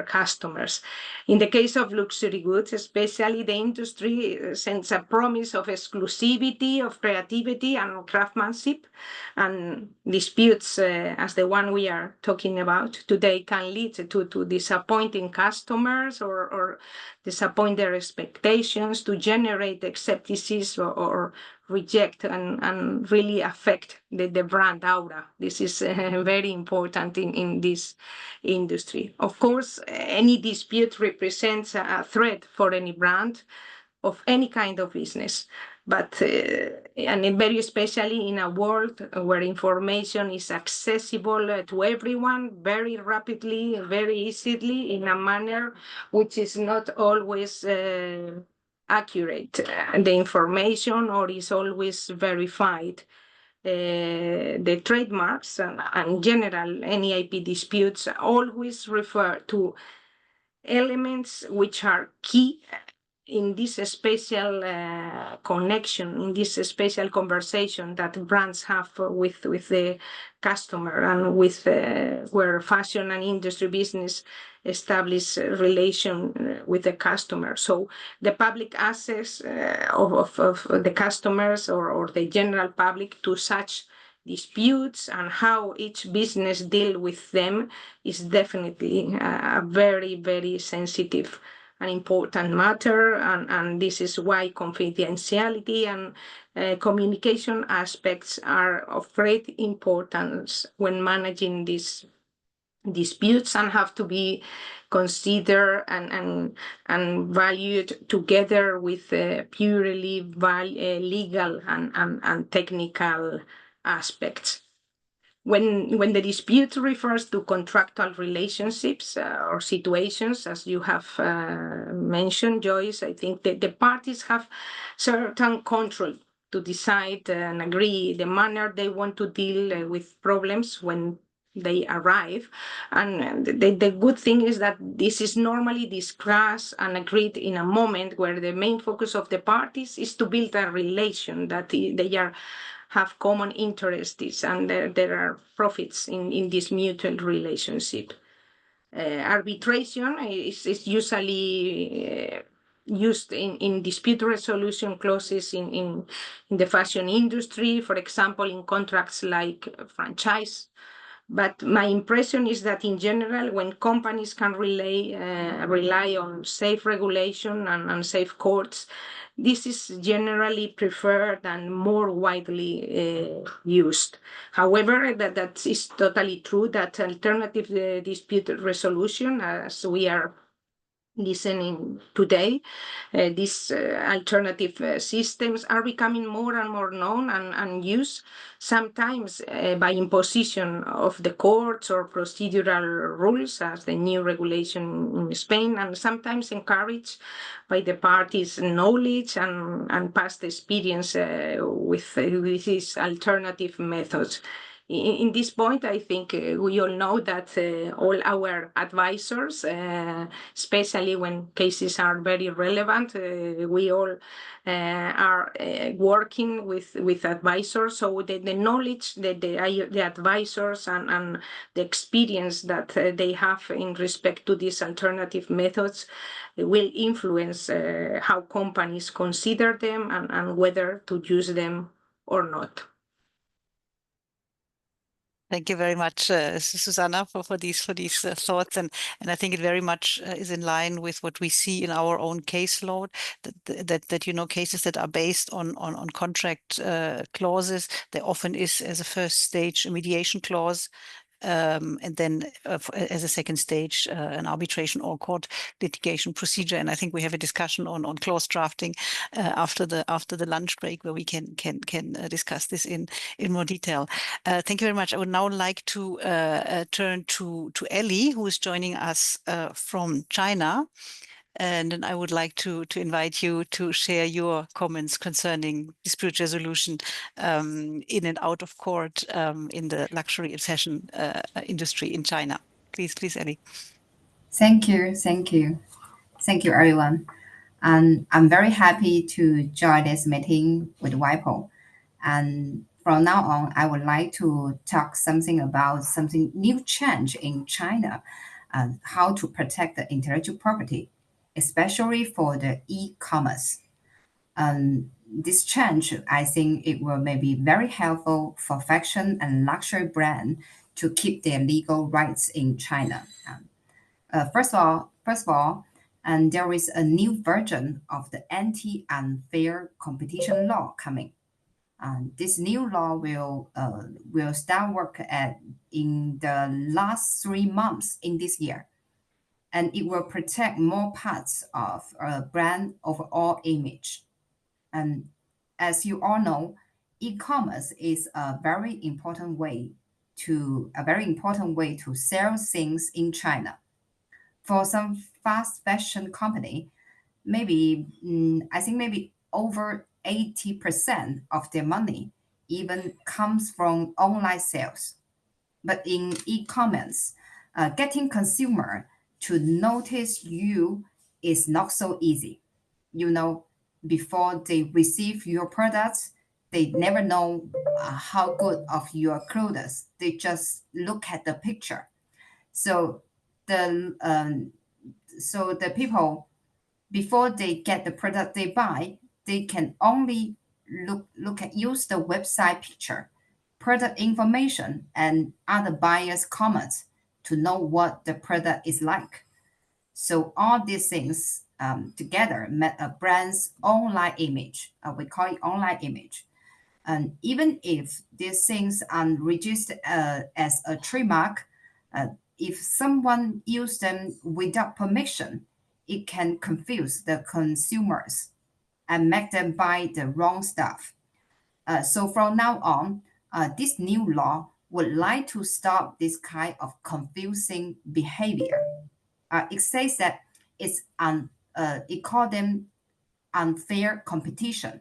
customers. In the case of luxury goods, especially, the industry sends a promise of exclusivity, of creativity and craftsmanship, and disputes as the one we are talking about today can lead to disappointing customers or disappoint their expectations, to generate skepticism or reject and really affect the brand aura. This is very important in this industry. Of course, any dispute represents a threat for any brand of any kind of business, but and very especially in a world where information is accessible to everyone very rapidly, very easily, in a manner which is not always accurate, the information, or is always verified. The trademarks and in general, any IP disputes always refer to elements which are key in this special connection, in this special conversation that brands have with the customer and with where fashion and industry business establish a relation with the customer. So the public access of the customers or the general public to such disputes and how each business deal with them is definitely a very, very sensitive an important matter, and this is why confidentiality and communication aspects are of great importance when managing these disputes and have to be considered and valued together with purely legal and technical aspects. When the dispute refers to contractual relationships or situations, as you have mentioned, Joyce, I think that the parties have certain control to decide and agree the manner they want to deal with problems when they arrive. And the good thing is that this is normally discussed and agreed in a moment where the main focus of the parties is to build a relation that they have common interests and there are profits in this mutual relationship. Arbitration is usually used in dispute resolution clauses in the fashion industry, for example, in contracts like franchise. But my impression is that in general, when companies can rely on safe regulation and safe courts, this is generally preferred and more widely used. However, that is totally true that alternative dispute resolution, as we are listening today, these alternative systems are becoming more and more known and used, sometimes by imposition of the courts or procedural rules, as the new regulation in Spain, and sometimes encouraged by the parties' knowledge and past experience with these alternative methods. In this point, I think we all know that all our advisors, especially when cases are very relevant, we all are working with advisors. So the knowledge that the advisors and the experience that they have in respect to these alternative methods will influence how companies consider them and whether to use them or not. Thank you very much, Susanna, for these thoughts, and I think it very much is in line with what we see in our own caseload. That cases that are based on contract clauses, there often is as a first stage a mediation clause. And then as a second stage, an arbitration or court litigation procedure. And I think we have a discussion on clause drafting after the lunch break, where we can discuss this in more detail. Thank you very much. I would now like to turn to Ellie, who is joining us from China. And then I would like to invite you to share your comments concerning dispute resolution in and out of court in the luxury and fashion industry in China. Please, Ellie. Thank you, everyone. And I'm very happy to join this meeting with WIPO. And from now on, I would like to talk something about something new change in China, and how to protect the intellectual property, especially for the e-commerce. This change, I think it will maybe very helpful for fashion and luxury brand to keep their legal rights in China. First of all, and there is a new version of the anti-unfair competition law coming. This new law will start work in the last 3 months in this year, and it will protect more parts of a brand overall image. And as you all know, e-commerce is a very important way to sell things in China. For some fast fashion company, I think maybe over 80% of their money even comes from online sales. But in e-commerce, getting consumer to notice you is not so easy. Before they receive your products, they never know how good of your clothes. They just look at the picture. So the people, before they get the product they buy, they can only use the website picture, product information, and other buyers' comments to know what the product is like. So all these things together make a brand's online image. We call it online image. And even if these things are registered as a trademark, if someone uses them without permission, it can confuse the consumers and make them buy the wrong stuff. So from now on, this new law would like to stop this kind of confusing behavior. It says that it called them unfair competition,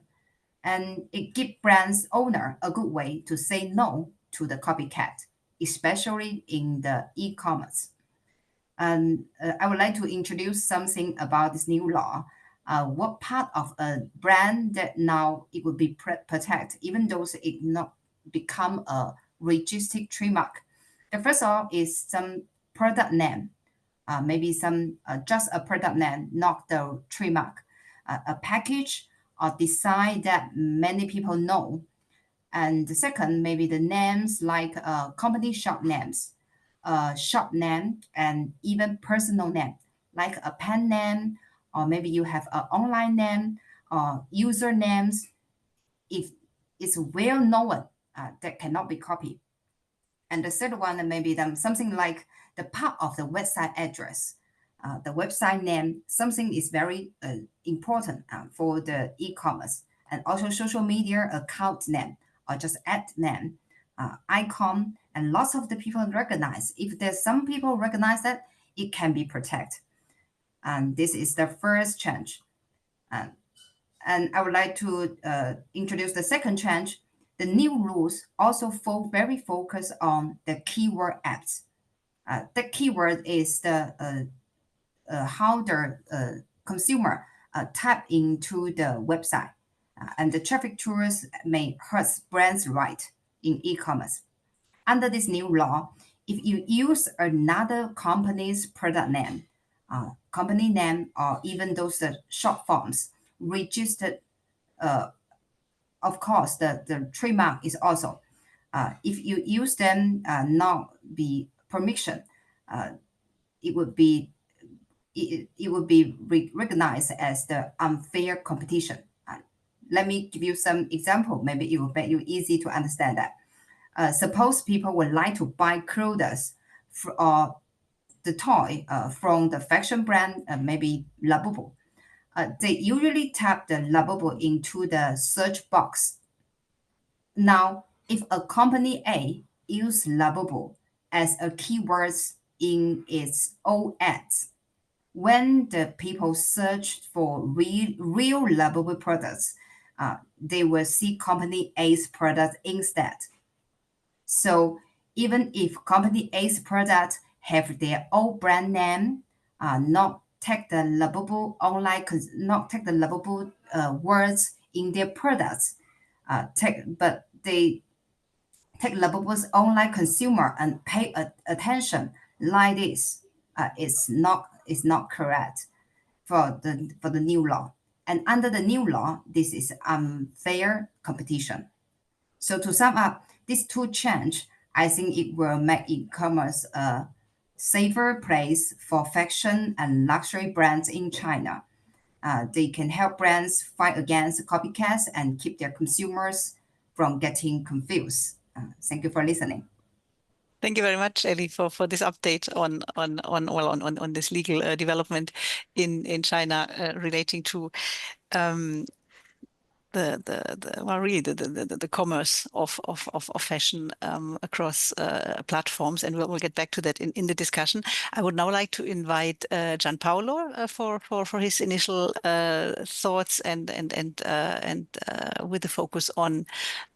and it gives brands owner a good way to say no to the copycat, especially in the e-commerce. And I would like to introduce something about this new law. What part of a brand that now it would be protected, even though it not become a registered trademark. The first of all is some product name, maybe some just a product name, not the trademark. A package or design that many people know. And the second, maybe the names like company shop names, shop name, and even personal name, like a pen name, or maybe you have an online name or user names. If it's well known, that cannot be copied. And the third one, maybe something like the part of the website address, the website name, something is very important for the e-commerce, and also social media account name or just ad name, icon, and lots of the people recognize. If there's some people recognize that, it can be protected. And this is the first change. And I would like to introduce the second change. The new rules also very focused on the keyword apps. The keyword is the how the consumer tap into the website, and the traffic tools may hurt brands' right in e-commerce. Under this new law, if you use another company's product name, company name, or even those short forms registered, of course, the trademark is also. If you use them not be permission, it would be recognized as the unfair competition. Let me give you some example. Maybe it will make you easy to understand that. Suppose people would like to buy clothes or the toy from the fashion brand, maybe Labubu. They usually type the Labubu into the search box. Now, if a company A uses Labubu as a keyword in its own ads, when the people search for real Labubu products, they will see company A's product instead. So even if company A's product have their own brand name, not take the Labubu online, not take the Labubu words in their products, but they take Labubu's online consumer and pay attention like this. It's not correct for the new law. And under the new law, this is unfair competition. So to sum up, these two change, I think it will make e-commerce a safer place for fashion and luxury brands in China. They can help brands fight against copycats and keep their consumers from getting confused. Thank you for listening. Thank you very much, Ellie, for this update on this legal development in China relating to the commerce of fashion across platforms, and we'll get back to that in the discussion. I would now like to invite Gianpaolo for his initial thoughts and with the focus on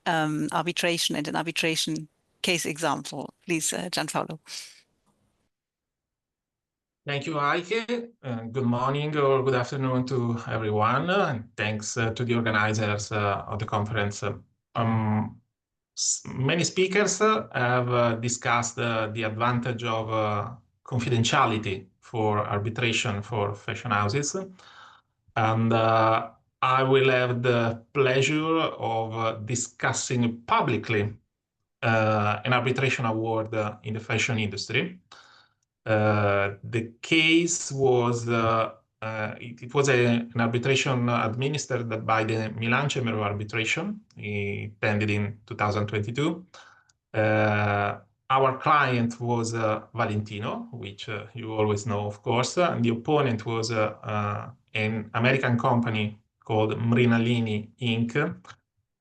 arbitration and an arbitration case example. Please, Gianpaolo. Thank you, Heike. Good morning or good afternoon to everyone, and thanks to the organizers of the conference. Many speakers have discussed the advantage of confidentiality for arbitration for fashion houses, and I will have the pleasure of discussing publicly an arbitration award in the fashion industry. The case was it was an arbitration administered by the Milan Chamber of Arbitration. It ended in 2022. our client was Valentino, which you always know, of course, and the opponent was an American company called Mrinalini Inc.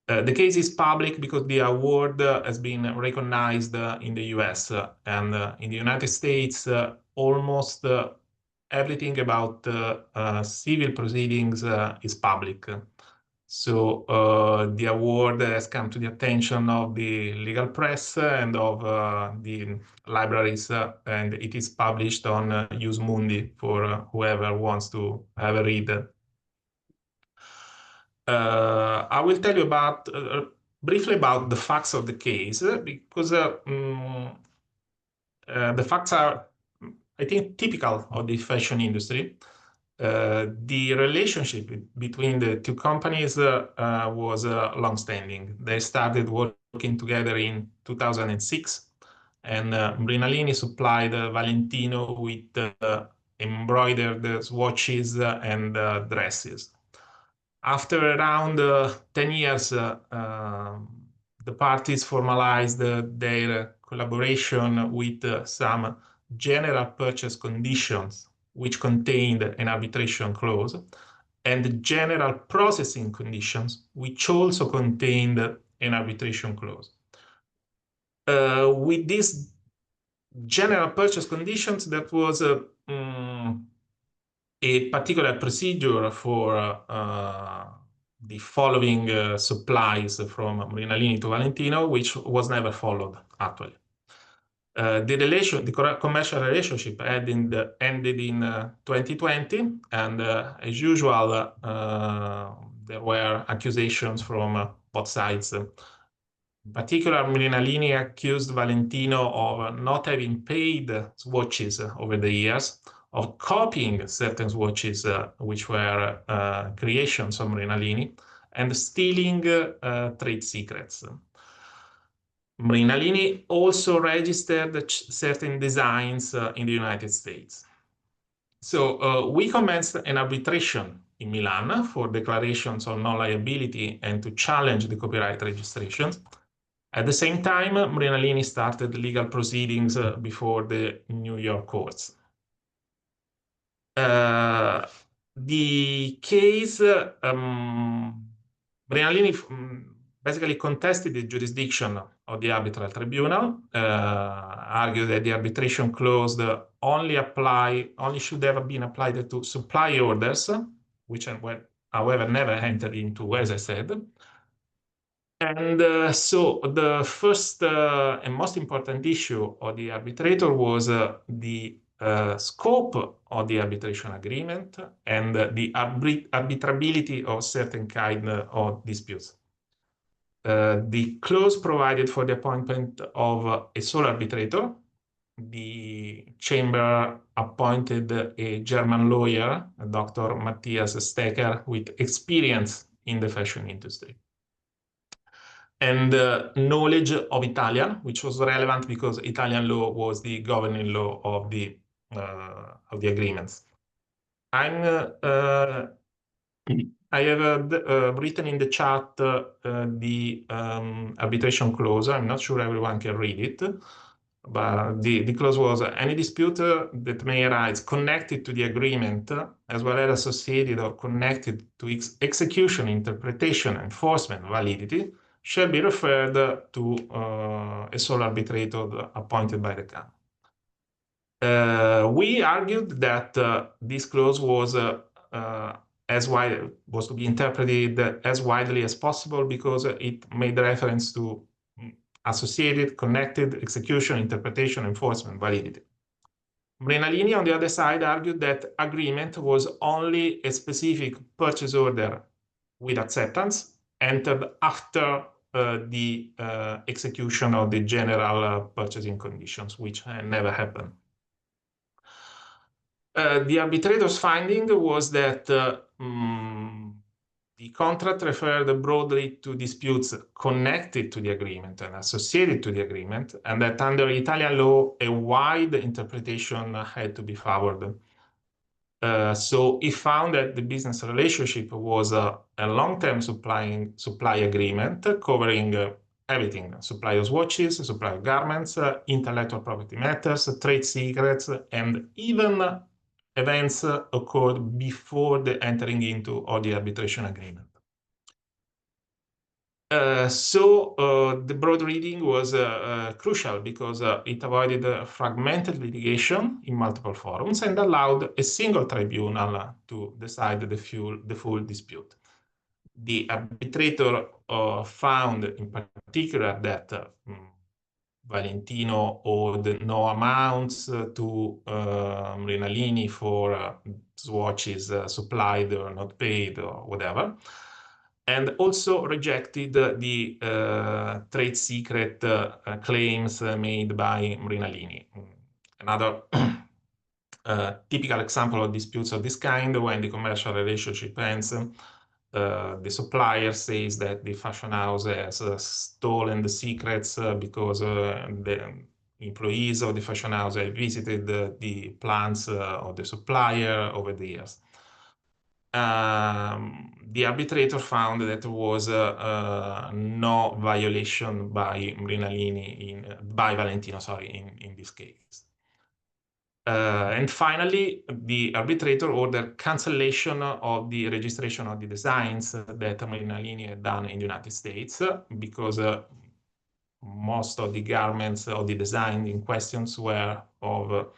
The case is public because the award has been recognized in the US and in the United States. Almost everything about civil proceedings is public. So the award has come to the attention of the legal press and of the libraries, and it is published on Mundi for whoever wants to have a read. I will tell you about briefly about the facts of the case because the facts are, I think, typical of the fashion industry. The relationship between the two companies was long-standing. They started working together in 2006, and Mrinalini supplied Valentino with embroidered swatches and dresses. After around 10 years, the parties formalized their collaboration with some general purchase conditions, which contained an arbitration clause, and general processing conditions, which also contained an arbitration clause. With these general purchase conditions, that was a particular procedure for the following supplies from Mrinalini to Valentino, which was never followed, actually. The commercial relationship ended in 2020, and as usual, there were accusations from both sides. In particular, Mrinalini accused Valentino of not having paid swatches over the years, of copying certain swatches which were creations of Mrinalini, and stealing trade secrets. Mrinalini also registered certain designs in the United States. So we commenced an arbitration in Milan for declarations of non-liability and to challenge the copyright registrations. At the same time, Mrinalini started legal proceedings before the New York courts. The case, Mrinalini basically contested the jurisdiction of the arbitral tribunal, argued that the arbitration clause only should have been applied to supply orders, which however never entered into, as I said. And so the first and most important issue of the arbitrator was the scope of the arbitration agreement and the arbitrability of certain kind of disputes. The clause provided for the appointment of a sole arbitrator. The chamber appointed a German lawyer, Dr. Matthias Stecker, with experience in the fashion industry, and knowledge of Italian, which was relevant because Italian law was the governing law of the agreements. I have written in the chat the arbitration clause. I'm not sure everyone can read it, but the clause was any dispute that may arise connected to the agreement, as well as associated or connected to its execution, interpretation, enforcement, validity, shall be referred to a sole arbitrator appointed by the Council. We argued that this clause was was to be interpreted as widely as possible because it made reference to associated, connected, execution, interpretation, enforcement, validity. Mrinalini, on the other side, argued that agreement was only a specific purchase order with acceptance entered after the execution of the general purchasing conditions, which never happened. The arbitrator's finding was that the contract referred broadly to disputes connected to the agreement and associated to the agreement, and that under Italian law, a wide interpretation had to be favored. So he found that the business relationship was a long-term supply agreement covering everything: supply of watches, supply of garments, intellectual property matters, trade secrets, and even events occurred before the entering into all the arbitration agreement. The broad reading was crucial because it avoided fragmented litigation in multiple forums and allowed a single tribunal to decide the full dispute. The arbitrator found in particular that Valentino owed no amounts to Mrinalini for swatches supplied or not paid or whatever, and also rejected the trade secret claims made by Mrinalini. Another typical example of disputes of this kind, when the commercial relationship ends, the supplier says that the fashion house has stolen the secrets because the employees of the fashion house have visited the plants of the supplier over the years. The arbitrator found that there was no violation by Valentino, in this case. And finally, the arbitrator ordered cancellation of the registration of the designs that Mrinalini had done in the United States, because most of the garments or the design in questions were of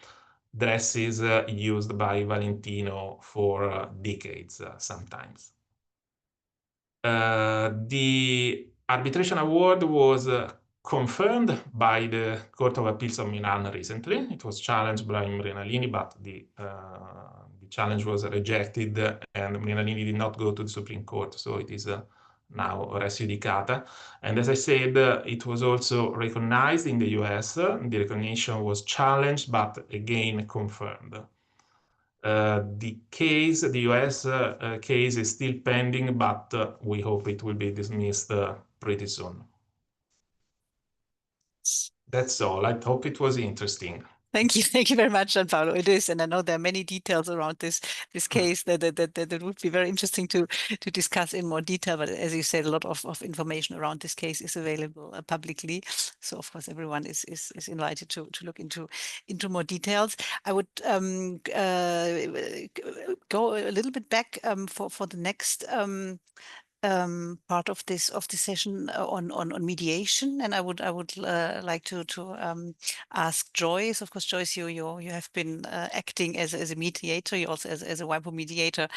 dresses used by Valentino for decades sometimes. The arbitration award was confirmed by the Court of Appeals of Milan recently. It was challenged by Mrinalini, but the challenge was rejected, and Mrinalini did not go to the Supreme Court, so it is now res judicata. And as I said, it was also recognized in the US. The recognition was challenged, but again confirmed. The US case is still pending, but we hope it will be dismissed pretty soon. That's all. I hope it was interesting. Thank you very much, Gianpaolo. It is, and I know there are many details around this case that would be very interesting to discuss in more detail. But as you said, a lot of information around this case is available publicly. So of course, everyone is invited to look into more details. I would go a little bit back for the next part of this session on mediation, and I would like to ask Joyce. Of course, Joyce, you have been acting as a mediator. You also as a WIPO mediator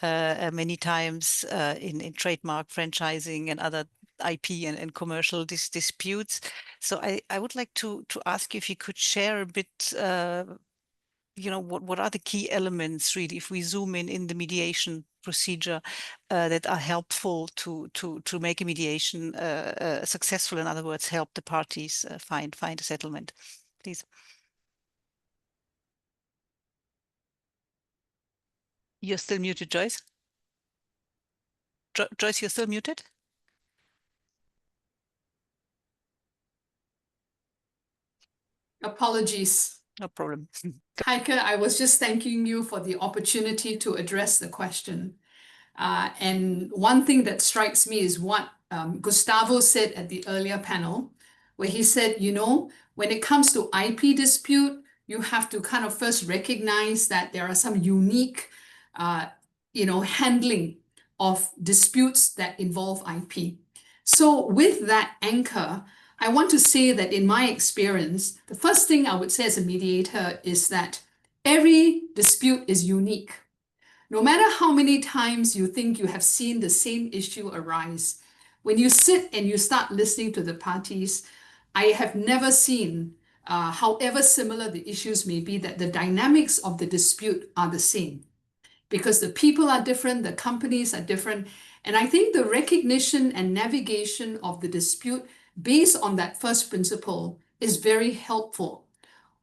many times in trademark, franchising, and other IP and commercial disputes. So I would like to ask you if you could share a bit. What are the key elements, really, if we zoom in the mediation procedure that are helpful to make a mediation successful? In other words, help the parties find a settlement, please. You're still muted, Joyce. Joyce, you're still muted. Apologies. No problem. Heike, I was just thanking you for the opportunity to address the question. And one thing that strikes me is what Gustavo said at the earlier panel, where he said, when it comes to IP dispute, you have to kind of first recognize that there are some unique, handling of disputes that involve IP. So with that anchor, I want to say that in my experience, the first thing I would say as a mediator is that every dispute is unique. No matter how many times you think you have seen the same issue arise, when you sit and you start listening to the parties, I have never seen, however similar the issues may be, that the dynamics of the dispute are the same. Because the people are different, the companies are different. And I think the recognition and navigation of the dispute based on that first principle is very helpful.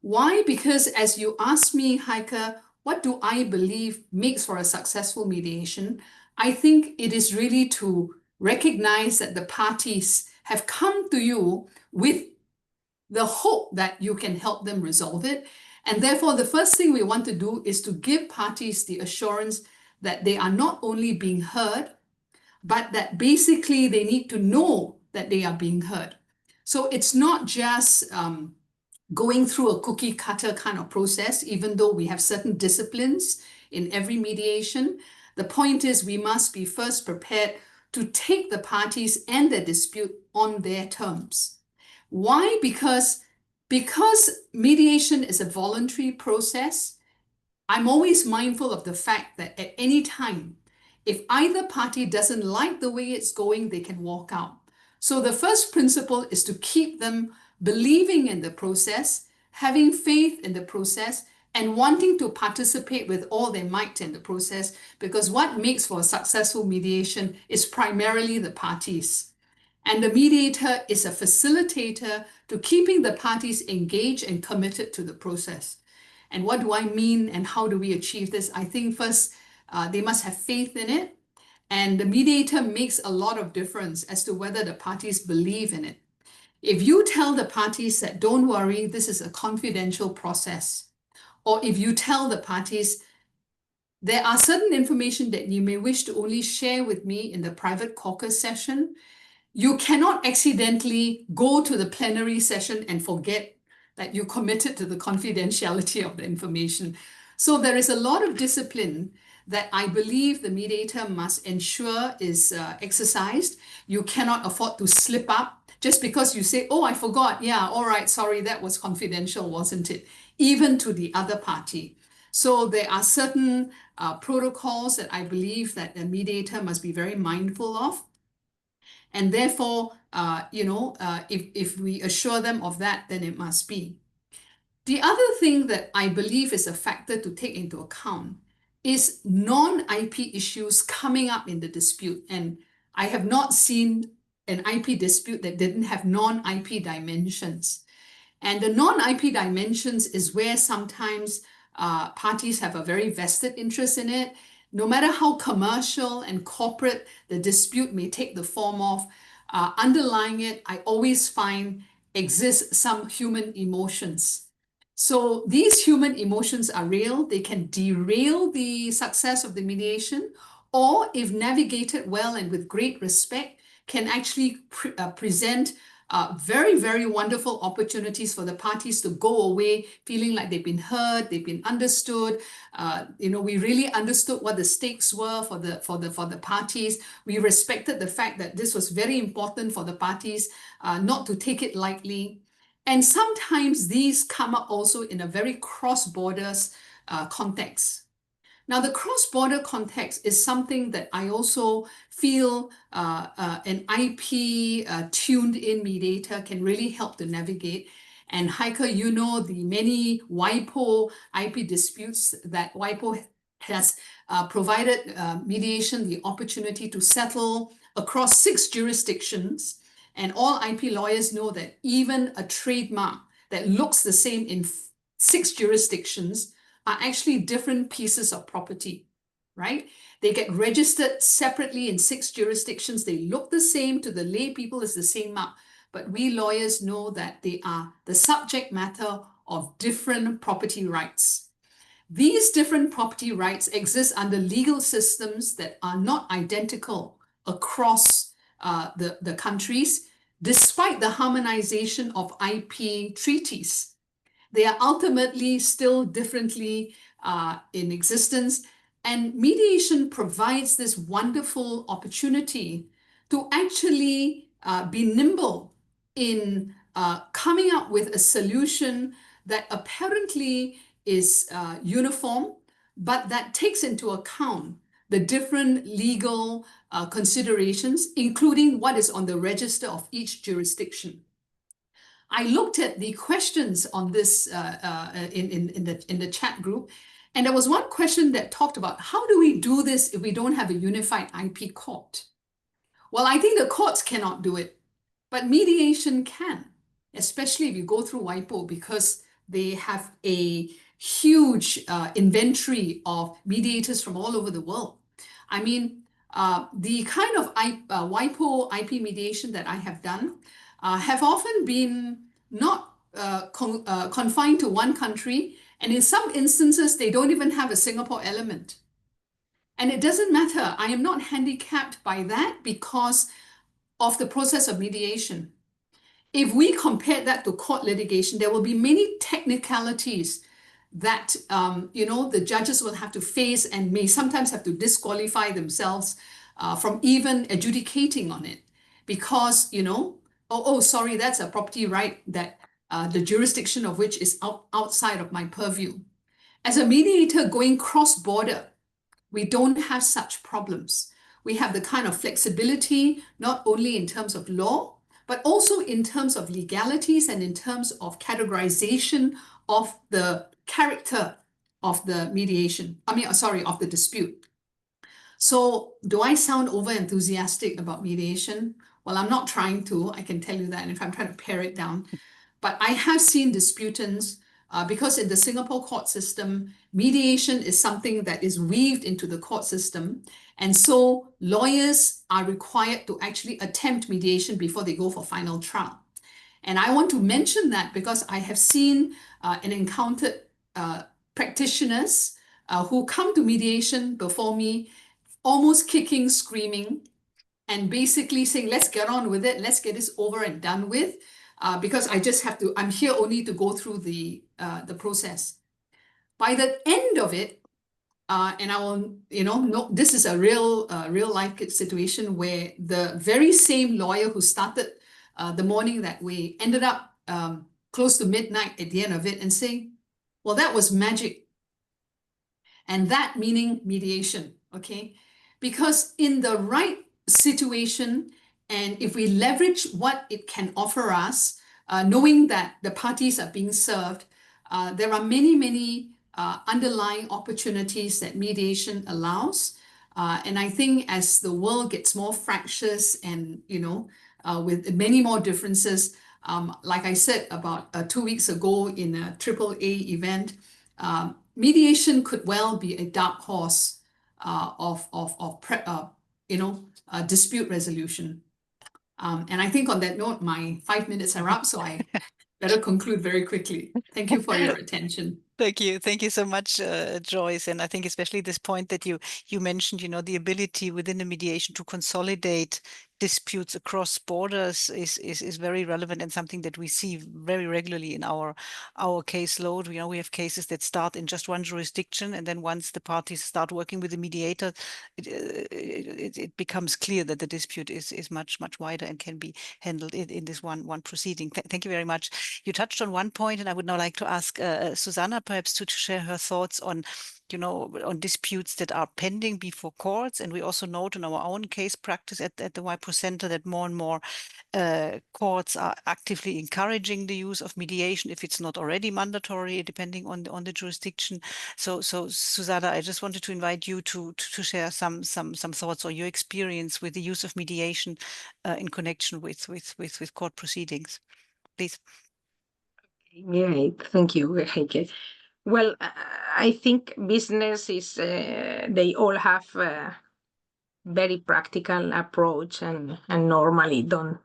Why? Because as you asked me, Heike, what do I believe makes for a successful mediation? I think it is really to recognize that the parties have come to you with the hope that you can help them resolve it. And therefore, the first thing we want to do is to give parties the assurance that they are not only being heard, but that basically they need to know that they are being heard. So it's not just going through a cookie cutter kind of process, even though we have certain disciplines in every mediation. The point is we must be first prepared to take the parties and their dispute on their terms. Why? Because mediation is a voluntary process. I'm always mindful of the fact that at any time, if either party doesn't like the way it's going, they can walk out. So the first principle is to keep them believing in the process, having faith in the process, and wanting to participate with all their might in the process, because what makes for a successful mediation is primarily the parties. And the mediator is a facilitator to keeping the parties engaged and committed to the process. And what do I mean and how do we achieve this? I think first, they must have faith in it. And the mediator makes a lot of difference as to whether the parties believe in it. If you tell the parties that, don't worry, this is a confidential process, or if you tell the parties, there are certain information that you may wish to only share with me in the private caucus session, you cannot accidentally go to the plenary session and forget that you committed to the confidentiality of the information. So there is a lot of discipline that I believe the mediator must ensure is exercised. You cannot afford to slip up just because you say, oh, I forgot. Yeah, all right, sorry, that was confidential, wasn't it? Even to the other party. So there are certain protocols that I believe that the mediator must be very mindful of. And therefore, if we assure them of that, then it must be. The other thing that I believe is a factor to take into account is non-IP issues coming up in the dispute. And I have not seen an IP dispute that didn't have non-IP dimensions. And the non-IP dimensions is where sometimes parties have a very vested interest in it. No matter how commercial and corporate the dispute may take the form of, underlying it, I always find exists some human emotions. So these human emotions are real. They can derail the success of the mediation, or if navigated well and with great respect, can actually present very, very wonderful opportunities for the parties to go away feeling like they've been heard, they've been understood. We really understood what the stakes were for the parties. We respected the fact that this was very important for the parties not to take it lightly. And sometimes these come up also in a very cross-border context. Now, the cross-border context is something that I also feel an IP tuned-in mediator can really help to navigate. And Heike, you know the many WIPO IP disputes that WIPO has provided mediation the opportunity to settle across 6 jurisdictions. And all IP lawyers know that even a trademark that looks the same in 6 jurisdictions are actually different pieces of property, right? They get registered separately in 6 jurisdictions. They look the same to the lay people as the same mark, but we lawyers know that they are the subject matter of different property rights. These different property rights exist under legal systems that are not identical across the countries, despite the harmonization of IP treaties. They are ultimately still differently in existence. And mediation provides this wonderful opportunity to actually be nimble in coming up with a solution that apparently is uniform, but that takes into account the different legal considerations, including what is on the register of each jurisdiction. I looked at the questions on this in the chat group, and there was one question that talked about how do we do this if we don't have a unified IP court? Well, I think the courts cannot do it, but mediation can, especially if you go through WIPO, because they have a huge inventory of mediators from all over the world. I mean, the kind of WIPO IP mediation that I have done have often been not confined to one country, and in some instances, they don't even have a Singapore element. And it doesn't matter. I am not handicapped by that because of the process of mediation. If we compare that to court litigation, there will be many technicalities that the judges will have to face and may sometimes have to disqualify themselves from even adjudicating on it, because sorry, that's a property right that the jurisdiction of which is outside of my purview. As a mediator going cross-border, we don't have such problems. We have the kind of flexibility, not only in terms of law, but also in terms of legalities and in terms of categorization of the character of the mediation. Of the dispute. So do I sound over-enthusiastic about mediation? Well, I'm not trying to, I can tell you that, if I'm trying to pare it down. But I have seen disputants, because in the Singapore court system, mediation is something that is weaved into the court system. And so lawyers are required to actually attempt mediation before they go for final trial. And I want to mention that because I have seen and encountered practitioners who come to mediation before me, almost kicking, screaming, and basically saying, let's get on with it, let's get this over and done with, because I'm here only to go through the process. By the end of it, and I will, this is a real life situation where the very same lawyer who started the morning that we ended up close to midnight at the end of it and saying, well, that was magic. And that meaning mediation, okay? Because in the right situation, and if we leverage what it can offer us, knowing that the parties are being served, there are many underlying opportunities that mediation allows. And I think as the world gets more fractious and, with many more differences, like I said about 2 weeks ago in a AAA event, mediation could well be a dark horse of dispute resolution. And I think on that note, my 5 minutes are up, so I better conclude very quickly. Thank you for your attention. Thank you so much, Joyce. And I think especially this point that you mentioned, the ability within the mediation to consolidate disputes across borders is very relevant and something that we see very regularly in our caseload. We have cases that start in just one jurisdiction, and then once the parties start working with the mediator, it becomes clear that the dispute is much wider and can be handled in this one proceeding. Thank you very much. You touched on one point, and I would now like to ask Susanna perhaps to share her thoughts on on disputes that are pending before courts. And we also note in our own case practice at the WIPO Centre that more and more courts are actively encouraging the use of mediation if it's not already mandatory, depending on the jurisdiction. So Susanna, I just wanted to invite you to share some thoughts or your experience with the use of mediation in connection with court proceedings, please. Yeah, thank you, Heike. Well, I think business is, they all have a very practical approach and normally don't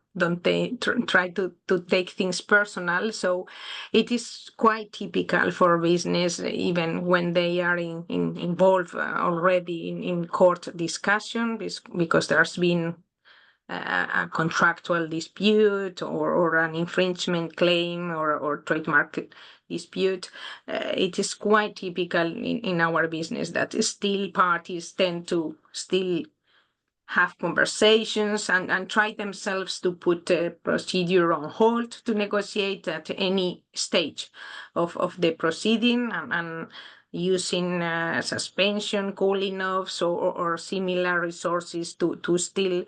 they try to take things personal. So it is quite typical for business, even when they are involved already in court discussion, because there's been a contractual dispute or an infringement claim or trademark dispute. It is quite typical in our business that still parties tend to still have conversations and try themselves to put a procedure on hold to negotiate at any stage of the proceeding and using suspension, cooling offs or similar resources to still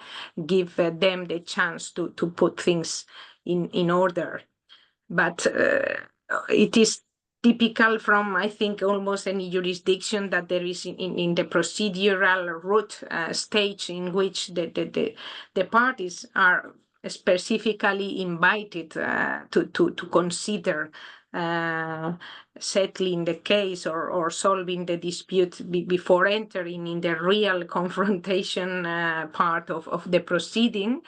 give them the chance to put things in order. But it is typical from, I think, almost any jurisdiction that there is in the procedural route stage in which the parties are specifically invited to consider settling the case or solving the dispute before entering in the real confrontation part of the proceeding.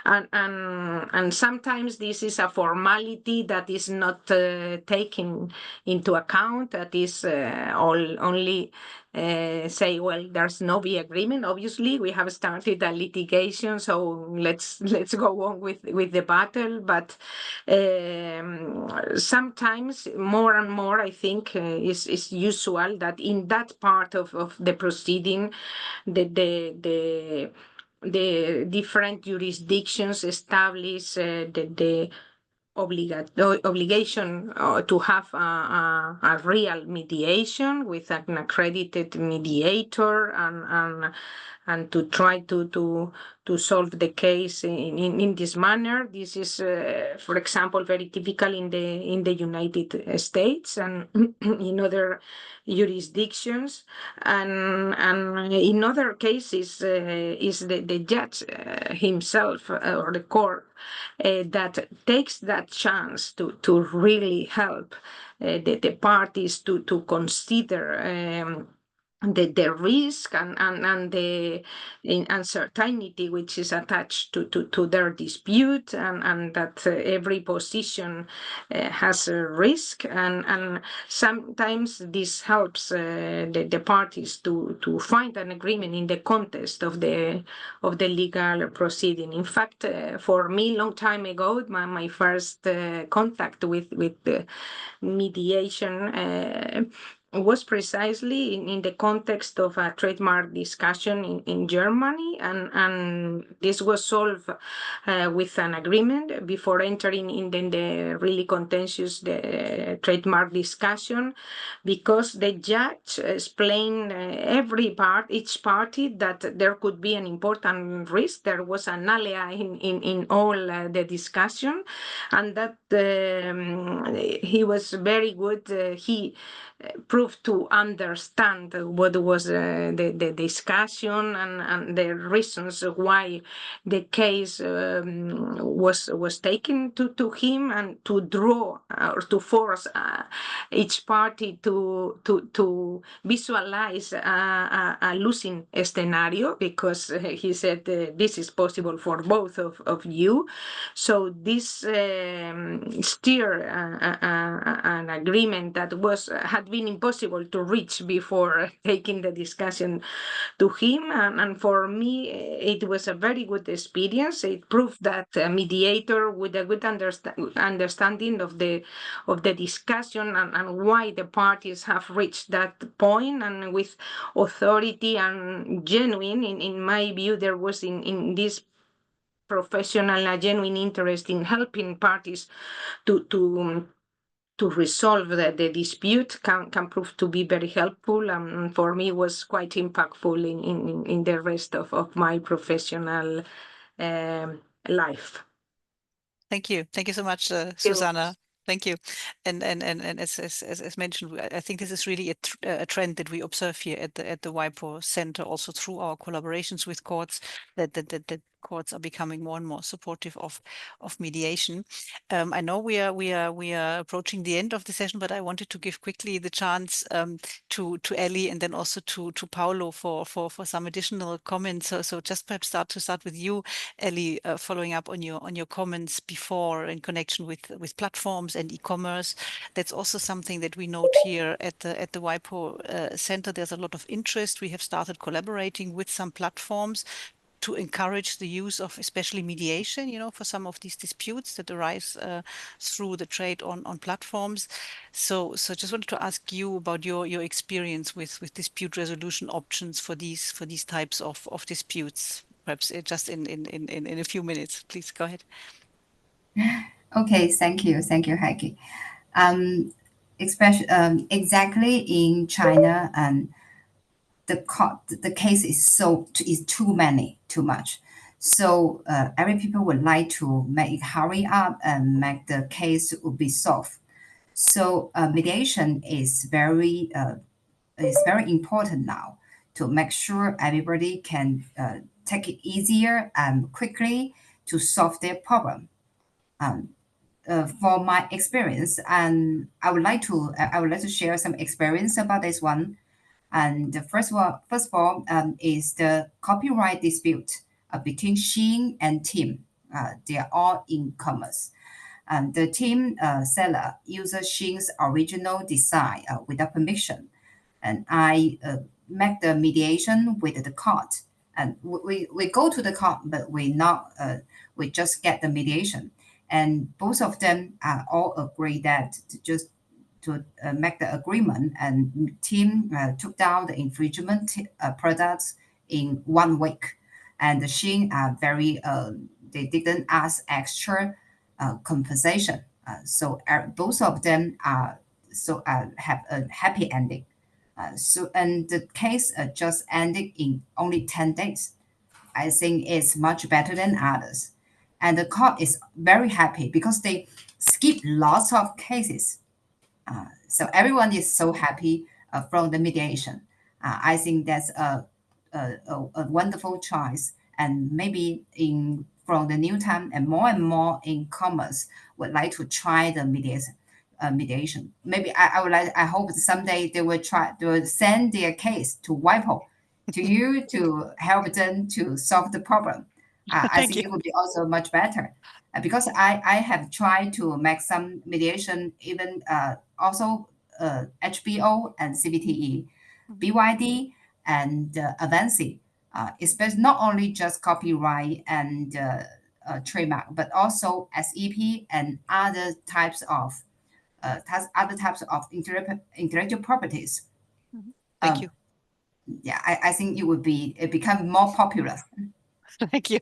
And sometimes this is a formality that is not taken into account, that is only say, well, there's no B agreement. Obviously, we have started a litigation, so let's go on with the battle. But sometimes more and more, I think, is usual that in that part of the proceeding, the different jurisdictions establish the obligation to have a real mediation with an accredited mediator and to try to solve the case in this manner. This is, for example, very typical in the United States and in other jurisdictions, and in other cases is the judge himself or the court that takes that chance to really help the parties to consider the risk and the uncertainty which is attached to their dispute, and that every position has a risk, and sometimes this helps the parties to find an agreement in the context of the legal proceeding. In fact, for me, long time ago, my first contact with mediation was precisely in the context of a trademark discussion in Germany, and this was solved with an agreement before entering in the really contentious trademark discussion, because the judge explained each party that there could be an important risk. There was an ally in all the discussion, and that he was very good. He proved to understand what was the discussion and the reasons why the case was taken to him, and to draw or to force each party to visualize a losing scenario, because he said this is possible for both of you. So this steered an agreement that had been impossible to reach before taking the discussion to him, and for me it was a very good experience. It proved that a mediator with a good understanding of the discussion and why the parties have reached that point, and with authority and genuine, in my view, there was in this professional a genuine interest in helping parties to resolve the dispute, can prove to be very helpful, and for me was quite impactful in the rest of my professional life. Thank you so much, Susanna. Thank you. And as mentioned, I think this is really a trend that we observe here at the WIPO Centre, also through our collaborations with courts, that courts are becoming more and more supportive of mediation. I know we are approaching the end of the session, but I wanted to give quickly the chance to Ellie and then also to Paolo for some additional comments. So just perhaps start with you, Ellie, following up on your comments before in connection with platforms and e-commerce. That's also something that we note here at the WIPO Centre. There's a lot of interest. We have started collaborating with some platforms to encourage the use of especially mediation, for some of these disputes that arise through the trade on platforms. So just wanted to ask you about your experience with dispute resolution options for these types of disputes, perhaps just in a few minutes. Please go ahead. Okay, thank you, Heike. Especially exactly in China, the case is too much. So every people would like to make it hurry up and make the case will be solved. So mediation is very important now to make sure everybody can take it easier and quickly to solve their problem. For my experience, and I would like to share some experience about this one. And the first of all, is the copyright dispute between Shein and Tim. They are all in commerce. The Tim seller uses Shein's original design without permission. and I make the mediation with the court. And we go to the court, but we just get the mediation. And both of them all agree that just to make the agreement, and team took down the infringement products in 1 week. And the Xin are very, they didn't ask extra compensation. So both of them are have a happy ending. And the case just ended in only 10 days. I think it's much better than others. And the court is very happy because they skip lots of cases. So everyone is so happy from the mediation. I think that's a wonderful choice. And maybe from the new time and more in commerce would like to try the mediation. Maybe I hope someday they will send their case to WIPO, to you, to help them to solve the problem. I think it would be also much better. Because I have tried to make some mediation, even also HBO and CBTE, BYD and Avanci, especially not only just copyright and trademark, but also SEP and other types of intellectual properties. Thank you. Yeah, I think it become more popular. Thank you,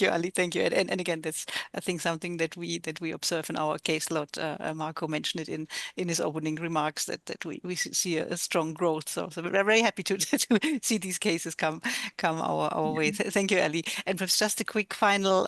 Ali. Thank you. And again, that's I think something that we observe in our caseload. Marco mentioned it in his opening remarks that we see a strong growth. So we're very happy to see these cases come our way. Thank you, Ali. And perhaps just a quick final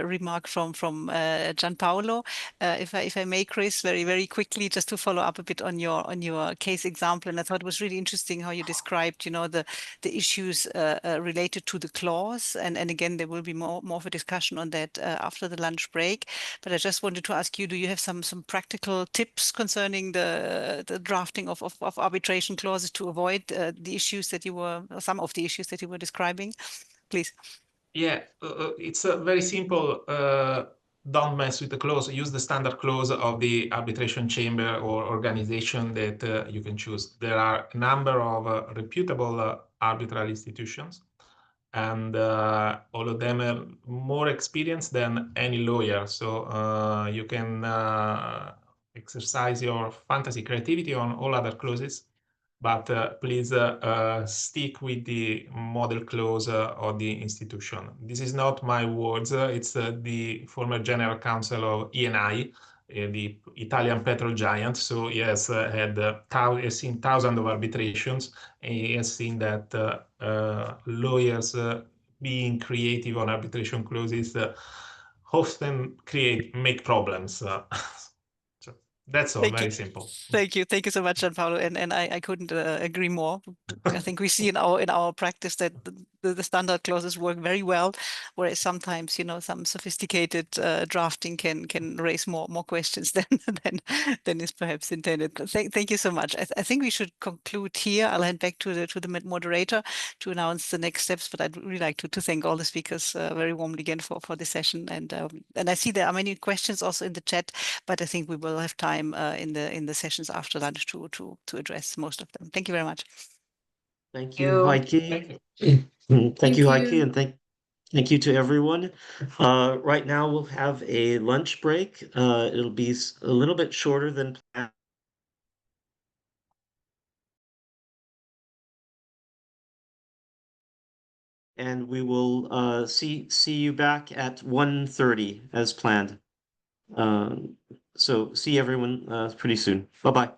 remark from Gianpaolo, if I may, Chris, very quickly, just to follow up a bit on your case example. And I thought it was really interesting how you described, the issues related to the clause. And again, there will be more of a discussion on that after the lunch break. But I just wanted to ask you, do you have some practical tips concerning the drafting of arbitration clauses to avoid some of the issues that you were describing? Please. Yeah, it's very simple. Don't mess with the clause. Use the standard clause of the arbitration chamber or organization that you can choose. There are a number of reputable arbitral institutions, and all of them are more experienced than any lawyer. So you can exercise your fantasy creativity on all other clauses, but please stick with the model clause of the institution. This is not my words. It's the former general counsel of ENI, the Italian petrol giant. So he has seen thousands of arbitrations, and he has seen that lawyers being creative on arbitration clauses often make problems. So that's all. Very simple. Thank you so much, Gianpaolo, and I couldn't agree more. I think we see in our practice that the standard clauses work very well, whereas sometimes some sophisticated drafting can raise more questions than is perhaps intended. Thank you so much. I think we should conclude here. I'll hand back to the moderator to announce the next steps. But I'd really like to thank all the speakers very warmly again for this session. And I see there are many questions also in the chat, but I think we will have time in the sessions after lunch to address most of them. Thank you very much. Thank you, Heike. Thank you, Heike, and thank you to everyone. Right now we'll have a lunch break. It'll be a little bit shorter than planned. And we will see you back at 1:30 as planned. So see everyone pretty soon. Bye-bye.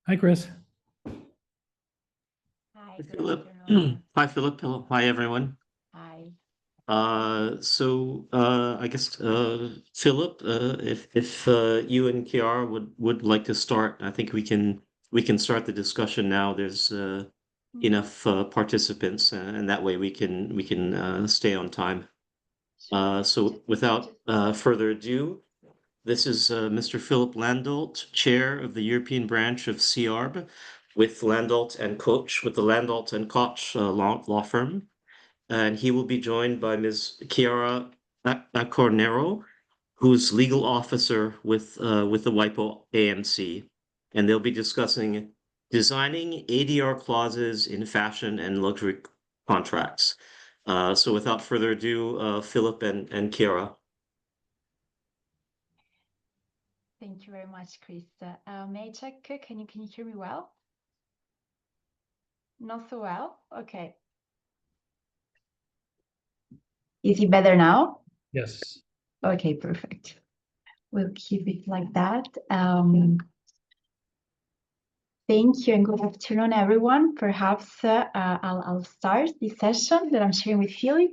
Hi, Chris. Hi, Hi, good Philip. afternoon. Hi, Philip. Hello. Hi, everyone. Hi. I guess Philip, if you and Kiara would like to start, I think we can start the discussion now. There's enough participants, and that way we can stay on time. So without further ado, this is Mr. Philip Landolt, Chair of the European branch of Ciarb, with Landolt and Koch, with the Landolt and Koch law firm. And he will be joined by Ms. Chiara Accornero, who's legal officer with the WIPO AMC. And they'll be discussing designing ADR clauses in fashion and luxury contracts. So without further ado, Philip and Chiara. Thank you very much, Chris. May I check? Can you hear me well? Not so well? Okay. Is it better now? Yes. Okay, perfect. We'll keep it like that. Thank you and good afternoon, everyone. Perhaps I'll start this session that I'm sharing with Philip.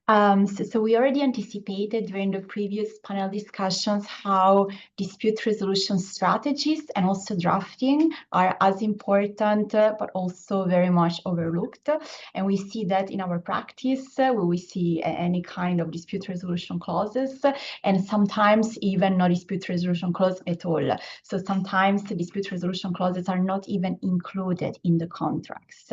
So we already anticipated during the previous panel discussions how dispute resolution strategies and also drafting are as important, but also very much overlooked. And we see that in our practice, where we see any kind of dispute resolution clauses, and sometimes even no dispute resolution clause at all. So sometimes the dispute resolution clauses are not even included in the contracts.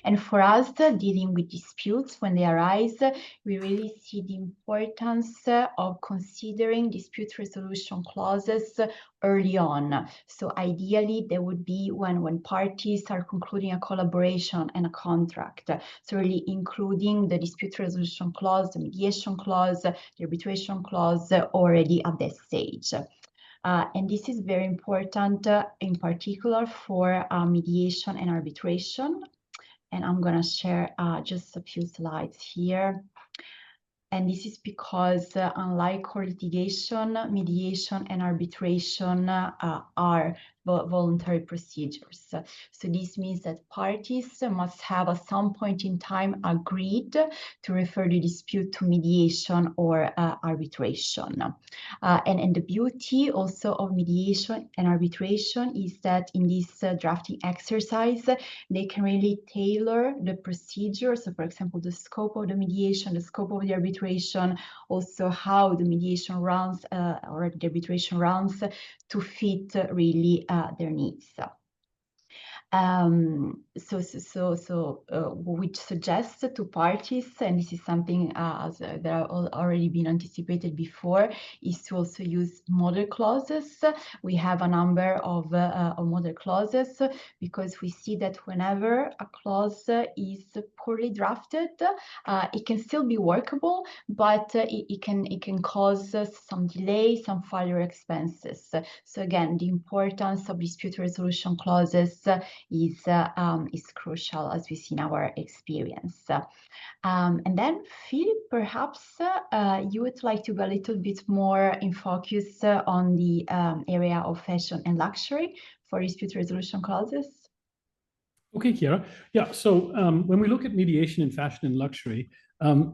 And for us, dealing with disputes when they arise, we really see the importance of considering dispute resolution clauses early on. So ideally, there would be when parties are concluding a collaboration and a contract. So really including the dispute resolution clause, the mediation clause, the arbitration clause already at that stage. And this is very important, in particular for mediation and arbitration. And I'm going to share just a few slides here. And this is because unlike core litigation, mediation and arbitration are voluntary procedures. So this means that parties must have at some point in time agreed to refer the dispute to mediation or arbitration. And the beauty also of mediation and arbitration is that in this drafting exercise, they can really tailor the procedure. So for example, the scope of the mediation, the scope of the arbitration, also how the mediation runs or the arbitration runs to fit really their needs. Which suggests to parties, and this is something that have already been anticipated before, is to also use model clauses. We have a number of model clauses because we see that whenever a clause is poorly drafted, it can still be workable, but it can cause some delay, some further expenses. So again, the importance of dispute resolution clauses is crucial, as we see in our experience. And then, Philip, perhaps you would like to go a little bit more in focus on the area of fashion and luxury for dispute resolution clauses. Okay, Chiara. Yeah, so when we look at mediation in fashion and luxury,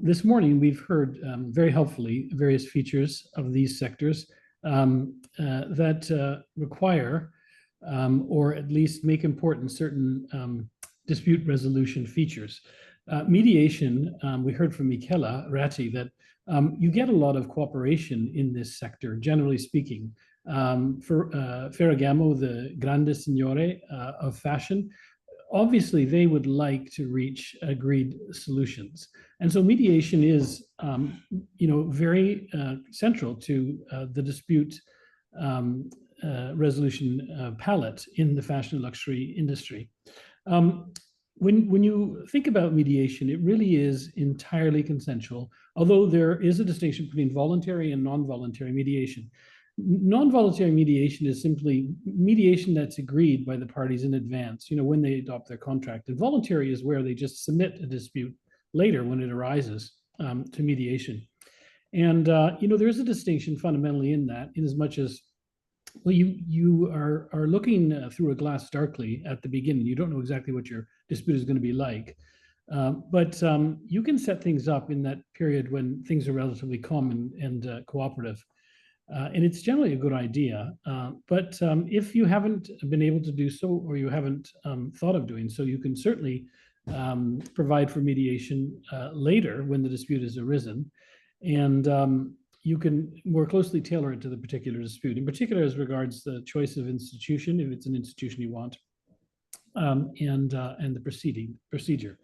this morning we've heard very helpfully various features of these sectors that require or at least make important certain dispute resolution features. Mediation, we heard from Michela Ratti that you get a lot of cooperation in this sector, generally speaking. For Ferragamo, the grande signore of fashion, obviously they would like to reach agreed solutions. And so mediation is, very central to the dispute resolution palette in the fashion and luxury industry. When you think about mediation, it really is entirely consensual, although there is a distinction between voluntary and non-voluntary mediation. Non-voluntary mediation is simply mediation that's agreed by the parties in advance, when they adopt their contract. And voluntary is where they just submit a dispute later when it arises to mediation. And, there is a distinction fundamentally in that, in as much as Well, you are looking through a glass darkly at the beginning. You don't know exactly what your dispute is going to be like. But you can set things up in that period when things are relatively calm and cooperative. And it's generally a good idea. But if you haven't been able to do so, or you haven't thought of doing so, you can certainly provide for mediation later when the dispute has arisen. And you can more closely tailor it to the particular dispute, in particular as regards the choice of institution, if it's an institution you want, and the procedure.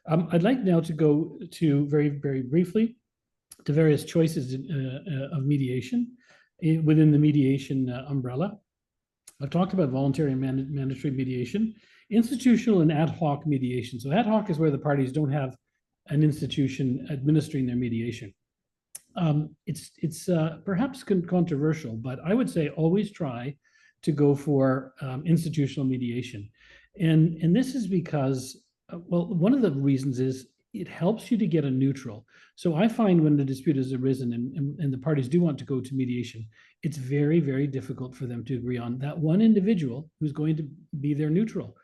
I'd like now to go to very briefly to various choices of mediation within the mediation umbrella. I've talked about voluntary and mandatory mediation, institutional and ad hoc mediation. So ad hoc is where the parties don't have an institution administering their mediation. It's perhaps controversial, but I would say always try to go for institutional mediation. And this is because, well, one of the reasons is it helps you to get a neutral. So I find when the dispute has arisen and the parties do want to go to mediation, it's very difficult for them to agree on that one individual who's going to be their neutral.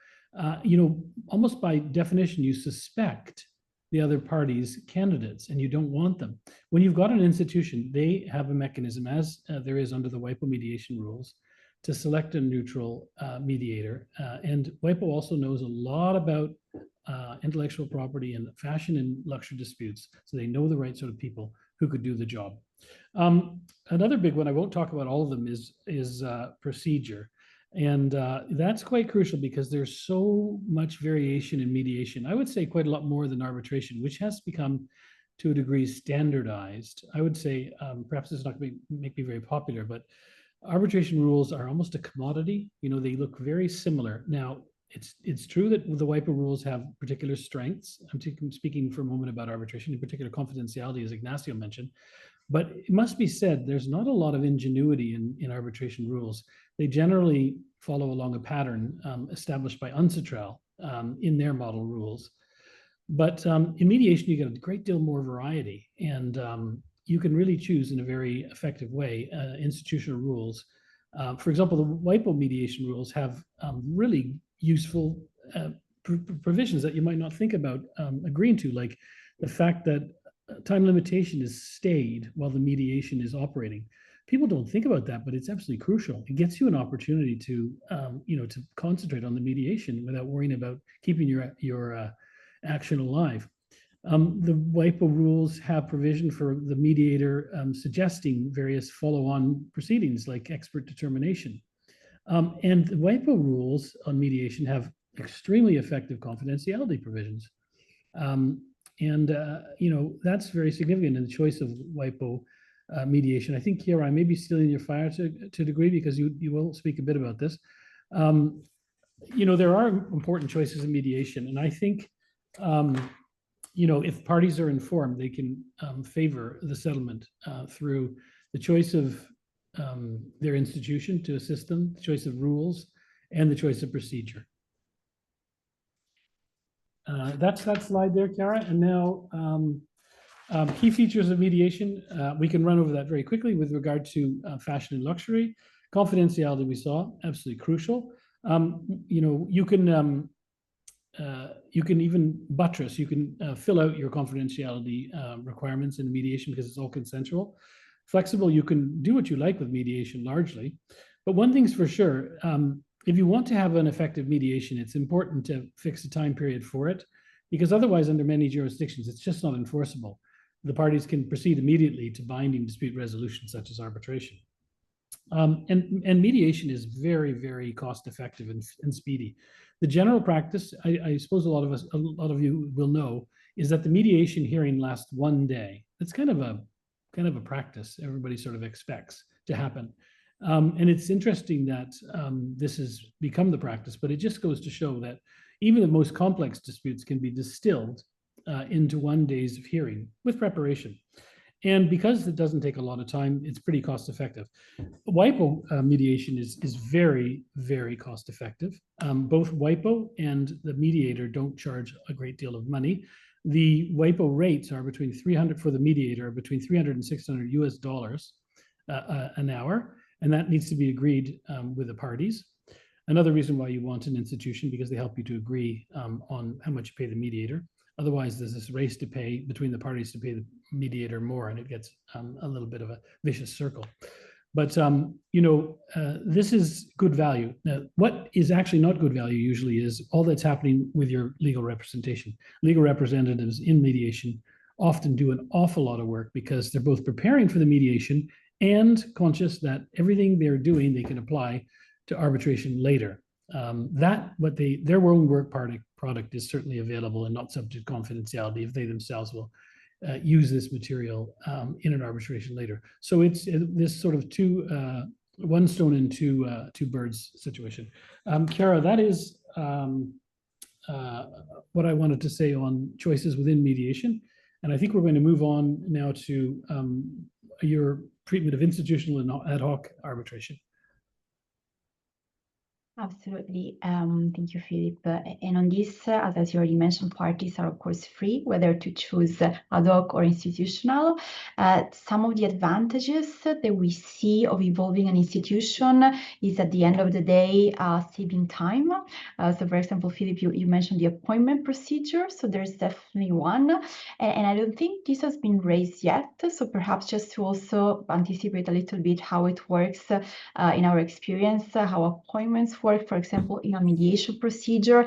Almost by definition, you suspect the other party's candidates and you don't want them. When you've got an institution, they have a mechanism, as there is under the WIPO mediation rules, to select a neutral mediator. And WIPO also knows a lot about intellectual property and fashion and luxury disputes. So they know the right sort of people who could do the job. Another big one, I won't talk about all of them, is procedure. And that's quite crucial because there's so much variation in mediation. I would say quite a lot more than arbitration, which has become to a degree standardized. I would say, perhaps this is not going to make me very popular, but arbitration rules are almost a commodity. They look very similar. Now, it's true that the WIPO rules have particular strengths. I'm speaking for a moment about arbitration, in particular confidentiality, as Ignacio mentioned. But it must be said, there's not a lot of ingenuity in arbitration rules. They generally follow along a pattern established by UNCITRAL in their model rules. But in mediation, you get a great deal more variety, and you can really choose in a very effective way institutional rules. For example, the WIPO mediation rules have really useful provisions that you might not think about agreeing to, like the fact that time limitation is stayed while the mediation is operating. People don't think about that, but it's absolutely crucial. It gets you an opportunity to, to concentrate on the mediation without worrying about keeping your action alive. The WIPO rules have provision for the mediator suggesting various follow-on proceedings like expert determination. And the WIPO rules on mediation have extremely effective confidentiality provisions. That's very significant in the choice of WIPO mediation. I think, Ciarb, I may be stealing your fire to a degree because you will speak a bit about this. There are important choices in mediation, and I think, if parties are informed, they can favor the settlement through the choice of their institution to assist them, the choice of rules, and the choice of procedure. That's that slide there, Chiara. And now key features of mediation. We can run over that very quickly with regard to fashion and luxury. Confidentiality we saw, absolutely crucial. You can even buttress, you can fill out your confidentiality requirements in mediation because it's all consensual. Flexible, you can do what you like with mediation largely. But one thing's for sure, if you want to have an effective mediation, it's important to fix a time period for it, because otherwise, under many jurisdictions, it's just not enforceable. The parties can proceed immediately to binding dispute resolution, such as arbitration. And mediation is very cost effective and speedy. The general practice, I suppose a lot of you will know, is that the mediation hearing lasts 1 day. That's kind of a practice everybody sort of expects to happen. And it's interesting that this has become the practice, but it just goes to show that even the most complex disputes can be distilled into 1 day of hearing with preparation. And because it doesn't take a lot of time, it's pretty cost effective. WIPO mediation is very cost effective. Both WIPO and the mediator don't charge a great deal of money. The WIPO rates are between 300 for the mediator, between $300 and $600 US an hour. and that needs to be agreed with the parties. Another reason why you want an institution, because they help you to agree on how much you pay the mediator. Otherwise, there's this race to pay between the parties to pay the mediator more, and it gets a little bit of a vicious circle. But this is good value. Now, what is actually not good value usually is all that's happening with your legal representation. Legal representatives in mediation often do an awful lot of work because they're both preparing for the mediation and conscious that everything they're doing they can apply to arbitration later. Their own work product is certainly available and not subject to confidentiality if they themselves will use this material in an arbitration later. So it's this sort of one stone and two birds situation. Chiara, that is what I wanted to say on choices within mediation. And I think we're going to move on now to your treatment of institutional and ad hoc arbitration. Absolutely. Thank you, Philip. And on this, as you already mentioned, parties are, of course, free, whether to choose ad hoc or institutional. Some of the advantages that we see of evolving an institution is, at the end of the day, saving time. So, for example, Philip, you mentioned the appointment procedure. So there's definitely one. And I don't think this has been raised yet. So perhaps just to also anticipate a little bit how it works in our experience, how appointments work, for example, in a mediation procedure.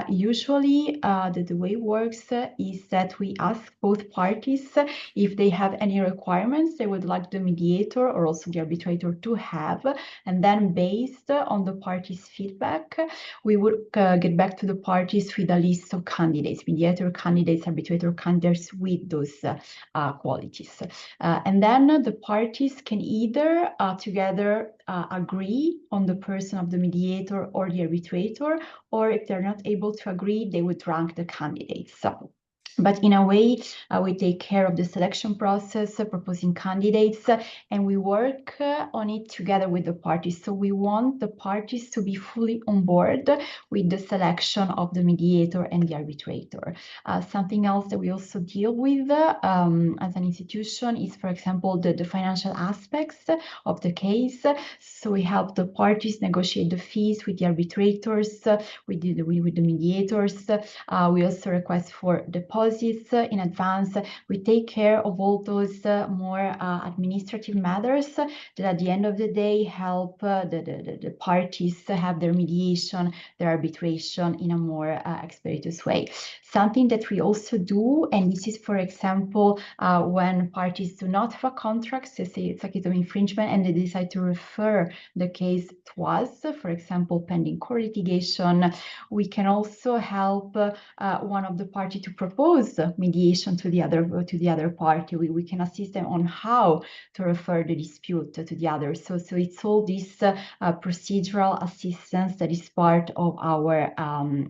Usually, the way it works is that we ask both parties if they have any requirements they would like the mediator or also the arbitrator to have. And then based on the parties' feedback, we would get back to the parties with a list of candidates, mediator candidates, arbitrator candidates with those qualities. And then the parties can either together agree on the person of the mediator or the arbitrator, or if they're not able to agree, they would rank the candidates. But in a way, we take care of the selection process, proposing candidates, and we work on it together with the parties. So we want the parties to be fully on board with the selection of the mediator and the arbitrator. Something else that we also deal with as an institution is, for example, the financial aspects of the case. So we help the parties negotiate the fees with the arbitrators, with the mediators. We also request for deposits in advance. We take care of all those more administrative matters that at the end of the day help the parties have their mediation, their arbitration in a more expeditious way. Something that we also do, and this is, for example, when parties do not have a contract, so say it's a case of infringement and they decide to refer the case to us, for example, pending court litigation, we can also help one of the parties to propose mediation to the other party. We can assist them on how to refer the dispute to the other. So it's all this procedural assistance that is part of our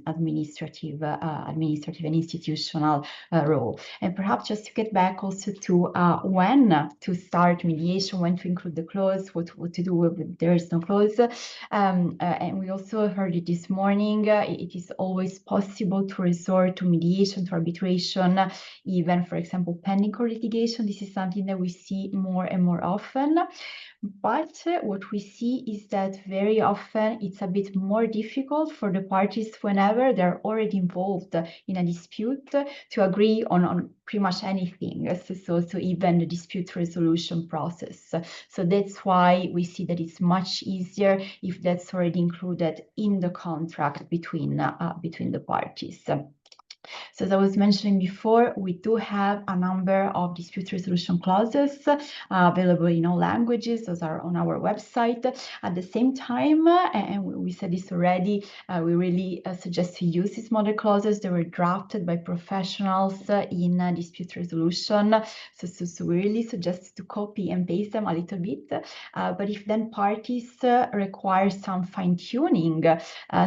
administrative and institutional role. And perhaps just to get back also to when to start mediation, when to include the clause, what to do if there is no clause. And we also heard it this morning, it is always possible to resort to mediation, to arbitration, even, for example, pending court litigation. This is something that we see more and more often. But what we see is that very often it's a bit more difficult for the parties whenever they're already involved in a dispute to agree on pretty much anything. So even the dispute resolution process. So that's why we see that it's much easier if that's already included in the contract between the parties. So as I was mentioning before, we do have a number of dispute resolution clauses available in all languages. Those are on our website. At the same time, and we said this already, we really suggest to use these model clauses. They were drafted by professionals in dispute resolution. So we really suggest to copy and paste them a little bit. But if then parties require some fine-tuning,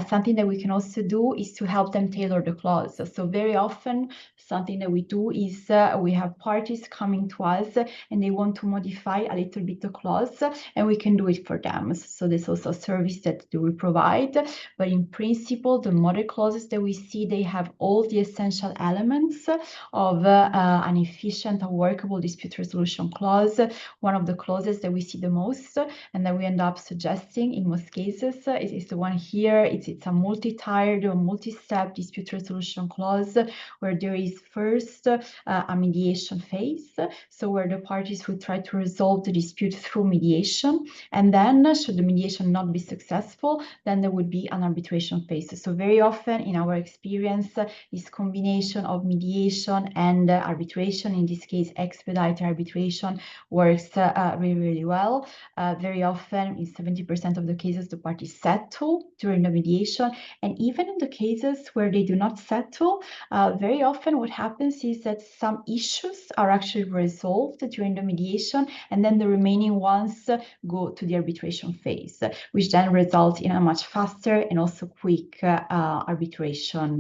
something that we can also do is to help them tailor the clause. So very often, something that we do is we have parties coming to us and they want to modify a little bit the clause, and we can do it for them. So there's also a service that we provide. But in principle, the model clauses that we see, they have all the essential elements of an efficient and workable dispute resolution clause. One of the clauses that we see the most and that we end up suggesting in most cases is the one here. It's a multi-tiered or multi-step dispute resolution clause where there is first a mediation phase, so where the parties will try to resolve the dispute through mediation, and then should the mediation not be successful, then there would be an arbitration phase. So very often in our experience, this combination of mediation and arbitration, in this case expedited arbitration, works really well. Very often, in 70% of the cases, the parties settle during the mediation, and even in the cases where they do not settle, very often what happens is that some issues are actually resolved during the mediation, and then the remaining ones go to the arbitration phase, which then results in a much faster and also quick arbitration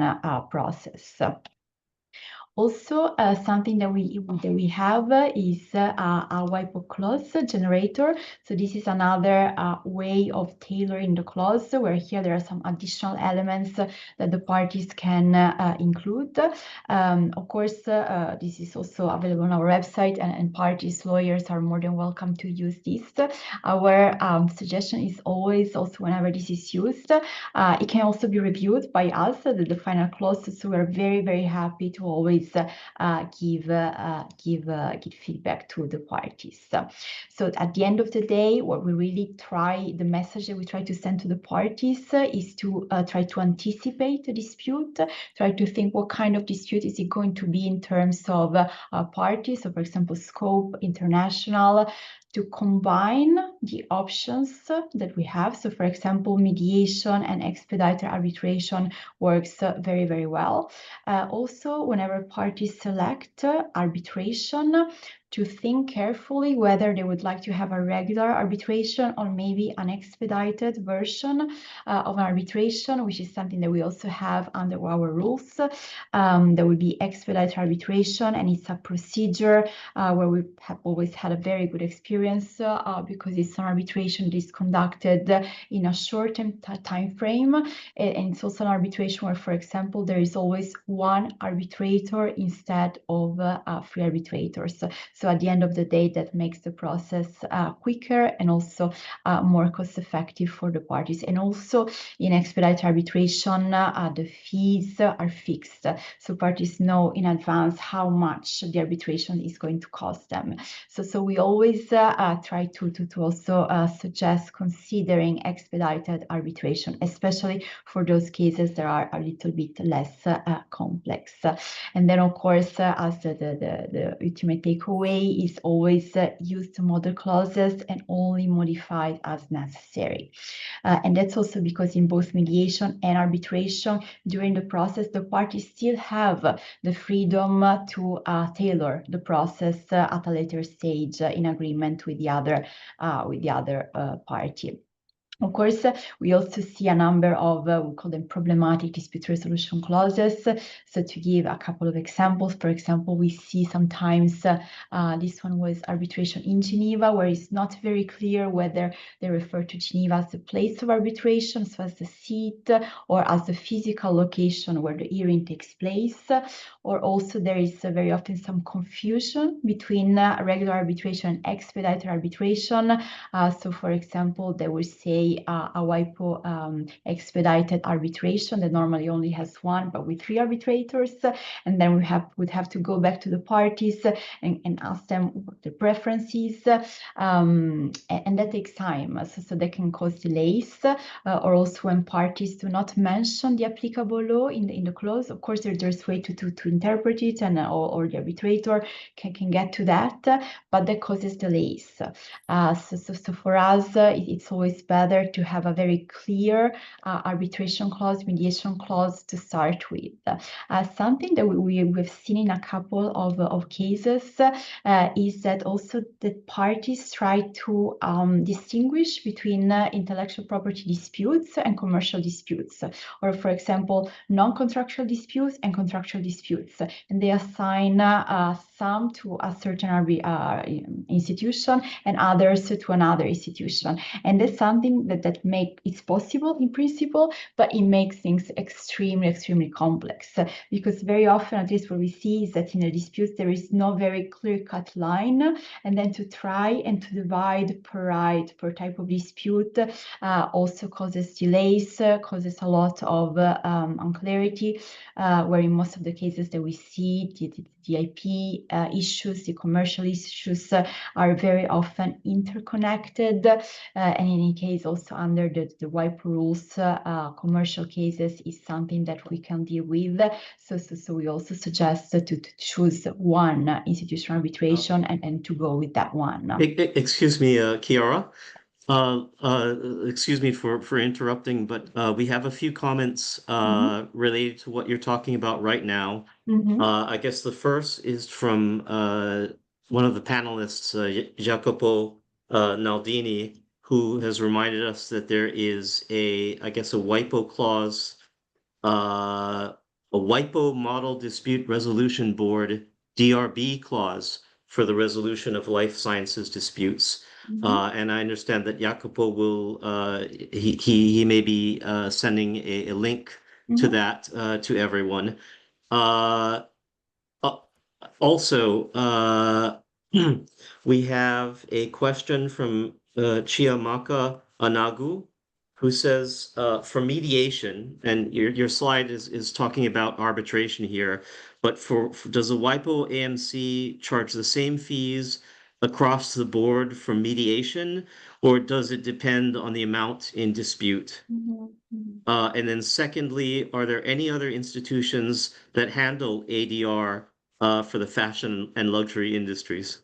process. Also, something that we have is a WIPO clause generator. So this is another way of tailoring the clause, where here there are some additional elements that the parties can include. Of course, this is also available on our website, and parties, lawyers are more than welcome to use this. Our suggestion is always, also whenever this is used, it can also be reviewed by us, the final clause. So we're very, very happy to always give feedback to the parties. So at the end of the day, what we really try, the message that we try to send to the parties is to try to anticipate the dispute, try to think what kind of dispute is it going to be in terms of parties, so for example, scope, international, to combine the options that we have. So for example, mediation and expedited arbitration works very, very well. Also, whenever parties select arbitration, to think carefully whether they would like to have a regular arbitration or maybe an expedited version of an arbitration, which is something that we also have under our rules. There will be expedited arbitration, and it's a procedure where we have always had a very good experience because it's an arbitration that is conducted in a short time frame, and it's also an arbitration where, for example, there is always one arbitrator instead of 3 arbitrators. So at the end of the day, that makes the process quicker and also more cost effective for the parties. And also in expedited arbitration, the fees are fixed. So parties know in advance how much the arbitration is going to cost them. So we always try to also suggest considering expedited arbitration, especially for those cases that are a little bit less complex. And then, of course, as the ultimate takeaway is always use the model clauses and only modify as necessary. And that's also because in both mediation and arbitration, during the process, the parties still have the freedom to tailor the process at a later stage in agreement with the other party. Of course, we also see a number of, we call them problematic dispute resolution clauses. So to give a couple of examples, for example, we see sometimes, this one was arbitration in Geneva, where it's not very clear whether they refer to Geneva as the place of arbitration, so as the seat, or as the physical location where the hearing takes place. Or also there is very often some confusion between regular arbitration and expedited arbitration. So for example, they will say a WIPO expedited arbitration that normally only has 1, but with 3 arbitrators, and then we would have to go back to the parties and ask them what the preference is, and that takes time, so that can cause delays, or also when parties do not mention the applicable law in the clause. Of course, there's way to interpret it, and or the arbitrator can get to that, but that causes delays. So for us, it's always better better to have a very clear arbitration clause, mediation clause to start with. Something that we've seen in a couple of cases is that also the parties try to distinguish between intellectual property disputes and commercial disputes, or for example, non-contractual disputes and contractual disputes, and they assign some to a certain institution and others to another institution. And that's something that it's possible in principle, but it makes things extremely complex, because very often, at least what we see is that in a dispute there is no very clear-cut line, and then to try and to divide per right, per type of dispute also causes delays, causes a lot of unclarity, where in most of the cases that we see, the IP issues, the commercial issues are very often interconnected, and in any case also under the WIPO rules, commercial cases is something that we can deal with. So we also suggest to choose one institutional arbitration and to go with that one. Excuse me, Chiara. Excuse me for interrupting, but we have a few comments related to what you're talking about right now. I guess the first is from one of the panelists, Jacopo Naldini, who has reminded us that there is a WIPO clause, a WIPO Model Dispute Resolution Board, DRB clause, for the resolution of life sciences disputes. And I understand that Jacopo will, he may be sending a link to that to everyone. Also, we have a question from Chiamaka Anagu, who says, for mediation, and your slide is talking about arbitration here, but does the WIPO AMC charge the same fees across the board for mediation, or does it depend on the amount in dispute? And then secondly, are there any other institutions that handle ADR for the fashion and luxury industries?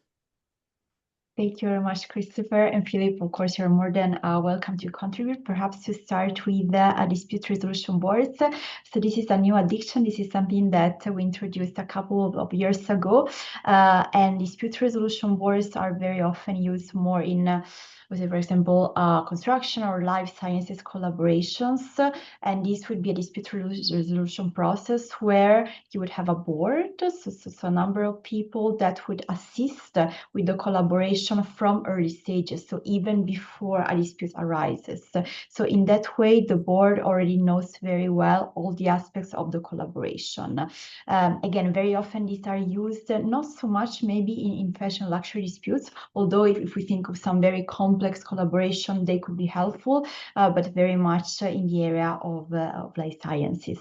Thank you very much, Christopher. And Philip, of course, you're more than welcome to contribute. Perhaps to start with a dispute resolution boards. So this is a new addition. This is something that we introduced a couple of years ago. And dispute resolution boards are very often used more in for example, construction or life sciences collaborations. And this would be a dispute resolution process where you would have a board, so a number of people that would assist with the collaboration from early stages, so even before a dispute arises. So in that way, the board already knows very well all the aspects of the collaboration. Again, very often these are used not so much maybe in fashion luxury disputes, although if we think of some very complex collaboration, they could be helpful, but very much in the area of life sciences.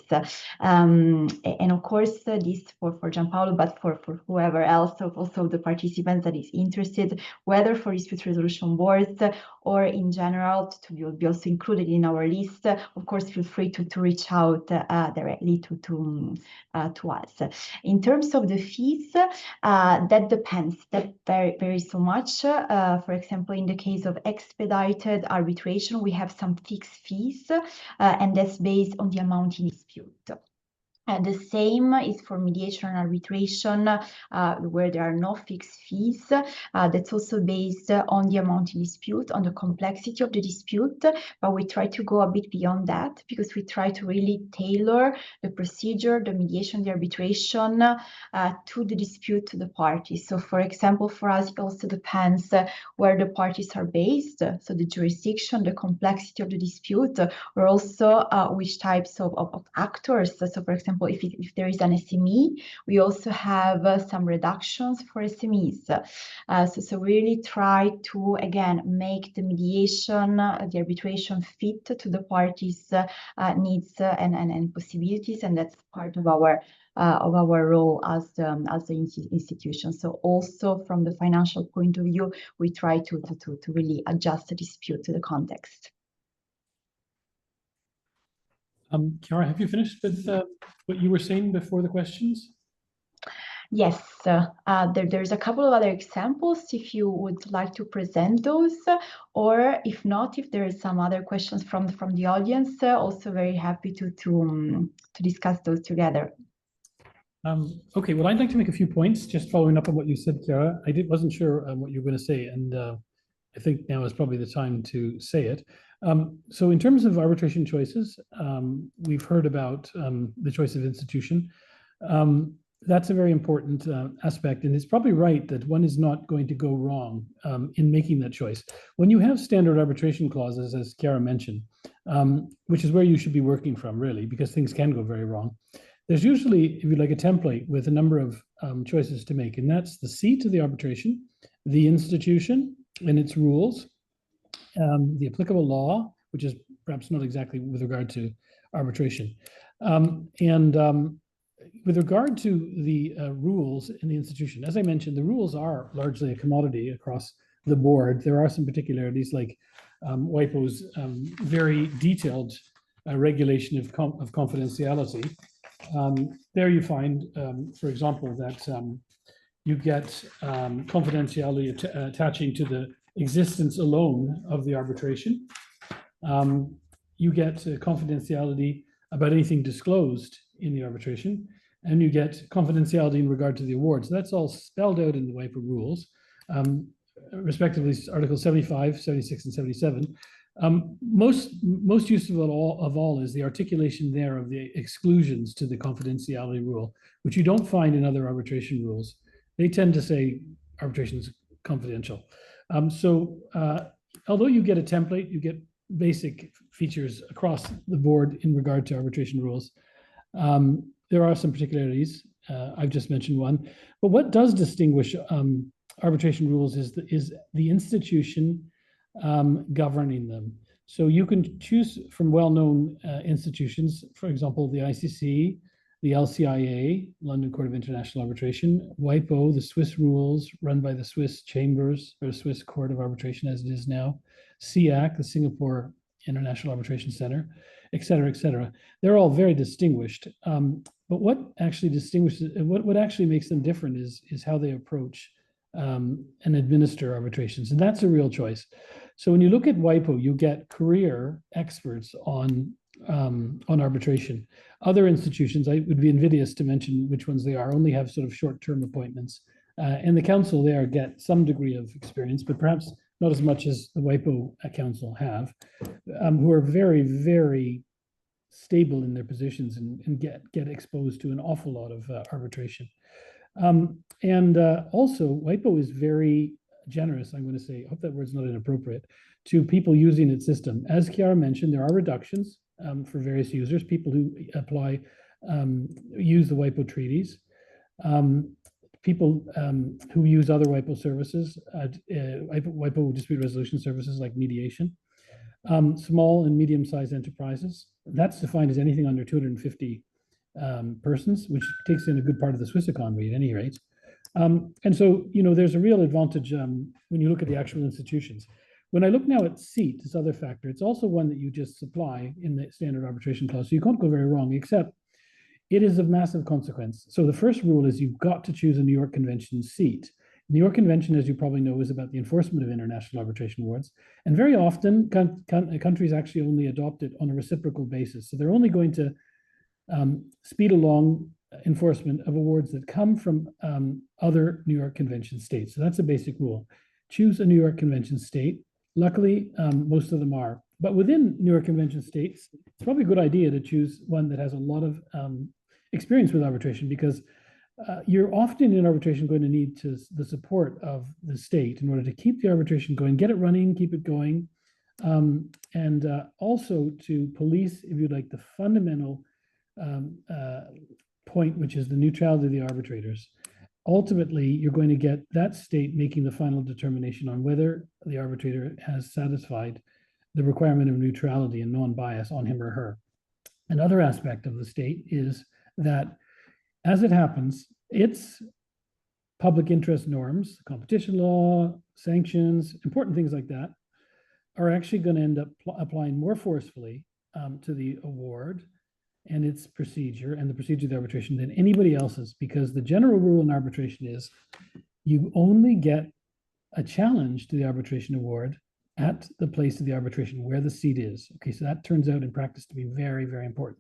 And of course, this for Gianpaolo, but for whoever else, also the participants that is interested, whether for dispute resolution boards or in general to be also included in our list, of course, feel free to reach out directly to us. In terms of the fees, that depends. That varies so much. For example, in the case of expedited arbitration, we have some fixed fees, and that's based on the amount in dispute. The same is for mediation and arbitration, where there are no fixed fees. That's also based on the amount in dispute, on the complexity of the dispute, but we try to go a bit beyond that because we try to really tailor the procedure, the mediation, the arbitration to the dispute, to the parties. So for example, for us, it also depends where the parties are based, so the jurisdiction, the complexity of the dispute, or also which types of actors. So for example, if there is an SME, we also have some reductions for SMEs. So we really try to, again, make the mediation, the arbitration fit to the parties' needs and possibilities, and that's part of our role as the institution. So also from the financial point of view, we try to really adjust the dispute to the context. Chiara, have you finished with what you were saying before the questions? Yes, there's a couple of other examples if you would like to present those, or if not, if there is some other questions from the audience, also very happy to discuss those together. Okay, well, I'd like to make a few points, just following up on what you said, Chiara. Wasn't sure what you were going to say, and I think now is probably the time to say it. So in terms of arbitration choices, we've heard about the choice of institution. That's a very important aspect, and it's probably right that one is not going to go wrong in making that choice. When you have standard arbitration clauses, as Chiara mentioned, which is where you should be working from, really, because things can go very wrong. There's usually, if you like, a template with a number of choices to make, and that's the seat of the arbitration, the institution and its rules, the applicable law, which is perhaps not exactly with regard to arbitration. With regard to the rules in the institution, as I mentioned, the rules are largely a commodity across the board. There are some particularities like WIPO's very detailed regulation of confidentiality. There you find, for example, that you get confidentiality attaching to the existence alone of the arbitration. You get confidentiality about anything disclosed in the arbitration, and you get confidentiality in regard to the awards. That's all spelled out in the WIPO rules, respectively, Articles 75, 76, and 77. Most useful of all is the articulation there of the exclusions to the confidentiality rule, which you don't find in other arbitration rules. They tend to say arbitration is confidential. Although you get a template, you get basic features across the board in regard to arbitration rules. There are some particularities. I've just mentioned one. But what does distinguish arbitration rules is the institution governing them. So you can choose from well-known institutions, for example, the ICC, the LCIA, London Court of International Arbitration, WIPO, the Swiss rules run by the Swiss Chambers, or Swiss Court of Arbitration as it is now, SIAC, the Singapore International Arbitration Centre, et cetera, et cetera. They're all very distinguished. But what actually distinguishes, what actually makes them different is how they approach and administer arbitrations. And that's a real choice. So when you look at WIPO, you get career experts on arbitration. Other institutions, I would be invidious to mention which ones they are, only have sort of short-term appointments. And the counsel there get some degree of experience, but perhaps not as much as the WIPO counsel have, who are very, very stable in their positions and get exposed to an awful lot of arbitration. Also, WIPO is very generous, I'm going to say, I hope that word's not inappropriate, to people using its system. As Chiara mentioned, there are reductions for various users, people who use the WIPO treaties, people who use other WIPO services, WIPO dispute resolution services like mediation, small and medium-sized enterprises. That's defined as anything under 250 persons, which takes in a good part of the Swiss economy at any rate. And so, there's a real advantage when you look at the actual institutions. When I look now at seat, this other factor, it's also one that you just supply in the standard arbitration clause. So you can't go very wrong, except it is of massive consequence. So the first rule is you've got to choose a New York Convention seat. The New York Convention, as you probably know, is about the enforcement of international arbitration awards. And very often, countries actually only adopt it on a reciprocal basis. So they're only going to speed along enforcement of awards that come from other New York Convention states. So that's a basic rule. Choose a New York Convention state. Luckily, most of them are. But within New York Convention states, it's probably a good idea to choose one that has a lot of experience with arbitration, because you're often in arbitration going to need the support of the state in order to keep the arbitration going, get it running, keep it going, and also to police, if you like, the fundamental point, which is the neutrality of the arbitrators. Ultimately, you're going to get that state making the final determination on whether the arbitrator has satisfied the requirement of neutrality and non-bias on him or her. Another aspect of the state is that, as it happens, its public interest norms, competition law, sanctions, important things like that, are actually going to end up applying more forcefully to the award and its procedure and the procedure of the arbitration than anybody else's, because the general rule in arbitration is you only get a challenge to the arbitration award at the place of the arbitration where the seat is. Okay, so that turns out in practice to be very, very important.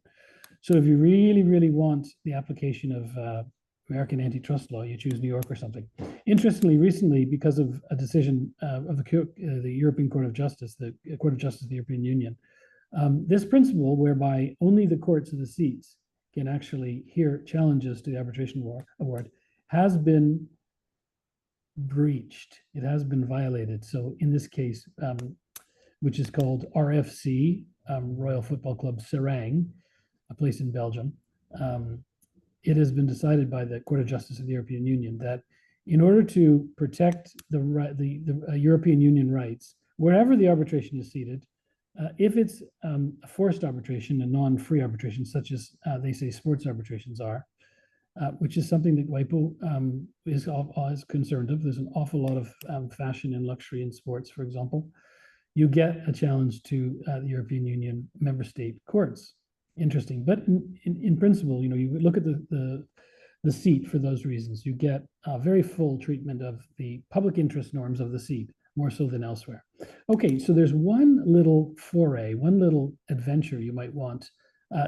So if you really, really want the application of American antitrust law, you choose New York or something. Interestingly, recently, because of a decision of the European Court of Justice, the Court of Justice of the European Union, this principle whereby only the courts of the seats can actually hear challenges to the arbitration award has been breached. It has been violated. So in this case, which is called RFC, Royal Football Club Serang, a place in Belgium, it has been decided by the Court of Justice of the European Union that in order to protect the European Union rights, wherever the arbitration is seated, if it's a forced arbitration, a non-free arbitration, such as they say sports arbitrations are, which is something that WIPO is concerned of. There's an awful lot of fashion and luxury in sports, for example. You get a challenge to the European Union member state courts. Interesting, but in principle, you know, you look at the seat for those reasons. You get a very full treatment of the public interest norms of the seat, more so than elsewhere. Okay, so there's one little foray, one little adventure you might want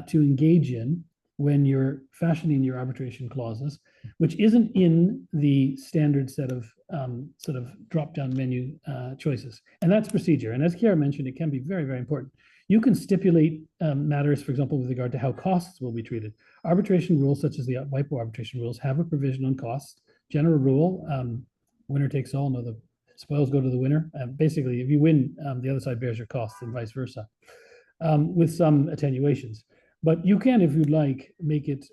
to engage in when you're fashioning your arbitration clauses, which isn't in the standard set of sort of drop-down menu choices. And that's procedure. And as Ciarb mentioned, it can be very, very important. You can stipulate matters, for example, with regard to how costs will be treated. Arbitration rules, such as the WIPO arbitration rules, have a provision on costs. General rule, winner takes all, no, the spoils go to the winner. Basically, if you win, the other side bears your costs and vice versa, with some attenuations. But you can, if you'd like, make it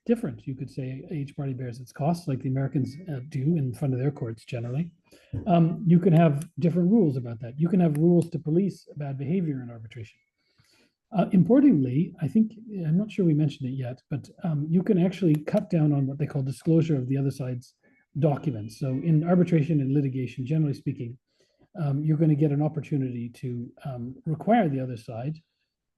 different. You could say each party bears its costs, like the Americans do in front of their courts generally. You can have different rules about that. You can have rules to police bad behavior in arbitration. Importantly, I think, I'm not sure we mentioned it yet, but you can actually cut down on what they call disclosure of the other side's documents. So in arbitration and litigation, generally speaking, you're going to get an opportunity to require the other side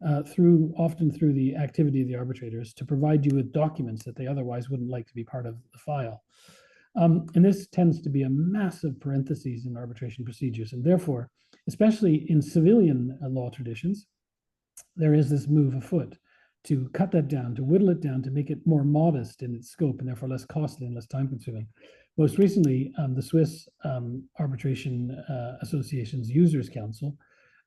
often through the activity of the arbitrators to provide you with documents that they otherwise wouldn't like to be part of the file. And this tends to be a massive parenthesis in arbitration procedures. And therefore, especially in civilian law traditions, there is this move afoot to cut that down, to whittle it down, to make it more modest in its scope and therefore less costly and less time consuming. Most recently, the Swiss Arbitration Association's Users Council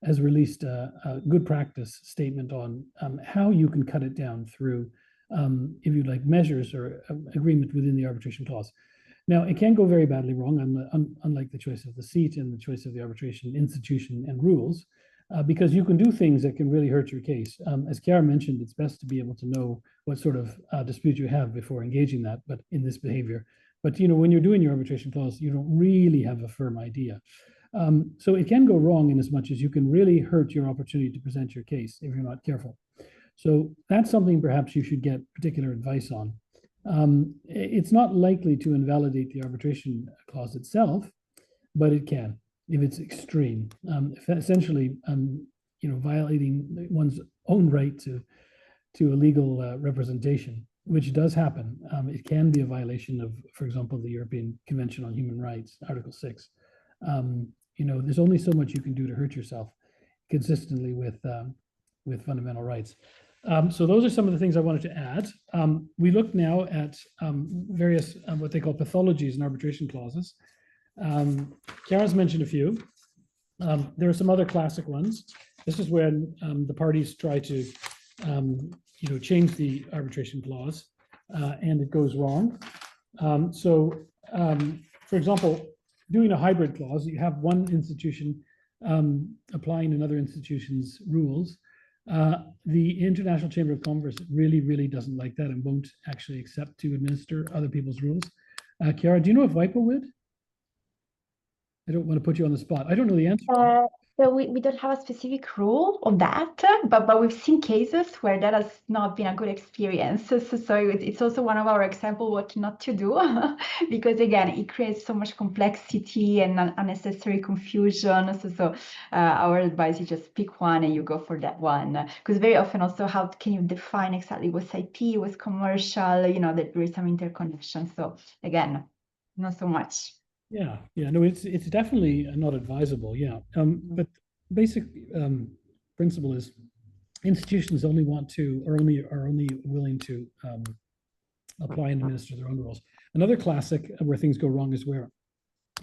has released a good practice statement on how you can cut it down through, if you like, measures or agreement within the arbitration clause. Now, it can go very badly wrong, unlike the choice of the seat and the choice of the arbitration institution and rules, because you can do things that can really hurt your case. As Ciarb mentioned, it's best to be able to know what sort of dispute you have before engaging that, but in this behavior. But you know, when you're doing your arbitration clause, you don't really have a firm idea. So it can go wrong in as much as you can really hurt your opportunity to present your case if you're not careful. So that's something perhaps you should get particular advice on. It's not likely to invalidate the arbitration clause itself, but it can if it's extreme. Essentially, you know, violating one's own right to a legal representation, which does happen. It can be a violation of, for example, the European Convention on Human Rights, Article 6. You know, there's only so much you can do to hurt yourself consistently with fundamental rights. So those are some of the things I wanted to add. We look now at various what they call pathologies in arbitration clauses. Ciarb mentioned a few. There are some other classic ones. This is when the parties try to you know, change the arbitration clause and it goes wrong. For example, doing a hybrid clause, you have one institution applying another institution's rules. The International Chamber of Commerce really, really doesn't like that and won't actually accept to administer other people's rules. Ciarb, do you know if WIPO would? I don't want to put you on the spot. I don't know the answer. So we don't have a specific rule on that, but we've seen cases where that has not been a good experience. So it's also one of our examples what not to do, because again, it creates so much complexity and unnecessary confusion. So our advice is just pick one and you go for that one. Because very often also, how can you define exactly what's IP, what's commercial, that there is some interconnection. So again, not so much. Yeah, no, it's definitely not advisable. Yeah, but basic principle is institutions only want to, or are only willing to apply and administer their own rules. Another classic where things go wrong is where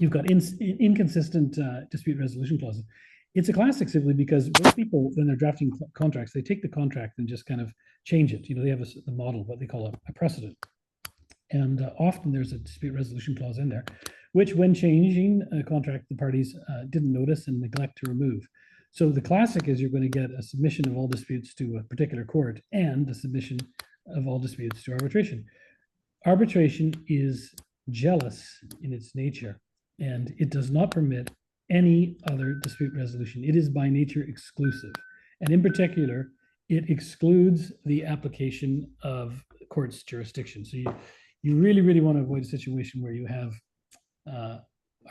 you've got inconsistent dispute resolution clauses. It's a classic simply because most people, when they're drafting contracts, they take the contract and just kind of change it. They have a model, what they call a precedent. And often there's a dispute resolution clause in there, which when changing a contract, the parties didn't notice and neglect to remove. So the classic is you're going to get a submission of all disputes to a particular court and the submission of all disputes to arbitration. Arbitration is jealous in its nature, and it does not permit any other dispute resolution. It is by nature exclusive. And in particular, it excludes the application of court's jurisdiction. So you really, really want to avoid a situation where you have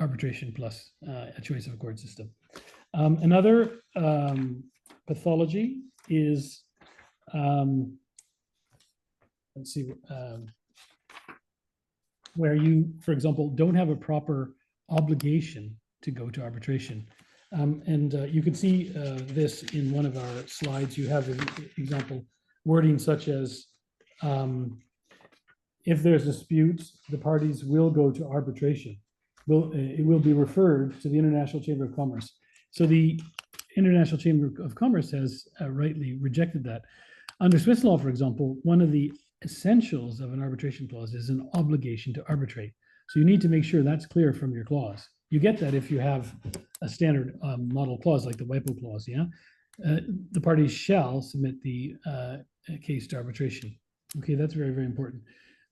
arbitration plus a choice of a court system. Another pathology is, let's see, where you, for example, don't have a proper obligation to go to arbitration. And you can see this in one of our slides. You have an example wording such as, if there's a dispute, the parties will go to arbitration. It will be referred to the International Chamber of Commerce. So the International Chamber of Commerce has rightly rejected that. Under Swiss law, for example, one of the essentials of an arbitration clause is an obligation to arbitrate. So you need to make sure that's clear from your clause. You get that if you have a standard model clause like the WIPO clause, yeah? The parties shall submit the case to arbitration. Okay, that's very, very important.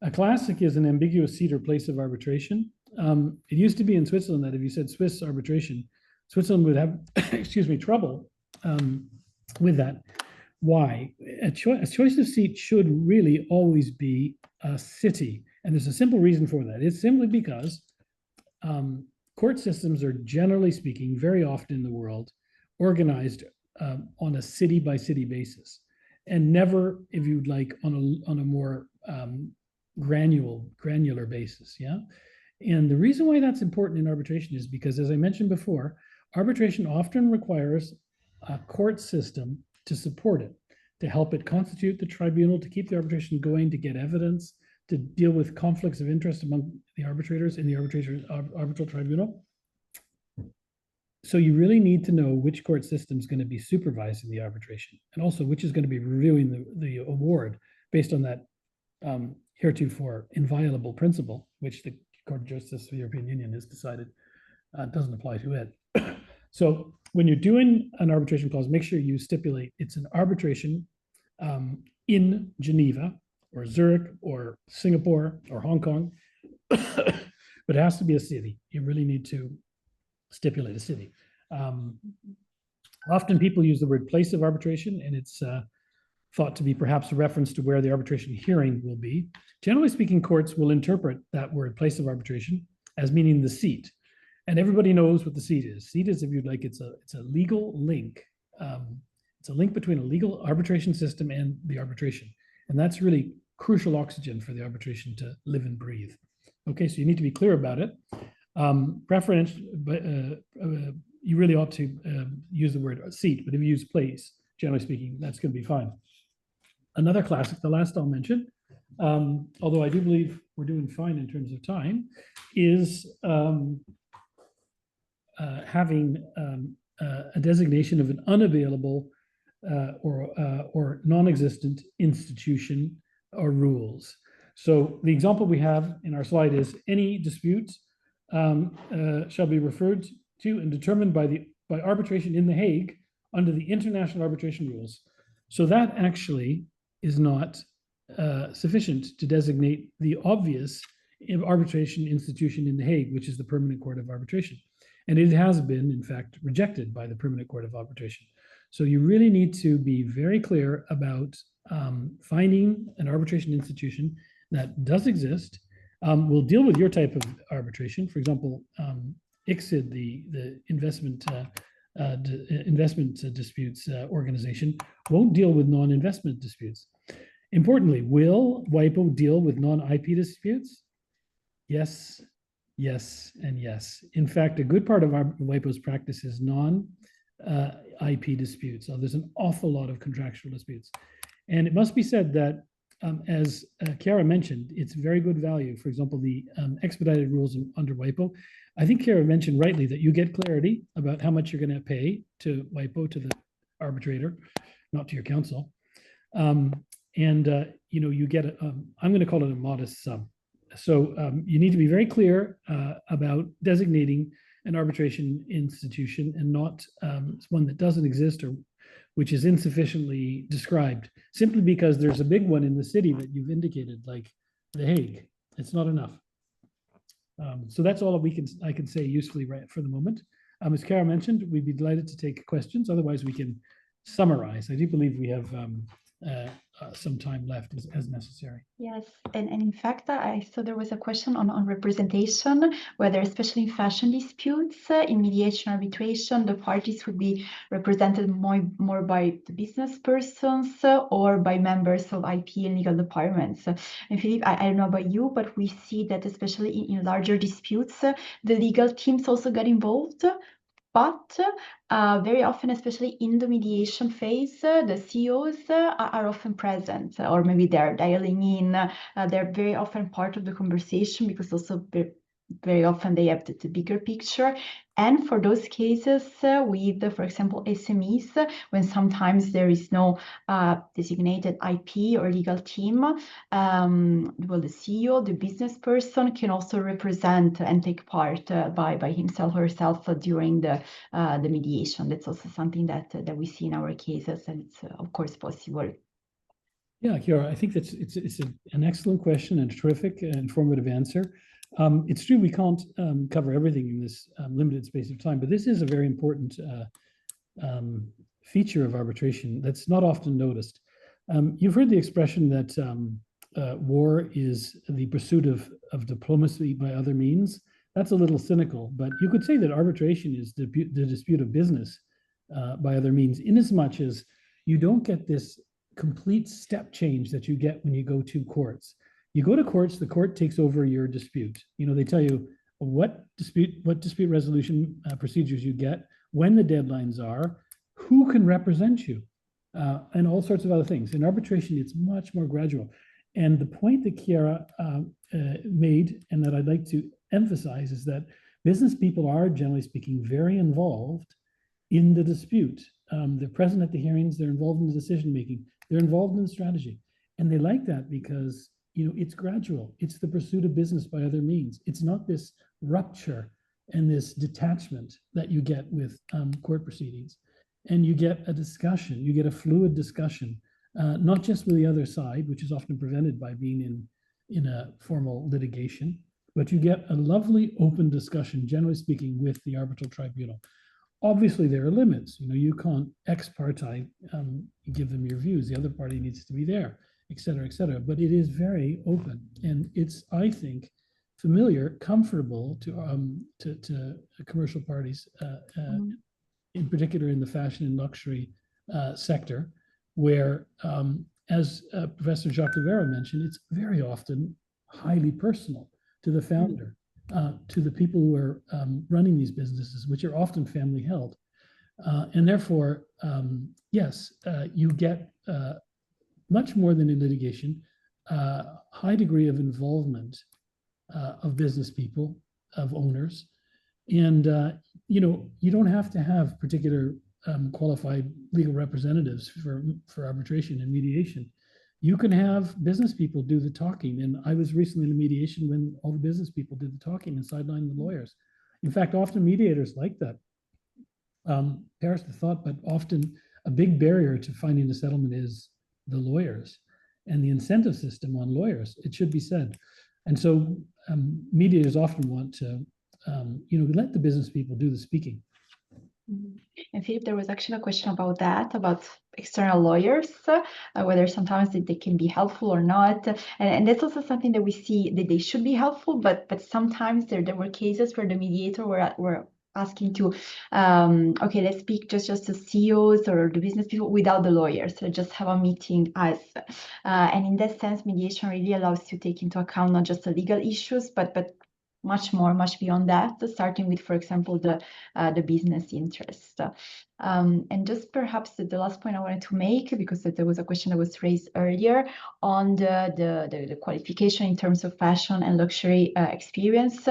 A classic is an ambiguous seat or place of arbitration. It used to be in Switzerland that if you said Swiss arbitration, Switzerland would have, excuse me, trouble with that. Why? A choice of seat should really always be a city. And there's a simple reason for that. It's simply because court systems are, generally speaking, very often in the world, organized on a city-by-city basis, and never, if you'd like, on a more granular basis, yeah? And the reason why that's important in arbitration is because, as I mentioned before, arbitration often requires a court system to support it, to help it constitute the tribunal, to keep the arbitration going, to get evidence, to deal with conflicts of interest among the arbitrators in the arbitral tribunal. So you really need to know which court system is going to be supervising the arbitration, and also which is going to be reviewing the award based on that heretofore inviolable principle, which the Court of Justice of the European Union has decided doesn't apply to it. So when you're doing an arbitration clause, make sure you stipulate it's an arbitration in Geneva or Zurich or Singapore or Hong Kong, but it has to be a city. You really need to stipulate a city. Often people use the word place of arbitration, and it's thought to be perhaps a reference to where the arbitration hearing will be. Generally speaking, courts will interpret that word place of arbitration as meaning the seat. And everybody knows what the seat is. Seat is, if you'd like, it's a legal link. It's a link between a legal arbitration system and the arbitration. And that's really crucial oxygen for the arbitration to live and breathe. Okay, so you need to be clear about it. Preference, but you really ought to use the word seat, but if you use place, generally speaking, that's going to be fine. Another classic, the last I'll mention, although I do believe we're doing fine in terms of time, is having a designation of an unavailable or non-existent institution or rules. So the example we have in our slide is any dispute shall be referred to and determined by arbitration in The Hague under the international arbitration rules. So that actually is not sufficient to designate the obvious arbitration institution in The Hague, which is the Permanent Court of Arbitration. And it has been, in fact, rejected by the Permanent Court of Arbitration. So you really need to be very clear about finding an arbitration institution that does exist, will deal with your type of arbitration. For example, ICSID, the investment disputes organization, won't deal with non-investment disputes. Importantly, will WIPO deal with non-IP disputes? Yes, yes, and yes. In fact, a good part of our WIPO's practice is non-IP disputes. So there's an awful lot of contractual disputes. And it must be said that, as Ciarb mentioned, it's very good value. For example, the expedited rules under WIPO. I think Ciarb mentioned rightly that you get clarity about how much you're going to pay to WIPO, to the arbitrator, not to your counsel. You get, I'm going to call it a modest sum. So you need to be very clear about designating an arbitration institution and not one that doesn't exist or which is insufficiently described, simply because there's a big one in the city that you've indicated, like The Hague. It's not enough. So that's all I can say usefully right for the moment. As Ciarb mentioned, we'd be delighted to take questions. Otherwise, we can summarize. I do believe we have some time left as necessary. Yes, and in fact, I saw there was a question on representation, whether especially in fashion disputes, in mediation arbitration, the parties would be represented more by the business persons or by members of IP and legal departments. And Philippe, I don't know about you, but we see that especially in larger disputes, the legal teams also get involved. But very often, especially in the mediation phase, the CEOs are often present, or maybe they're dialing in. They're very often part of the conversation because also very often they have the bigger picture. And for those cases with, for example, SMEs, when sometimes there is no designated IP or legal team, well, the CEO, the business person can also represent and take part by himself or herself during the mediation. That's also something that we see in our cases, and it's of course possible. Yeah, Ciarb, I think it's an excellent question and a terrific and informative answer. It's true we can't cover everything in this limited space of time, but this is a very important feature of arbitration that's not often noticed. You've heard the expression that war is the pursuit of diplomacy by other means. That's a little cynical, but you could say that arbitration is the dispute of business by other means, inasmuch as you don't get this complete step change that you get when you go to courts. You go to courts, the court takes over your dispute. They tell you what dispute resolution procedures you get, when the deadlines are, who can represent you, and all sorts of other things. In arbitration, it's much more gradual. And the point that Ciarb made, and that I'd like to emphasize, is that business people are, generally speaking, very involved in the dispute. They're present at the hearings, they're involved in the decision-making, they're involved in the strategy. And they like that because it's gradual. It's the pursuit of business by other means. It's not this rupture and this detachment that you get with court proceedings. And you get a discussion, you get a fluid discussion, not just with the other side, which is often prevented by being in a formal litigation, but you get a lovely open discussion, generally speaking, with the arbitral tribunal. Obviously, there are limits. You can't ex parte give them your views. The other party needs to be there, et cetera, et cetera. But it is very open, and it's, I think, familiar, comfortable to commercial parties, in particular in the fashion and luxury sector, where, as Professor Jacques Rivera mentioned, it's very often highly personal to the founder, to the people who are running these businesses, which are often family held. And therefore, yes, you get much more than in litigation, high degree of involvement of business people, of owners. And, you don't have to have particular qualified legal representatives for arbitration and mediation. You can have business people do the talking. And I was recently in a mediation when all the business people did the talking and sidelined the lawyers. In fact, often mediators like that. Perish the thought, but often a big barrier to finding a settlement is the lawyers and the incentive system on lawyers, it should be said. And so mediators often want to let the business people do the speaking. And Philip, there was actually a question about that, about external lawyers, whether sometimes they can be helpful or not. And that's also something that we see that they should be helpful, but sometimes there were cases where the mediator were asking to, okay, let's speak just the CEOs or the business people without the lawyers, so just have a meeting as. And in that sense, mediation really allows to take into account not just the legal issues, but much beyond that, starting with, for example, the business interest. And just perhaps the last point I wanted to make, because there was a question that was raised earlier on the qualification in terms of fashion and luxury experience.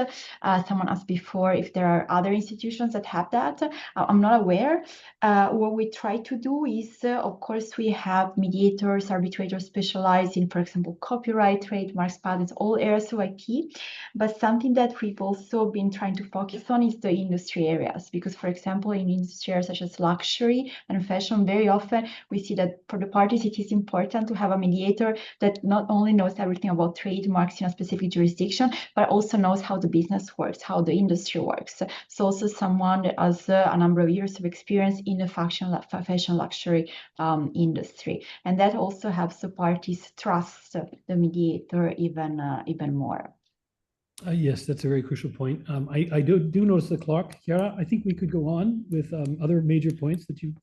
Someone asked before if there are other institutions that have that. I'm not aware. What we try to do is, of course, we have mediators, arbitrators specialized in, for example, copyright, trademarks, patents, all areas of IP. But something that we've also been trying to focus on is the industry areas, because, for example, in industry areas such as luxury and fashion, very often we see that for the parties it is important to have a mediator that not only knows everything about trademarks in a specific jurisdiction, but also knows how the business works, how the industry works. So also someone that has a number of years of experience in the fashion luxury industry, and that also helps the parties trust the mediator even more. Yes, that's a very crucial point. I do notice the clock. Chiara, I think we could go on with other major points that you...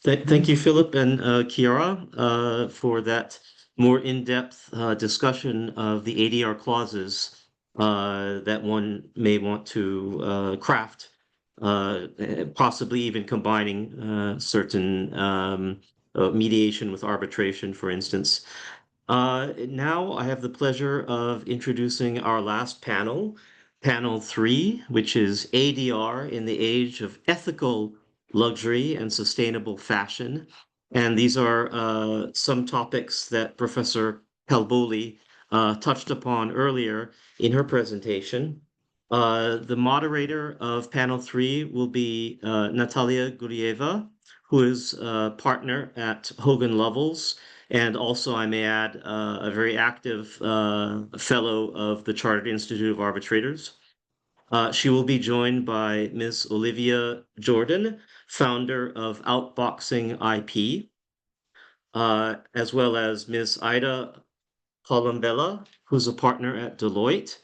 Thank you, Philip and Chiara, for that more in-depth discussion of the ADR clauses that one may want to craft, possibly even combining certain mediation with arbitration, for instance. Now I have the pleasure of introducing our last panel, panel 3, which is ADR in the age of ethical luxury and sustainable fashion. And these are some topics that Professor Pelboli touched upon earlier in her presentation. The moderator of panel 3 will be Natalia Gurieva, who is a partner at Hogan Lovells, and also, I may add, a very active fellow of the Chartered Institute of Arbitrators. She will be joined by Ms. Olivia Jordan, founder of Outboxing IP, as well as Ms. Ida Colombella, who's a partner at Deloitte,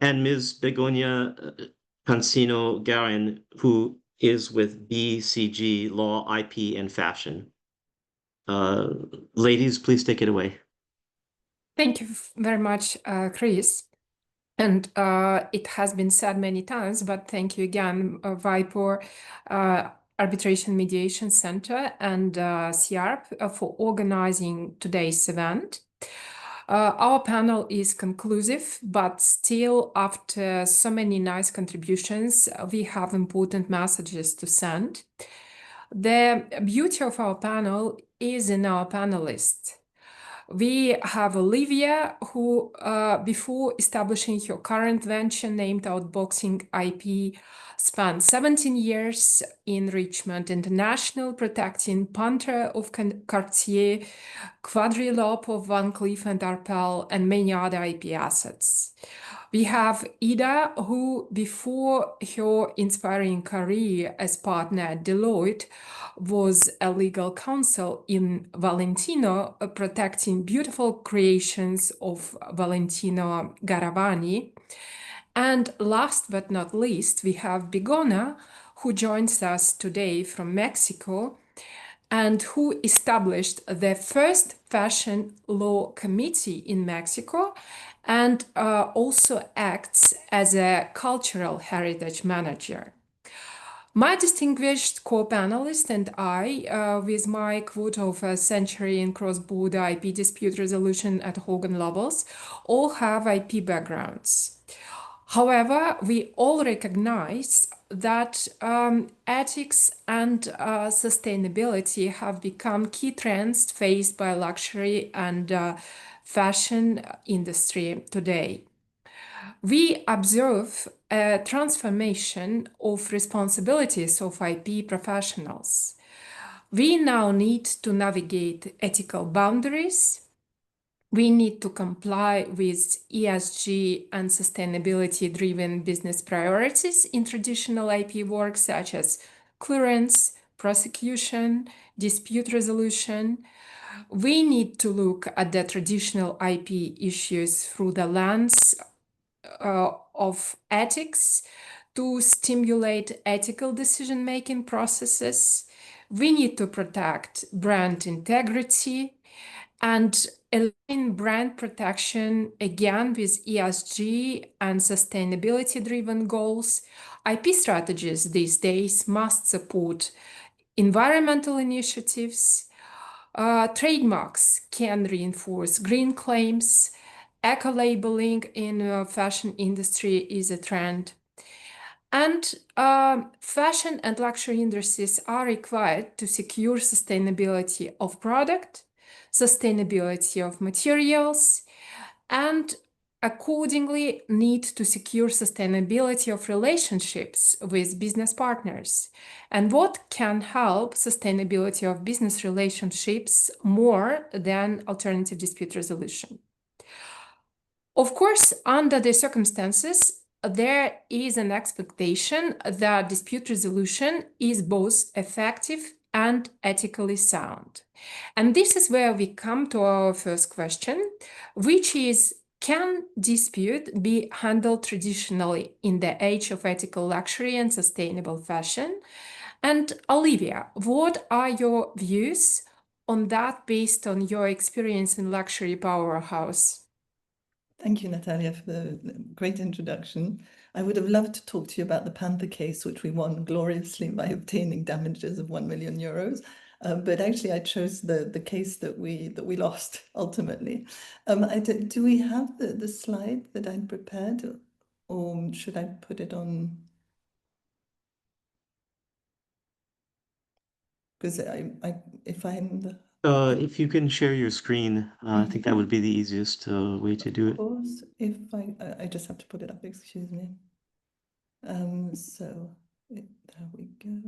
and Ms. Begonia Cancino-Garin, who is with BCG Law, IP, and Fashion. Ladies, please take it away. Thank you very much, Chris. And it has been said many times, but thank you again, WIPO Arbitration and Mediation Centre and Ciarb for organizing today's event. Our panel is conclusive, but still, after so many nice contributions, we have important messages to send. The beauty of our panel is in our panelists. We have Olivia, who, before establishing her current venture named Outboxing IP, spent 17 years in Richmond International, protecting Panther of Cartier, Quadrilope of Van Cleef & Arpels, and many other IP assets. We have Ida, who, before her inspiring career as partner at Deloitte, was a legal counsel in Valentino, protecting beautiful creations of Valentino Garavani. And last but not least, we have Begonia, who joins us today from Mexico, and who established the first fashion law committee in Mexico, and also acts as a cultural heritage manager. My distinguished co-panelist and I, with my quota of a century in cross-border IP dispute resolution at Hogan Lovells, all have IP backgrounds. However, we all recognize that ethics and sustainability have become key trends faced by luxury and fashion industry today. We observe a transformation of responsibilities of IP professionals. We now need to navigate ethical boundaries, We need to comply with ESG and sustainability-driven business priorities in traditional IP work, such as clearance, prosecution, dispute resolution. We need to look at the traditional IP issues through the lens of ethics to stimulate ethical decision-making processes. We need to protect brand integrity and align brand protection again with ESG and sustainability-driven goals. IP strategies these days must support environmental initiatives. Trademarks can reinforce green claims. Eco-labeling in fashion industry is a trend. And fashion and luxury industries are required to secure sustainability of product, sustainability of materials, and accordingly need to secure sustainability of relationships with business partners. And what can help sustainability of business relationships more than alternative dispute resolution? Of course, under the circumstances, there is an expectation that dispute resolution is both effective and ethically sound. And this is where we come to our first question, which is, can dispute be handled traditionally in the age of ethical luxury and sustainable fashion? And Olivia, what are your views on that based on your experience in luxury powerhouse? Thank you, Natalia, for the great introduction. I would have loved to talk to you about the Panther case, which we won gloriously by obtaining damages of 1 million euros. But actually, I chose the case that we lost ultimately. Do we have the slide that I'd prepared, or should I put it on? Because if you can share your screen, I think that would be the easiest way to do it. Of course, if I just have to put it up, excuse me. So there we go.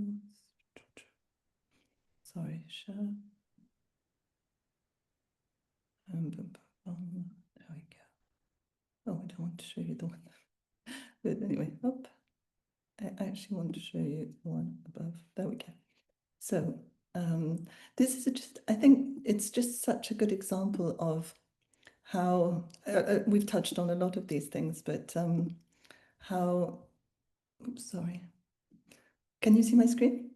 Sorry, share. There we go. Oh, I don't want to show you the one. But anyway, up. I actually want to show you the one above. There we go. So this is I think it's just such a good example of how we've touched on a lot of these things, but how, oops, sorry. Can you see my screen?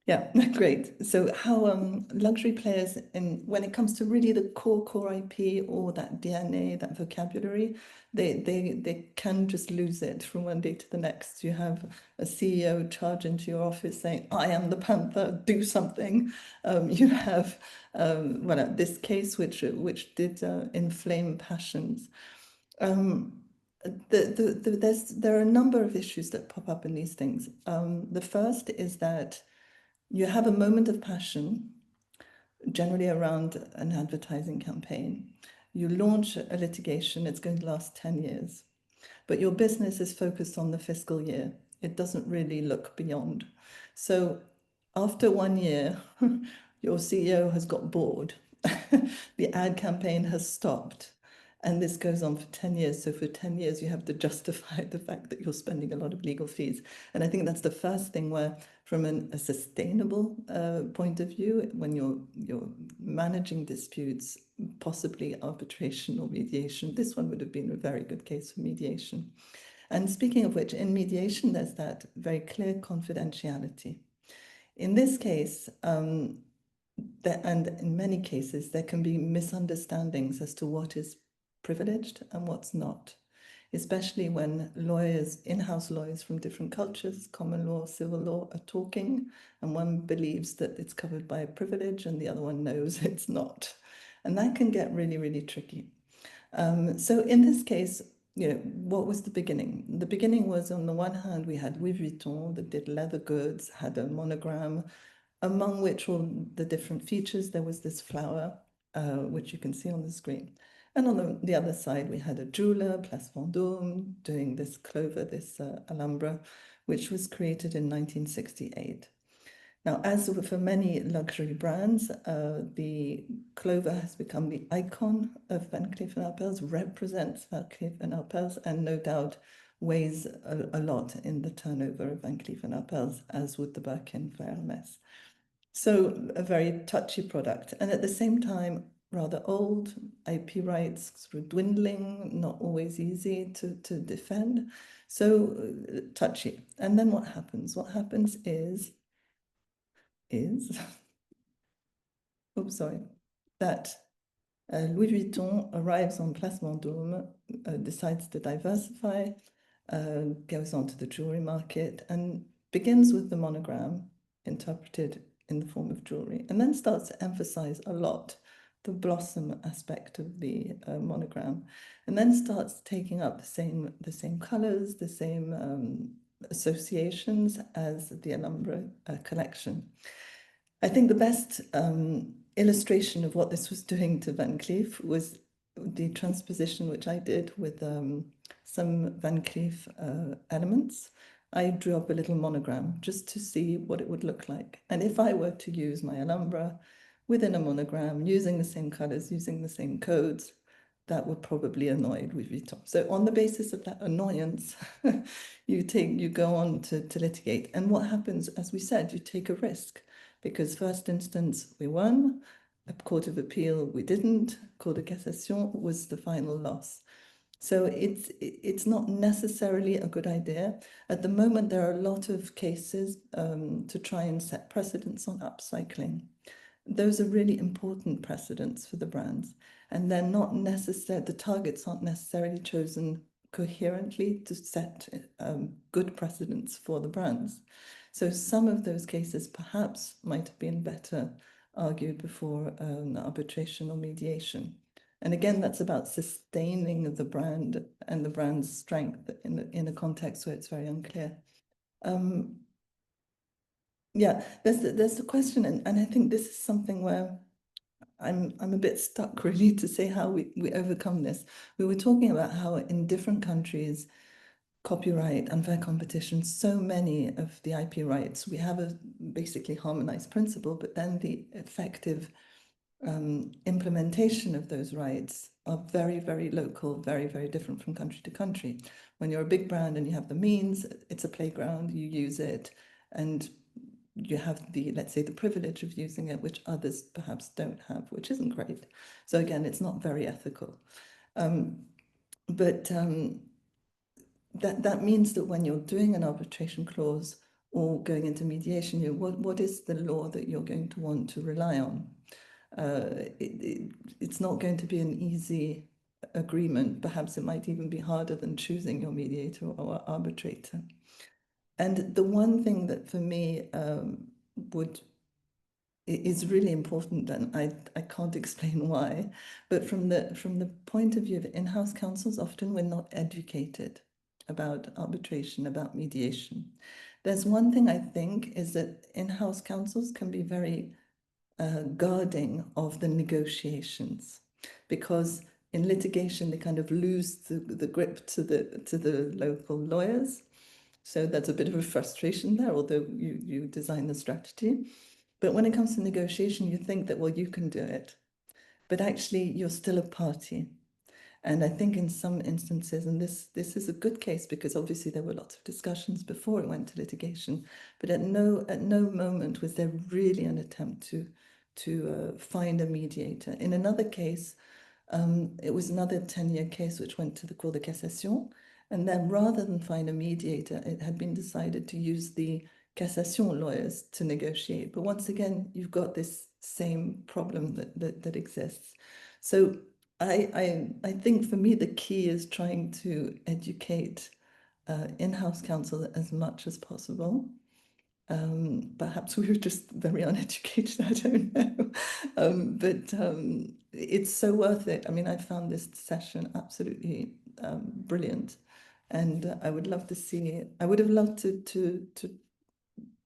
Yeah, great. So how luxury players, when it comes to really the core IP or that DNA, that vocabulary, they can just lose it from one day to the next. You have a CEO charge into your office saying, "I am the Panther, do something." You have this case which did inflame passions. There are a number of issues that pop up in these things. The first is that you have a moment of passion, generally around an advertising campaign. You launch a litigation, it's going to last 10 years, but your business is focused on the fiscal year. It doesn't really look beyond. So after 1 year, your CEO has got bored. The ad campaign has stopped. And this goes on for 10 years. So for 10 years, you have to justify the fact that you're spending a lot of legal fees. And I think that's the first thing where, from a sustainable point of view, when you're managing disputes, possibly arbitration or mediation, this one would have been a very good case for mediation. And speaking of which, in mediation, there's that very clear confidentiality. In this case, and in many cases, there can be misunderstandings as to what is privileged and what's not, especially when lawyers, in-house lawyers from different cultures, common law, civil law, are talking, and one believes that it's covered by a privilege and the other one knows it's not. And that can get really, really tricky. So in this case, what was the beginning? The beginning was, on the one hand, we had Louis Vuitton that did leather goods, had a monogram, among which all the different features, there was this flower, which you can see on the screen. And on the other side, we had a jeweler, Place Vendôme, doing this clover, this Alhambra, which was created in 1968. Now, as for many luxury brands, the Clover has become the icon of Van Cleef & Arpels, represents Van Cleef & Arpels, and no doubt weighs a lot in the turnover of Van Cleef & Arpels, as would the Birkin for Hermès. So a very touchy product. And at the same time, rather old, IP rights sort of dwindling, not always easy to defend. So touchy. And then what happens? What happens is oops, sorry, that Louis Vuitton arrives on Place Vendôme, decides to diversify, goes onto the jewelry market and begins with the monogram interpreted in the form of jewelry, and then starts to emphasize a lot the blossom aspect of the monogram, and then starts taking up the same colors, the same associations as the Alhambra collection. I think the best illustration of what this was doing to Van Cleef was the transposition which I did with some Van Cleef elements. I drew up a little monogram just to see what it would look like. And if I were to use my Alhambra within a monogram, using the same colors, using the same codes, that would probably annoy Louis Vuitton. So on the basis of that annoyance, you go on to litigate. And what happens, as we said, you take a risk. Because first instance, we won. A Court of Appeal, we didn't. Court de Cassation was the final loss. So it's not necessarily a good idea. At the moment, there are a lot of cases to try and set precedents on upcycling. Those are really important precedents for the brands. And they're not necessary, the targets aren't necessarily chosen coherently to set good precedents for the brands. So some of those cases perhaps might have been better argued before arbitration or mediation. And again, that's about sustaining the brand and the brand's strength in a context where it's very unclear. Yeah, there's the question, and I think this is something where I'm a bit stuck really to say how we overcome this. We were talking about how in different countries, copyright, unfair competition, so many of the IP rights, we have a basically harmonized principle, but then the effective implementation of those rights are very, very local, very, very different from country to country. When you're a big brand and you have the means, it's a playground, you use it, and you have the, let's say, the privilege of using it, which others perhaps don't have, which isn't great. So again, it's not very ethical. That means that when you're doing an arbitration clause or going into mediation, what is the law that you're going to want to rely on? It's not going to be an easy agreement. Perhaps it might even be harder than choosing your mediator or arbitrator. And the one thing that for me is really important, and I can't explain why, but from the point of view of in-house counsels, often we're not educated about arbitration, about mediation. There's one thing I think is that in-house counsels can be very guarding of the negotiations, because in litigation they kind of lose the grip to the local lawyers. So that's a bit of a frustration there, although you design the strategy. But when it comes to negotiation, you think that, well, you can do it. But actually, you're still a party. And I think in some instances, and this is a good case because obviously there were lots of discussions before it went to litigation, but at no moment was there really an attempt to find a mediator. In another case, it was another 10-year case which went to the Cour de Cassation. And then rather than find a mediator, it had been decided to use the Cassation lawyers to negotiate. But once again, you've got this same problem that exists. So I think for me, the key is trying to educate in-house counsel as much as possible. Perhaps we were just very uneducated, I don't know. But it's so worth it. I mean, I found this session absolutely brilliant. And I would love to see it. I would have loved to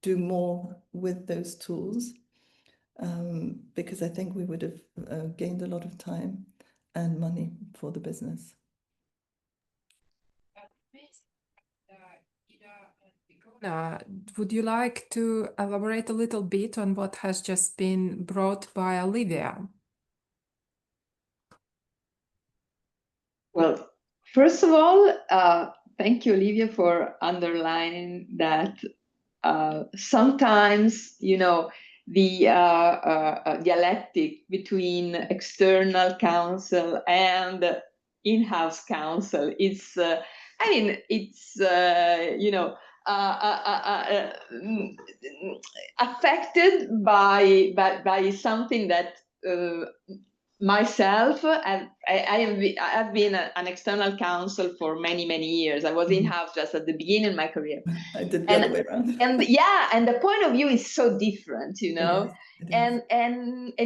do more with those tools because I think we would have gained a lot of time and money for the business. would you like to elaborate a little bit on what has just been brought by Olivia? Well, first of all, thank you, Olivia, for underlining that sometimes, you know, the dialectic between external counsel and in-house counsel is, I mean, it's, you know, affected by something that myself, I've been an external counsel for many years. I was in-house just at the beginning of my career. I did the other way around. And yeah, and the point of view is so different, you know. And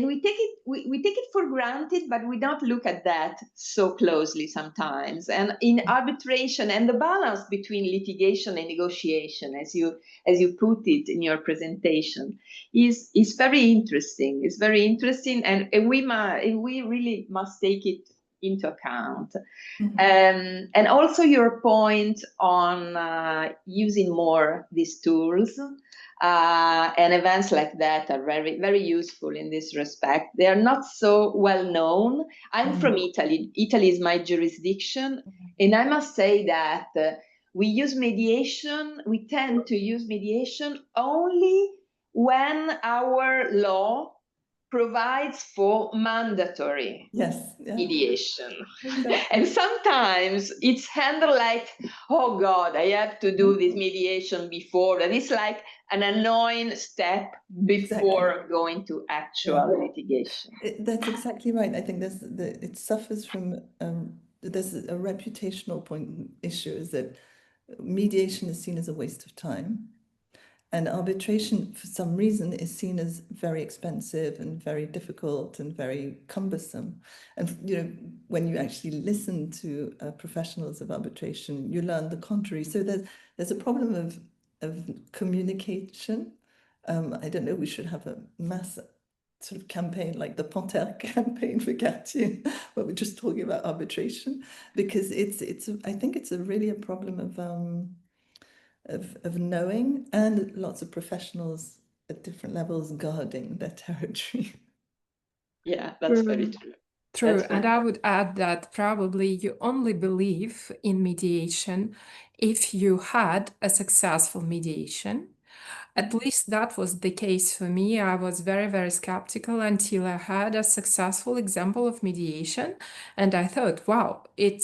we take it for granted, but we don't look at that so closely sometimes. And in arbitration and the balance between litigation and negotiation, as you put it in your presentation, is very interesting. It's very interesting, and we really must take it into account. And also your point on using more these tools. And events like that are very useful in this respect. They are not so well known. I'm from Italy. Italy is my jurisdiction. And I must say that we use mediation, we tend to use mediation only when our law provides for mandatory mediation. And sometimes it's handled like, oh God, I have to do this mediation before. And it's like an annoying step before going to actual litigation. That's exactly right. I think it suffers from, there's a reputational issue, is that mediation is seen as a waste of time. And arbitration, for some reason, is seen as very expensive and very difficult and very cumbersome. And you know, when you actually listen to professionals of arbitration, you learn the contrary. So there's a problem of communication. I don't know. We should have a mass sort of campaign like the Panthère campaign for Cartier, where we're just talking about arbitration, because I think it's really a problem of knowing, and lots of professionals at different levels guarding their territory. Yeah, that's very true. True, and I would add that probably you only believe in mediation if you had a successful mediation. At least that was the case for me. I was very skeptical until I had a successful example of mediation, and I thought, wow, it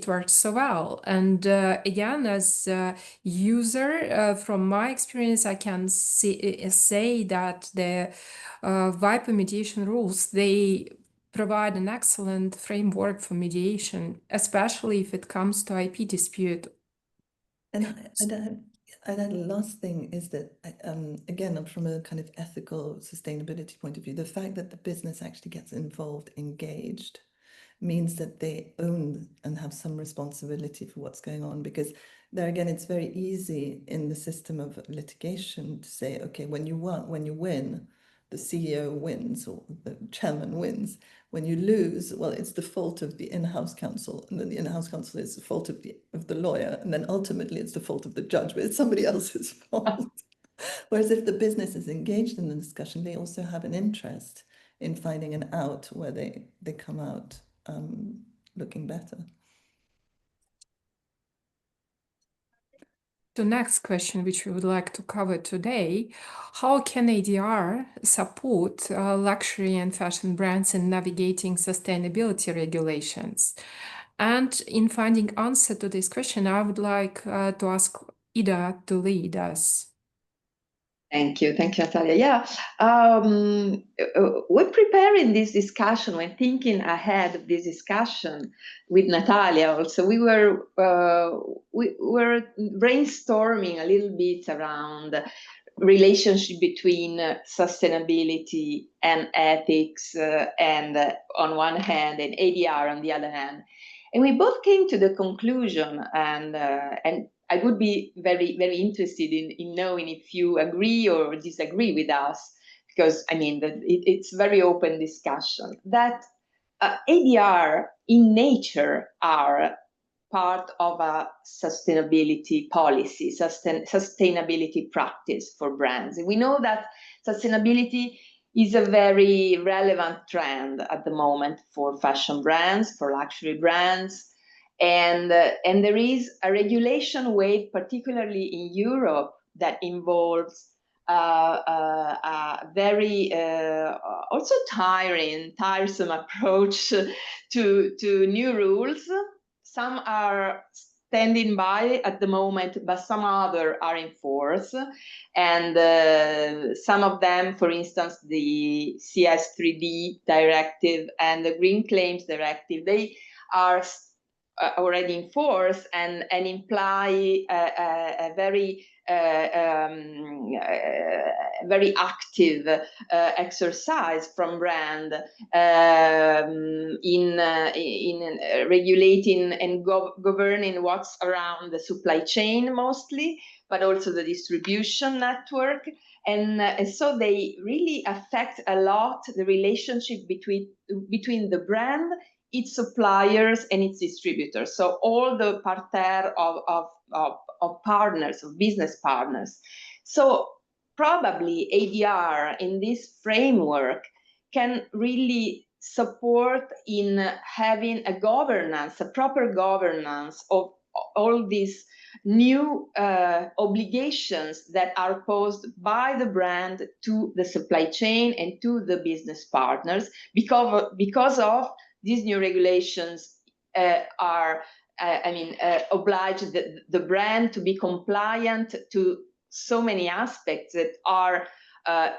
works so well. And again, as a user, from my experience, I can say that the WIPO mediation rules, they provide an excellent framework for mediation, especially if it comes to IP dispute. And that last thing is that, again, from a kind of ethical sustainability point of view, the fact that the business actually gets involved, engaged, means that they own and have some responsibility for what's going on. Because there again, it's very easy in the system of litigation to say, okay, when you win, the CEO wins or the chairman wins. When you lose, well, it's the fault of the in-house counsel, and then the in-house counsel is the fault of the lawyer, and then ultimately it's the fault of the judge, but it's somebody else's fault. Whereas if the business is engaged in the discussion, they also have an interest in finding an out where they come out looking better. The next question, which we would like to cover today, how can ADR support luxury and fashion brands in navigating sustainability regulations? And in finding answer to this question, I would like to ask Ida to lead us. Thank you, Natalia. Yeah, we're preparing this discussion, when thinking ahead of this discussion with Natalia. Also, we were brainstorming a little bit around relationship between sustainability and ethics, and on one hand, and ADR on the other hand, and we both came to the conclusion, and I would be very interested in knowing if you agree or disagree with us, because I mean that it's very open discussion, that ADR in nature are part of a sustainability policy, sustainability practice for brands. We know that sustainability is a very relevant trend at the moment for fashion brands, for luxury brands. And there is a regulation wave, particularly in Europe, that involves a very also tiresome approach to new rules. Some are standing by at the moment, but some other are in force. And some of them, for instance, the CS3D directive and the Green Claims Directive, they are already in force and imply a very very active exercise from brand in regulating and governing what's around the supply chain mostly, but also the distribution network. And so they really affect a lot the relationship between the brand, its suppliers, and its distributors. So all the parterre of partners, of business partners. So probably ADR in this framework can really support in having a governance, a proper governance of all these new obligations that are posed by the brand to the supply chain and to the business partners, because of these new regulations are oblige the brand to be compliant to so many aspects that are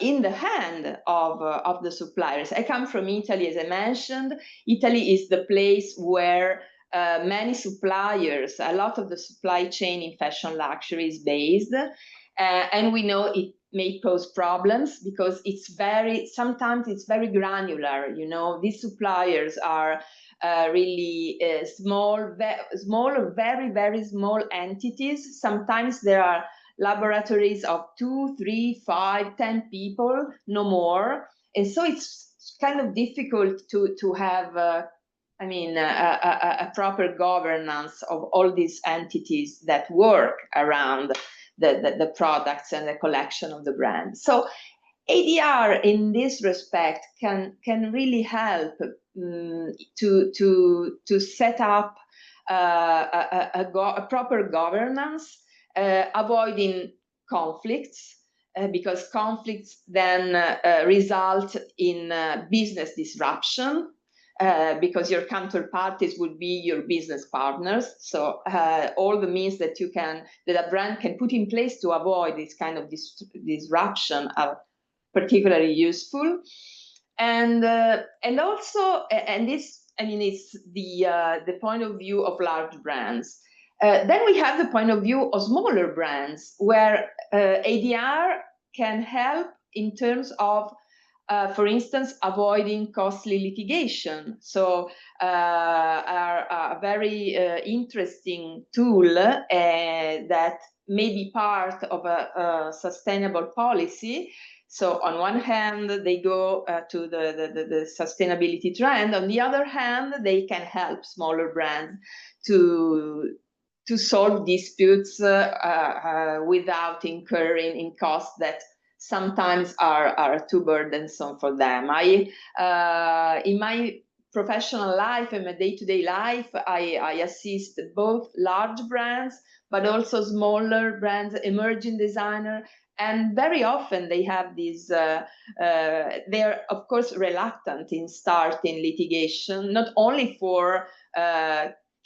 in the hand of the suppliers. I come from Italy, as I mentioned. Italy is the place where many suppliers, a lot of the supply chain in fashion luxury is based. And we know it may pose problems because sometimes it's very granular. You know, these suppliers are really small, very, very small entities. Sometimes there are laboratories of 2, 3, 5, 10 people, no more. And so it's kind of difficult to have a proper governance of all these entities that work around the products and the collection of the brand. So ADR in this respect can really help to set up a proper governance, avoiding conflicts, because conflicts then result in business disruption, because your counterparties would be your business partners. So all the means that a brand can put in place to avoid this kind of disruption are particularly useful. And also, and this, it's the point of view of large brands. Then we have the point of view of smaller brands, where ADR can help in terms of, for instance, avoiding costly litigation. So a very interesting tool that may be part of a sustainable policy. So on one hand, they go to the sustainability trend. On the other hand, they can help smaller brands to solve disputes without incurring in costs that sometimes are too burdensome for them. In my professional life and my day-to-day life, I assist both large brands, but also smaller brands, emerging designer. And very often they have these, they're of course reluctant in starting litigation, not only for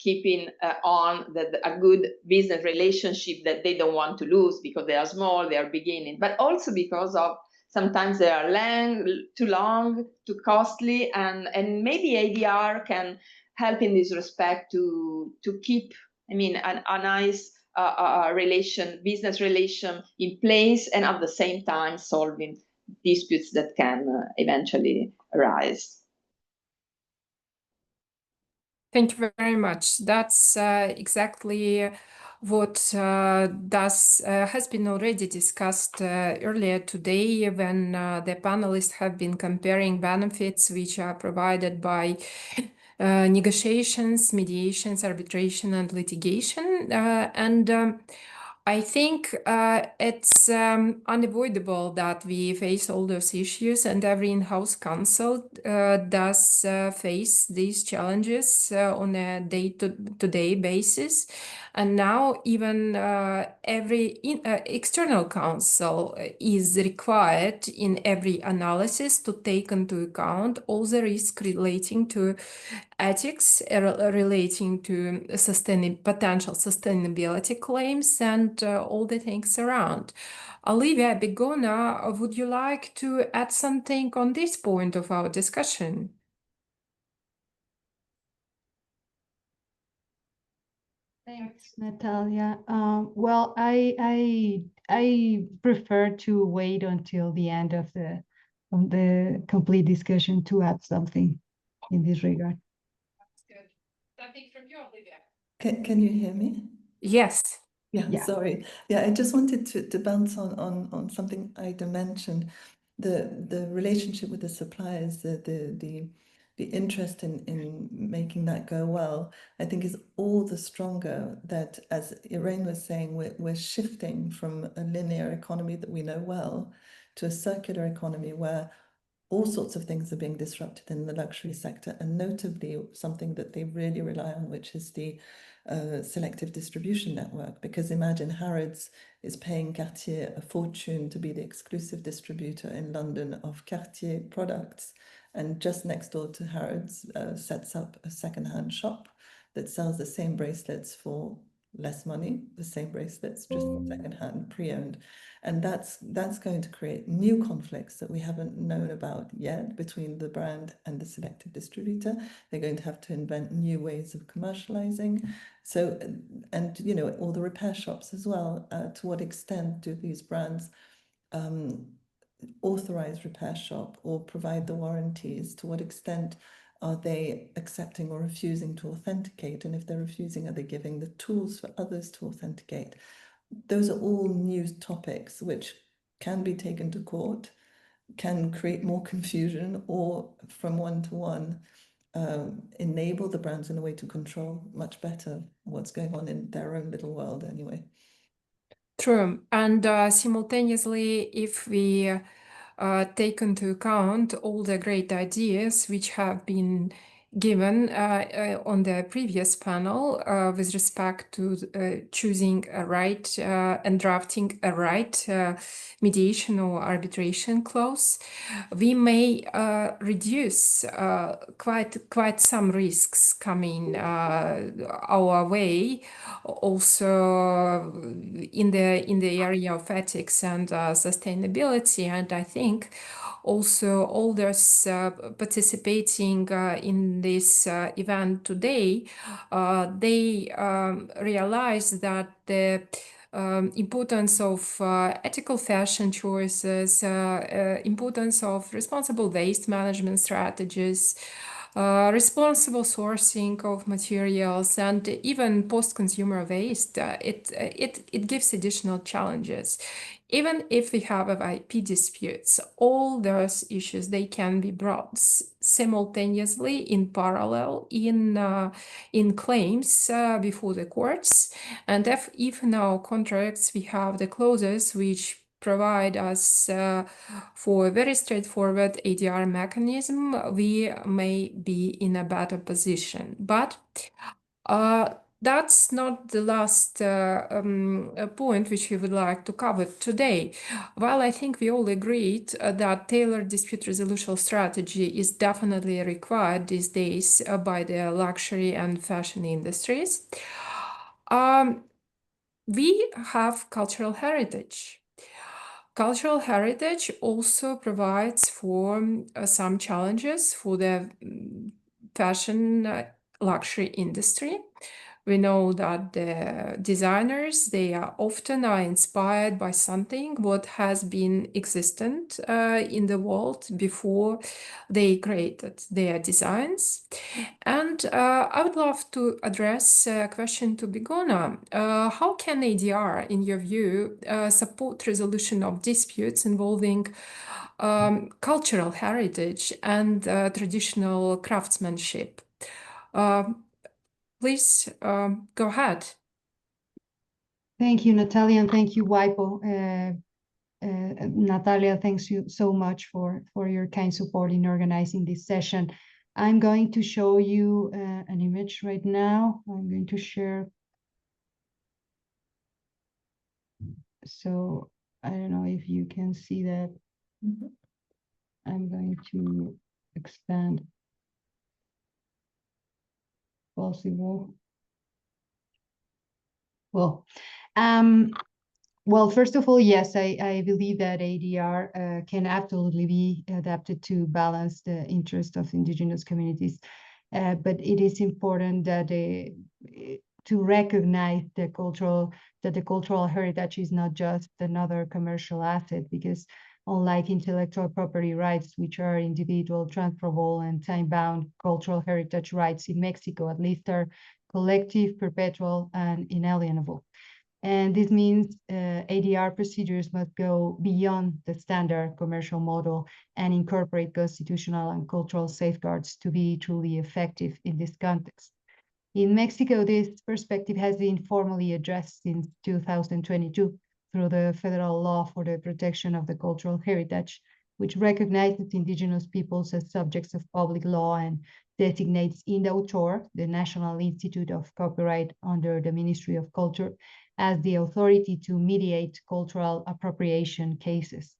keeping on a good business relationship that they don't want to lose because they are small, they are beginning, but also because of sometimes they are too long, too costly, and maybe ADR can help in this respect to keep, a nice business relation in place, and at the same time solving disputes that can eventually arise. Thank you very much. That's exactly what has been already discussed earlier today when the panelists have been comparing benefits which are provided by negotiations, mediations, arbitration, and litigation. I think it's unavoidable that we face all those issues, and every in-house counsel does face these challenges on a day-to-day basis. And now even every external counsel is required in every analysis to take into account all the risks relating to ethics, relating to potential sustainability claims, and all the things around. Olivia Bigona, would you like to add something on this point of our discussion? Thanks, Natalia. Well, I prefer to wait until the end of the complete discussion to add something in this regard. That's good. Something from you, Olivia. Can you hear me? Yes. Yeah, sorry. Yeah, I just wanted to bounce on something Ida mentioned, the relationship with the suppliers, the interest in making that go well, I think is all the stronger that, as Irene was saying, we're shifting from a linear economy that we know well to a circular economy where all sorts of things are being disrupted in the luxury sector, and notably something that they really rely on, which is the selective distribution network. Because imagine Harrods is paying Cartier a fortune to be the exclusive distributor in London of Cartier products, and just next door to Harrods sets up a secondhand shop that sells the same bracelets for less money, the same bracelets, just secondhand, pre-owned. And that's going to create new conflicts that we haven't known about yet between the brand and the selective distributor. They're going to have to invent new ways of commercializing. So, and you know, all the repair shops as well. To what extent do these brands authorize repair shop or provide the warranties? To what extent are they accepting or refusing to authenticate? And if they're refusing, are they giving the tools for others to authenticate? Those are all new topics which can be taken to court, can create more confusion, or from one-to-one enable the brands in a way to control much better what's going on in their own little world anyway. True. And simultaneously, if we take into account all the great ideas which have been given on the previous panel with respect to choosing a right and drafting a right mediation or arbitration clause, we may reduce quite some risks coming our way, also in the area of ethics and sustainability. And I think also all those participating in this event today, they realize that the importance of ethical fashion choices, importance of responsible waste management strategies, responsible sourcing of materials, and even post-consumer waste, it gives additional challenges. Even if we have IP disputes, all those issues, they can be brought simultaneously in parallel in claims before the courts. And if in our contracts we have the clauses which provide us for a very straightforward ADR mechanism, we may be in a better position. But that's not the last point which we would like to cover today. Well, I think we all agreed that tailored dispute resolution strategy is definitely required these days by the luxury and fashion industries. We have cultural heritage. Cultural heritage also provides for some challenges for the fashion luxury industry. We know that the designers, they are often inspired by something what has been existent in the world before they created their designs. And I would love to address a question to Bigona. How can ADR, in your view, support resolution of disputes involving cultural heritage and traditional craftsmanship? Please go ahead. Thank you, Natalia, and thank you, WIPO. Natalia, thanks you so much for your kind support in organizing this session. I'm going to show you an image right now. I'm going to share. So I don't know if you can see that. I'm going to expand. Possible. Well, first of all, yes, I believe that ADR can absolutely be adapted to balance the interest of indigenous communities, but it is important that to recognize the cultural heritage is not just another commercial asset, because unlike intellectual property rights, which are individual, transferable, and time-bound, cultural heritage rights in Mexico at least are collective, perpetual, and inalienable. And this means ADR procedures must go beyond the standard commercial model and incorporate constitutional and cultural safeguards to be truly effective in this context. In Mexico, this perspective has been formally addressed since 2022 through the federal law for the protection of the cultural heritage, which recognizes indigenous peoples as subjects of public law and designates INDAUTOR, the National Institute of Copyright under the Ministry of Culture, as the authority to mediate cultural appropriation cases.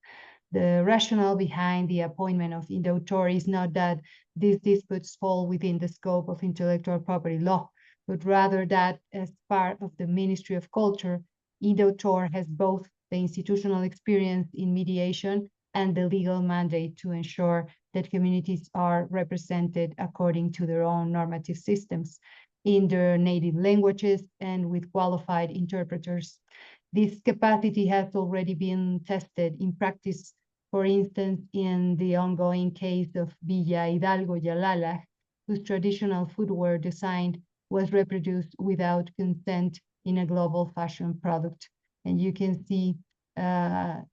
The rationale behind the appointment of INDAUTOR is not that these disputes fall within the scope of intellectual property law, but rather that as part of the Ministry of Culture, INDAUTOR has both the institutional experience in mediation and the legal mandate to ensure that communities are represented according to their own normative systems in their native languages and with qualified interpreters. This capacity has already been tested in practice, for instance, in the ongoing case of Villa Hidalgo Yalala, whose traditional footwear design was reproduced without consent in a global fashion product. And you can see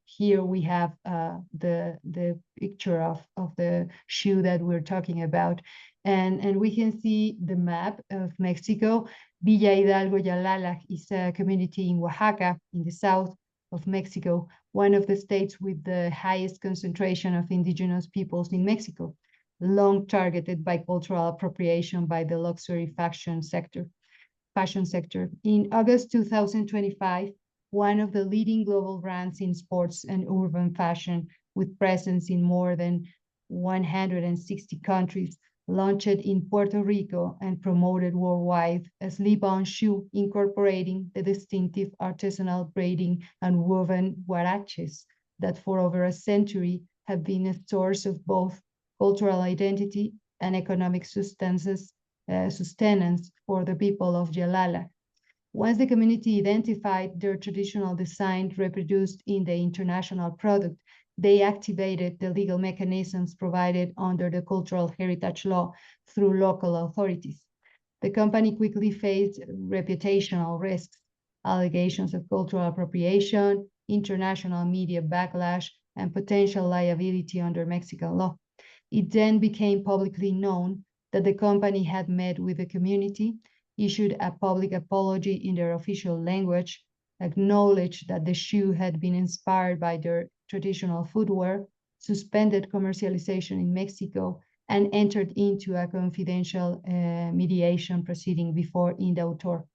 here we have the picture of the shoe that we're talking about. And we can see the map of Mexico. Villa Hidalgo Yalala is a community in Oaxaca, in the south of Mexico, one of the states with the highest concentration of indigenous peoples in Mexico, long targeted by cultural appropriation by the luxury fashion sector. In August 2025, one of the leading global brands in sports and urban fashion with presence in more than 160 countries, launched in Puerto Rico and promoted worldwide a slip-on shoe incorporating the distinctive artisanal braiding and woven huaraches that for over a century have been a source of both cultural identity and economic sustenance for the people of Yalala. Once the community identified their traditional design reproduced in the international product, they activated the legal mechanisms provided under the cultural heritage law through local authorities. The company quickly faced reputational risks, allegations of cultural appropriation, international media backlash, and potential liability under Mexican law. It then became publicly known that the company had met with the community, issued a public apology in their official language, acknowledged that the shoe had been inspired by their traditional footwear, suspended commercialization in Mexico, and entered into a confidential mediation proceeding before INDAUTOR.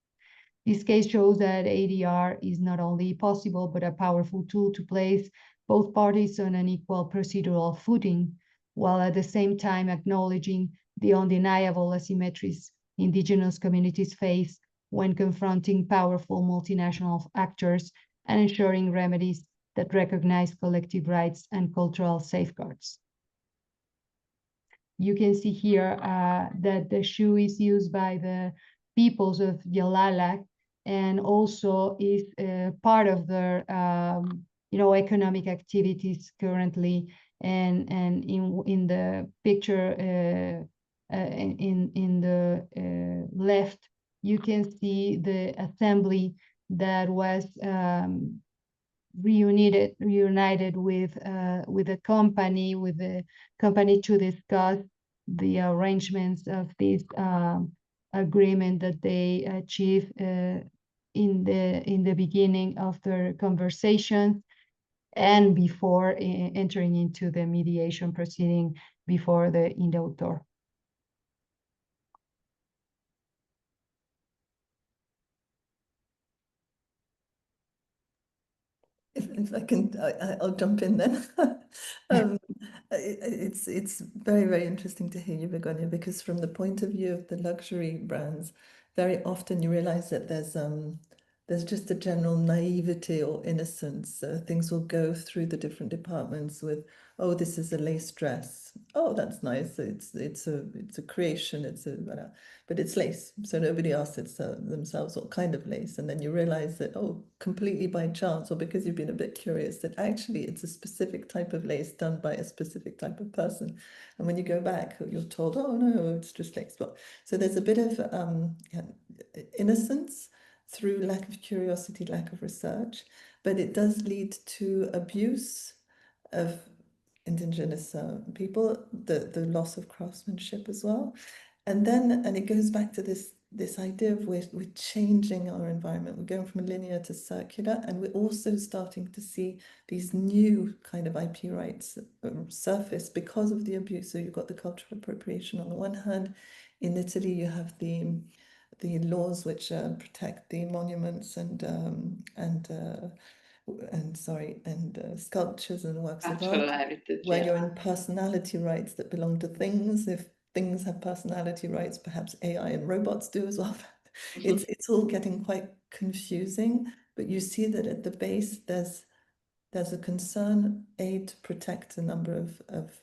This case shows that ADR is not only possible, but a powerful tool to place both parties on an equal procedural footing, while at the same time acknowledging the undeniable asymmetries indigenous communities face when confronting powerful multinational actors and ensuring remedies that recognize collective rights and cultural safeguards. You can see here that the shoe is used by the peoples of Yalala and also is part of their economic activities currently. And in the picture in the left, you can see the assembly that was reunited with the company to discuss the arrangements of this agreement that they achieve in the beginning of their conversation and before entering into the mediation proceeding before the indautor. If I can, I'll jump in then. It's very, very interesting to hear you, Begonia, because from the point of view of the luxury brands, very often you realize that there's just a general naivety or innocence. Things will go through the different departments with, oh, this is a lace dress. Oh, that's nice. It's a creation. But it's lace. So nobody asks themselves what kind of lace. And then you realize that, oh, completely by chance or because you've been a bit curious, that actually it's a specific type of lace done by a specific type of person. And when you go back, you're told, oh, no, it's just lace. So there's a bit of innocence through lack of curiosity, lack of research, but it does lead to abuse of indigenous people, the loss of craftsmanship as well. And it goes back to this idea of we're changing our environment. We're going from linear to circular, and we're also starting to see these new kind of IP rights surface because of the abuse. So you've got the cultural appropriation on the one hand. In Italy, you have the laws which protect the monuments and sculptures and works of art, where you're in personality rights that belong to things. If things have personality rights, perhaps AI and robots do as well. It's all getting quite confusing, but you see that at the base there's a concern, to protect a number of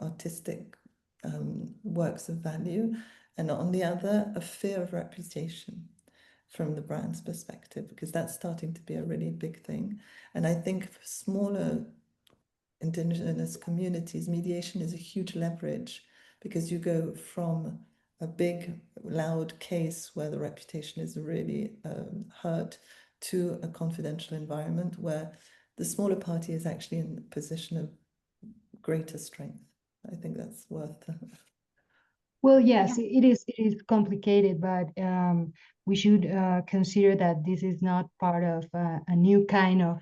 artistic works of value, and on the other, a fear of reputation from the brand's perspective, because that's starting to be a really big thing. And I think for smaller indigenous communities, mediation is a huge leverage, because you go from a big, loud case where the reputation is really hurt to a confidential environment where the smaller party is actually in a position of greater strength. I think that's worth. Well, yes, it is complicated, but we should consider that this is not part of a new kind of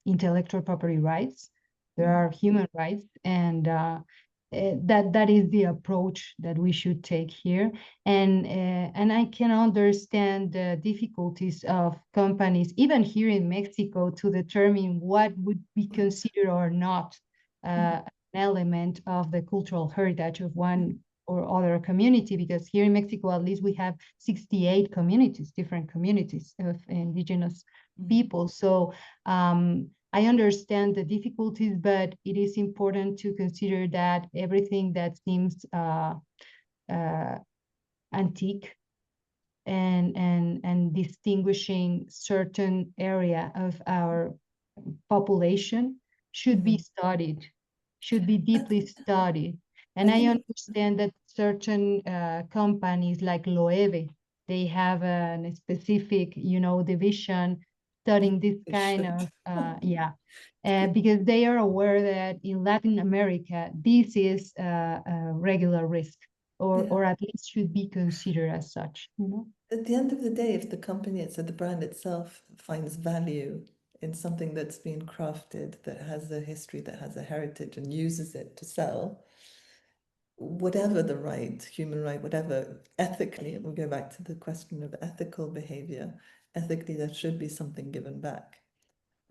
intellectual property rights. There are human rights, and that is the approach that we should take here. And I can understand the difficulties of companies, even here in Mexico, to determine what would be considered or not an element of the cultural heritage of one or other community, because here in Mexico, at least we have 68 communities, different communities of indigenous people. So I understand the difficulties, but it is important to consider that everything that seems antique and distinguishing certain area of our population should be studied, should be deeply studied. And I understand that certain companies like Loewe, they have a specific, division studying this kind of, because they are aware that in Latin America, this is a regular risk, or at least should be considered as such. At the end of the day, if the company, so the brand itself, finds value in something that's been crafted, that has a history, that has a heritage, and uses it to sell, whatever the right, human right, whatever, ethically, we'll go back to the question of ethical behavior. Ethically, there should be something given back.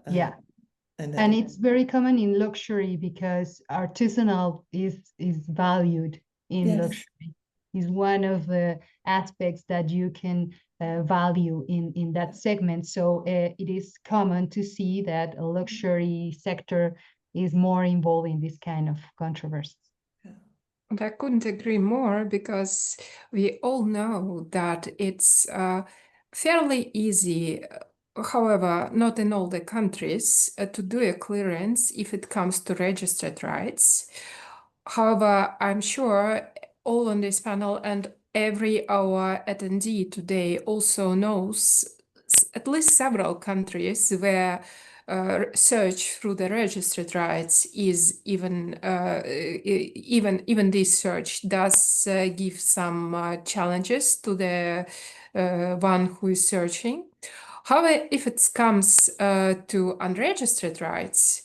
And it's very common in luxury, because artisanal is valued in luxury. Is one of the aspects that you can value in that segment. So it is common to see that a luxury sector is more involved in this kind of controversies. And I couldn't agree more, because we all know that it's fairly easy, however, not in all the countries, to do a clearance if it comes to registered rights. However, I'm sure all on this panel and every our attendee today also knows at least several countries where search through the registered rights is even this search does give some challenges to the one who is searching. However, if it comes to unregistered rights,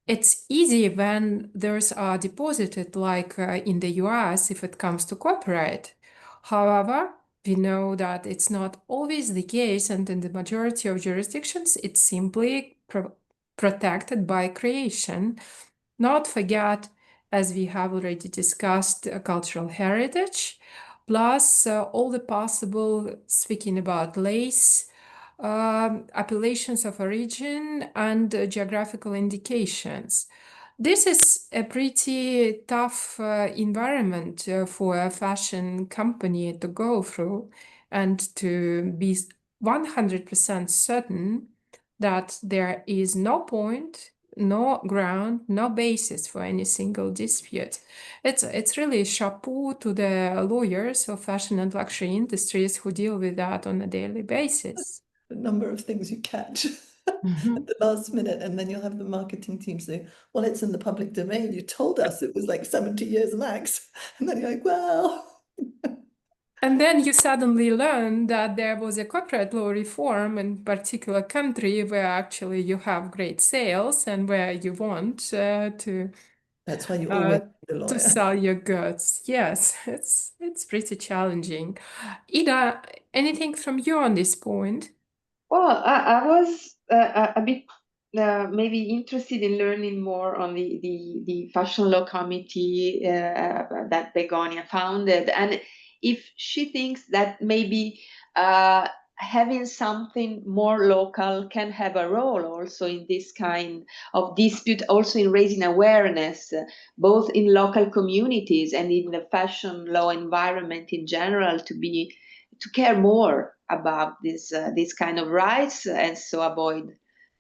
it's easy when those are deposited, like in the US, if it comes to copyright. However, we know that it's not always the case, and in the majority of jurisdictions, it's simply protected by creation. Not forget, as we have already discussed, cultural heritage, plus all the possible, speaking about lace, appellations of origin and geographical indications. This is a pretty tough environment for a fashion company to go through, and to be 100% certain that there is no point, no ground, no basis for any single dispute. It's really chapeau to the lawyers of fashion and luxury industries who deal with that on a daily basis. The number of things you catch at the last minute, and then you'll have the marketing team say, well, it's in the public domain. You told us it was like 70 years max. And then you're like, well. And then you suddenly learn that there was a copyright law reform in a particular country where actually you have great sales and where you want to That's why you always need a lawyer. to sell your goods. Yes, it's pretty challenging. Ida, anything from you on this point? Well, I was a bit maybe interested in learning more on the fashion law committee that Begonia founded, and if she thinks that maybe having something more local can have a role also in this kind of dispute, also in raising awareness, both in local communities and in the fashion law environment in general, to care more about this kind of rights, and so avoid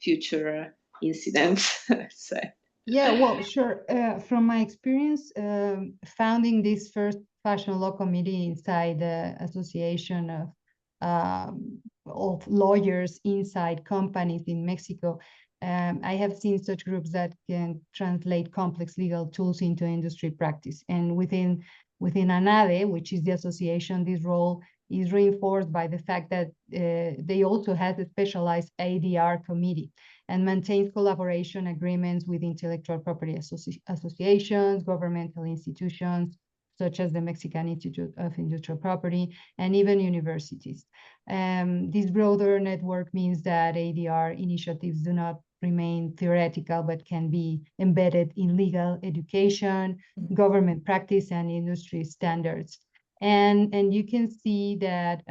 future incidents. So. Yeah, well, sure. From my experience, founding this first fashion law committee inside the association of lawyers inside companies in Mexico, I have seen such groups that can translate complex legal tools into industry practice. And within ANADE, which is the association, this role is reinforced by the fact that they also have a specialized ADR committee and maintains collaboration agreements with intellectual property associations, governmental institutions, such as the Mexican Institute of Industrial Property, and even universities. This broader network means that ADR initiatives do not remain theoretical, but can be embedded in legal education, government practice, and industry standards. And you can see that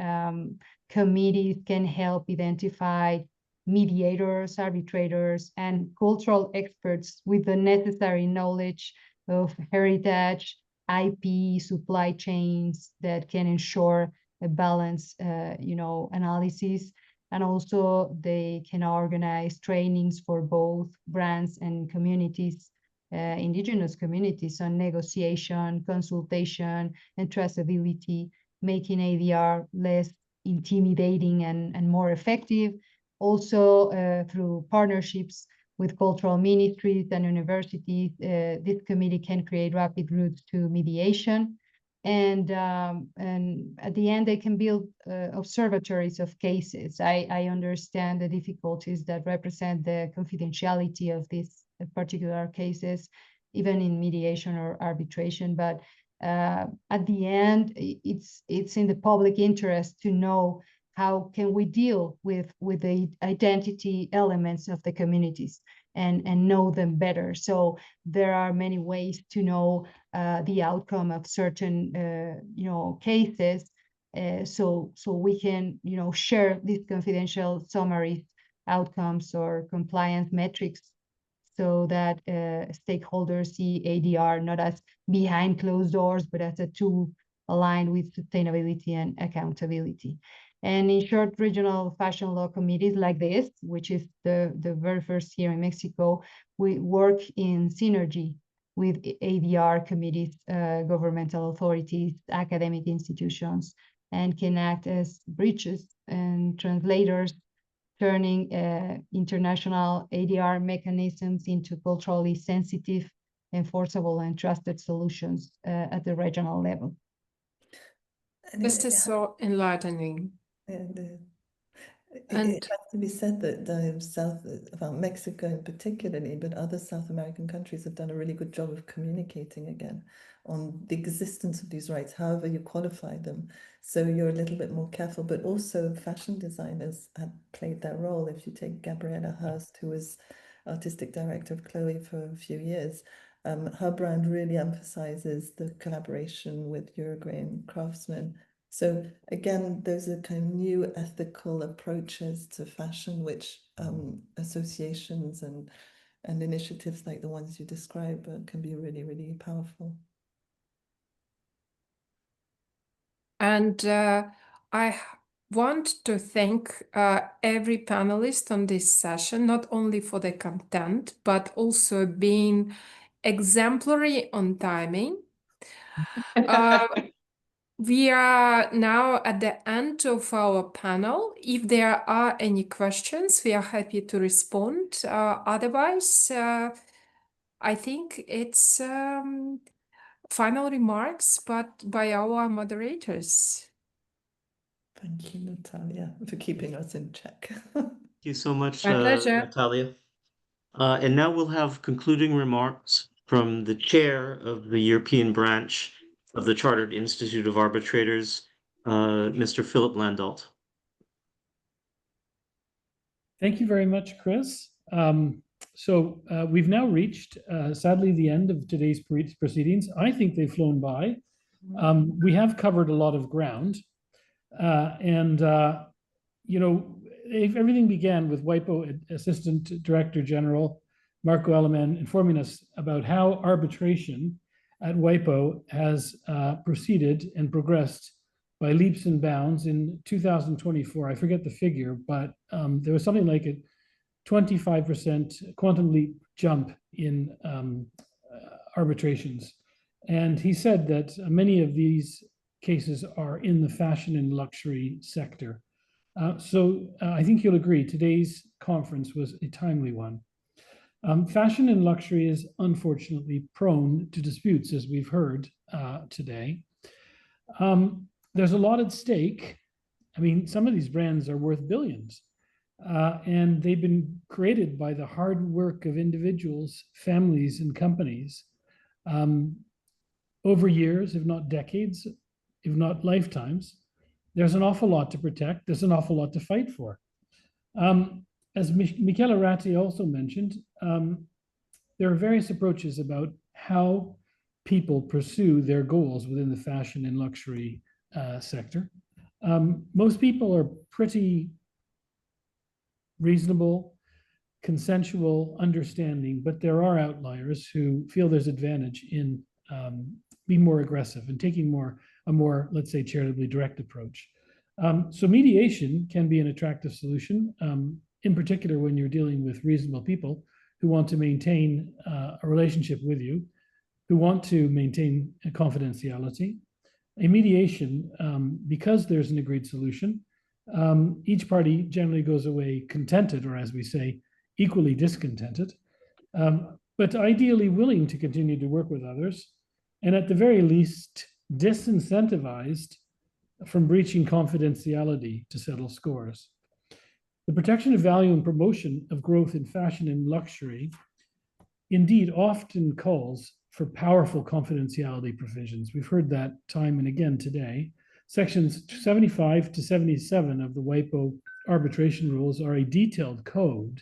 committees can help identify mediators, arbitrators, and cultural experts with the necessary knowledge of heritage, IP, supply chains that can ensure a balanced, analysis. And also they can organize trainings for both brands and communities, indigenous communities, on negotiation, consultation, and traceability, making ADR less intimidating and more effective. Also, through partnerships with cultural ministries and universities, this committee can create rapid routes to mediation. And at the end, they can build observatories of cases. I understand the difficulties that represent the confidentiality of these particular cases, even in mediation or arbitration. But at the end, it's in the public interest to know how can we deal with the identity elements of the communities and know them better. So there are many ways to know the outcome of certain cases, so we can share these confidential summaries, outcomes, or compliance metrics, so that stakeholders see ADR not as behind closed doors, but as a tool aligned with sustainability and accountability. And in short, regional fashion law committees like this, which is the very first here in Mexico, we work in synergy with ADR committees, governmental authorities, academic institutions, and can act as bridges and translators turning international ADR mechanisms into culturally sensitive, enforceable, and trusted solutions at the regional level. This is so enlightening. And it has to be said that Mexico in particularly, but other South American countries have done a really good job of communicating again on the existence of these rights, however you qualify them. So you're a little bit more careful, but also fashion designers have played their role. If you take Gabriela Hurst, who was artistic director of Chloe for a few years, her brand really emphasizes the collaboration with Uruguayan craftsmen. So again, those are kind of new ethical approaches to fashion, which associations and initiatives like the ones you describe can be really, really powerful. And I want to thank every panelist on this session, not only for the content, but also being exemplary on timing. We are now at the end of our panel. If there are any questions, we are happy to respond. Otherwise, I think it's final remarks, but by our moderators. Thank you, Natalia, for keeping us in check. Thank you so much, My pleasure. Natalia. And now we'll have concluding remarks from the chair of the European branch of the Chartered Institute of Arbitrators, Mr. Philip Landault. Thank you very much, Chris. We've now reached, sadly, the end of today's proceedings. I think they've flown by. We have covered a lot of ground. Everything began with WIPO Assistant Director General Marco Eleman informing us about how arbitration at WIPO has proceeded and progressed by leaps and bounds. In 2024, I forget the figure, but there was something like a 25% quantum leap jump in arbitrations. And he said that many of these cases are in the fashion and luxury sector. I think you'll agree today's conference was a timely one. Fashion and luxury is unfortunately prone to disputes, as we've heard today. There's a lot at stake. I mean, some of these brands are worth billions, and they've been created by the hard work of individuals, families, and companies over years, if not decades, if not lifetimes. There's an awful lot to protect. There's an awful lot to fight for. As Michele Ratti also mentioned, there are various approaches about how people pursue their goals within the fashion and luxury sector. Most people are pretty reasonable, consensual, understanding, but there are outliers who feel there's advantage in being more aggressive and taking a more, let's say, charitably direct approach. So mediation can be an attractive solution, in particular when you're dealing with reasonable people who want to maintain a relationship with you, who want to maintain a confidentiality. A mediation, because there's an agreed solution, each party generally goes away contented, or as we say, equally discontented, but ideally willing to continue to work with others, and at the very least, disincentivized from breaching confidentiality to settle scores. The protection of value and promotion of growth in fashion and luxury indeed often calls for powerful confidentiality provisions. We've heard that time and again today. Sections 75 to 77 of the WIPO arbitration rules are a detailed code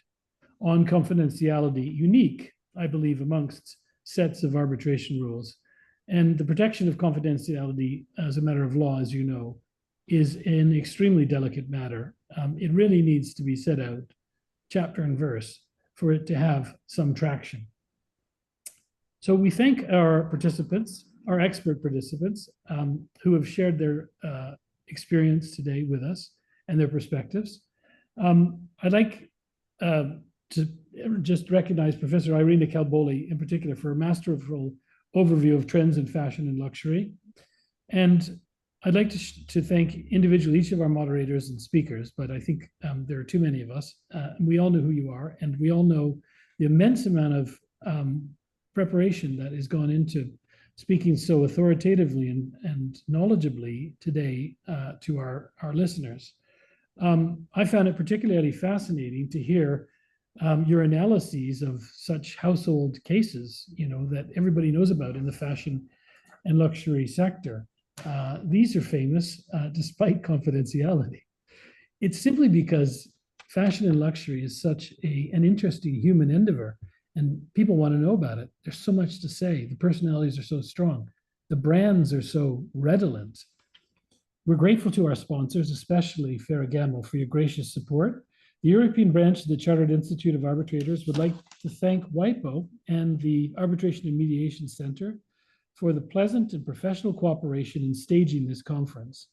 on confidentiality, unique, I believe, amongst sets of arbitration rules. And the protection of confidentiality as a matter of law, as you know, is an extremely delicate matter. It really needs to be set out chapter and verse for it to have some traction. So we thank our participants, our expert participants, who have shared their experience today with us and their perspectives. I'd like to just recognize Professor Irina Calboli in particular for a masterful overview of trends in fashion and luxury. And I'd like to thank individually each of our moderators and speakers, but I think there are too many of us. We all know who you are, and we all know the immense amount of preparation that has gone into speaking so authoritatively and knowledgeably today to our listeners. I found it particularly fascinating to hear your analyses of such household cases, that everybody knows about in the fashion and luxury sector. These are famous despite confidentiality. It's simply because fashion and luxury is such an interesting human endeavor, and people want to know about it. There's so much to say. The personalities are so strong. The brands are so redolent. We're grateful to our sponsors, especially Ferragamo, for your gracious support. The European branch of the Chartered Institute of Arbitrators would like to thank WIPO and the Arbitration and Mediation Centre for the pleasant and professional cooperation in staging this conference.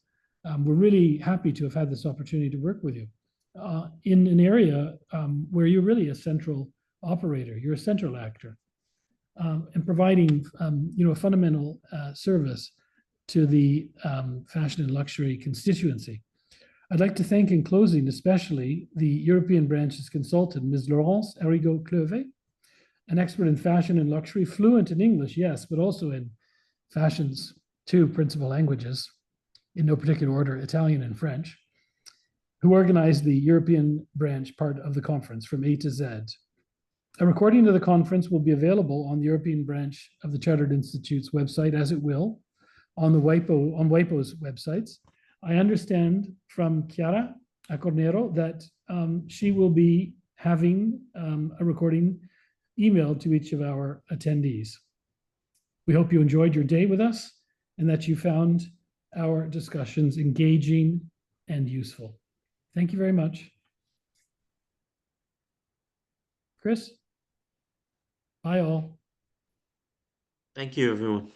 We're really happy to have had this opportunity to work with you in an area where you're really a central operator, you're a central actor, and providing a fundamental service to the fashion and luxury constituency. I'd like to thank in closing especially the European branch's consultant, Ms. Laurence Arrigo-Clevet, an expert in fashion and luxury, fluent in English, yes, but also in fashion's two principal languages, in no particular order, Italian and French, who organized the European branch part of the conference from A to Z. A recording of the conference will be available on the European branch of the Chartered Institute's website, as it will on WIPO's websites. I understand from Chiara Acornero that she will be having a recording emailed to each of our attendees. We hope you enjoyed your day with us and that you found our discussions engaging and useful. Thank you very much. Chris? Bye all. Thank you, everyone.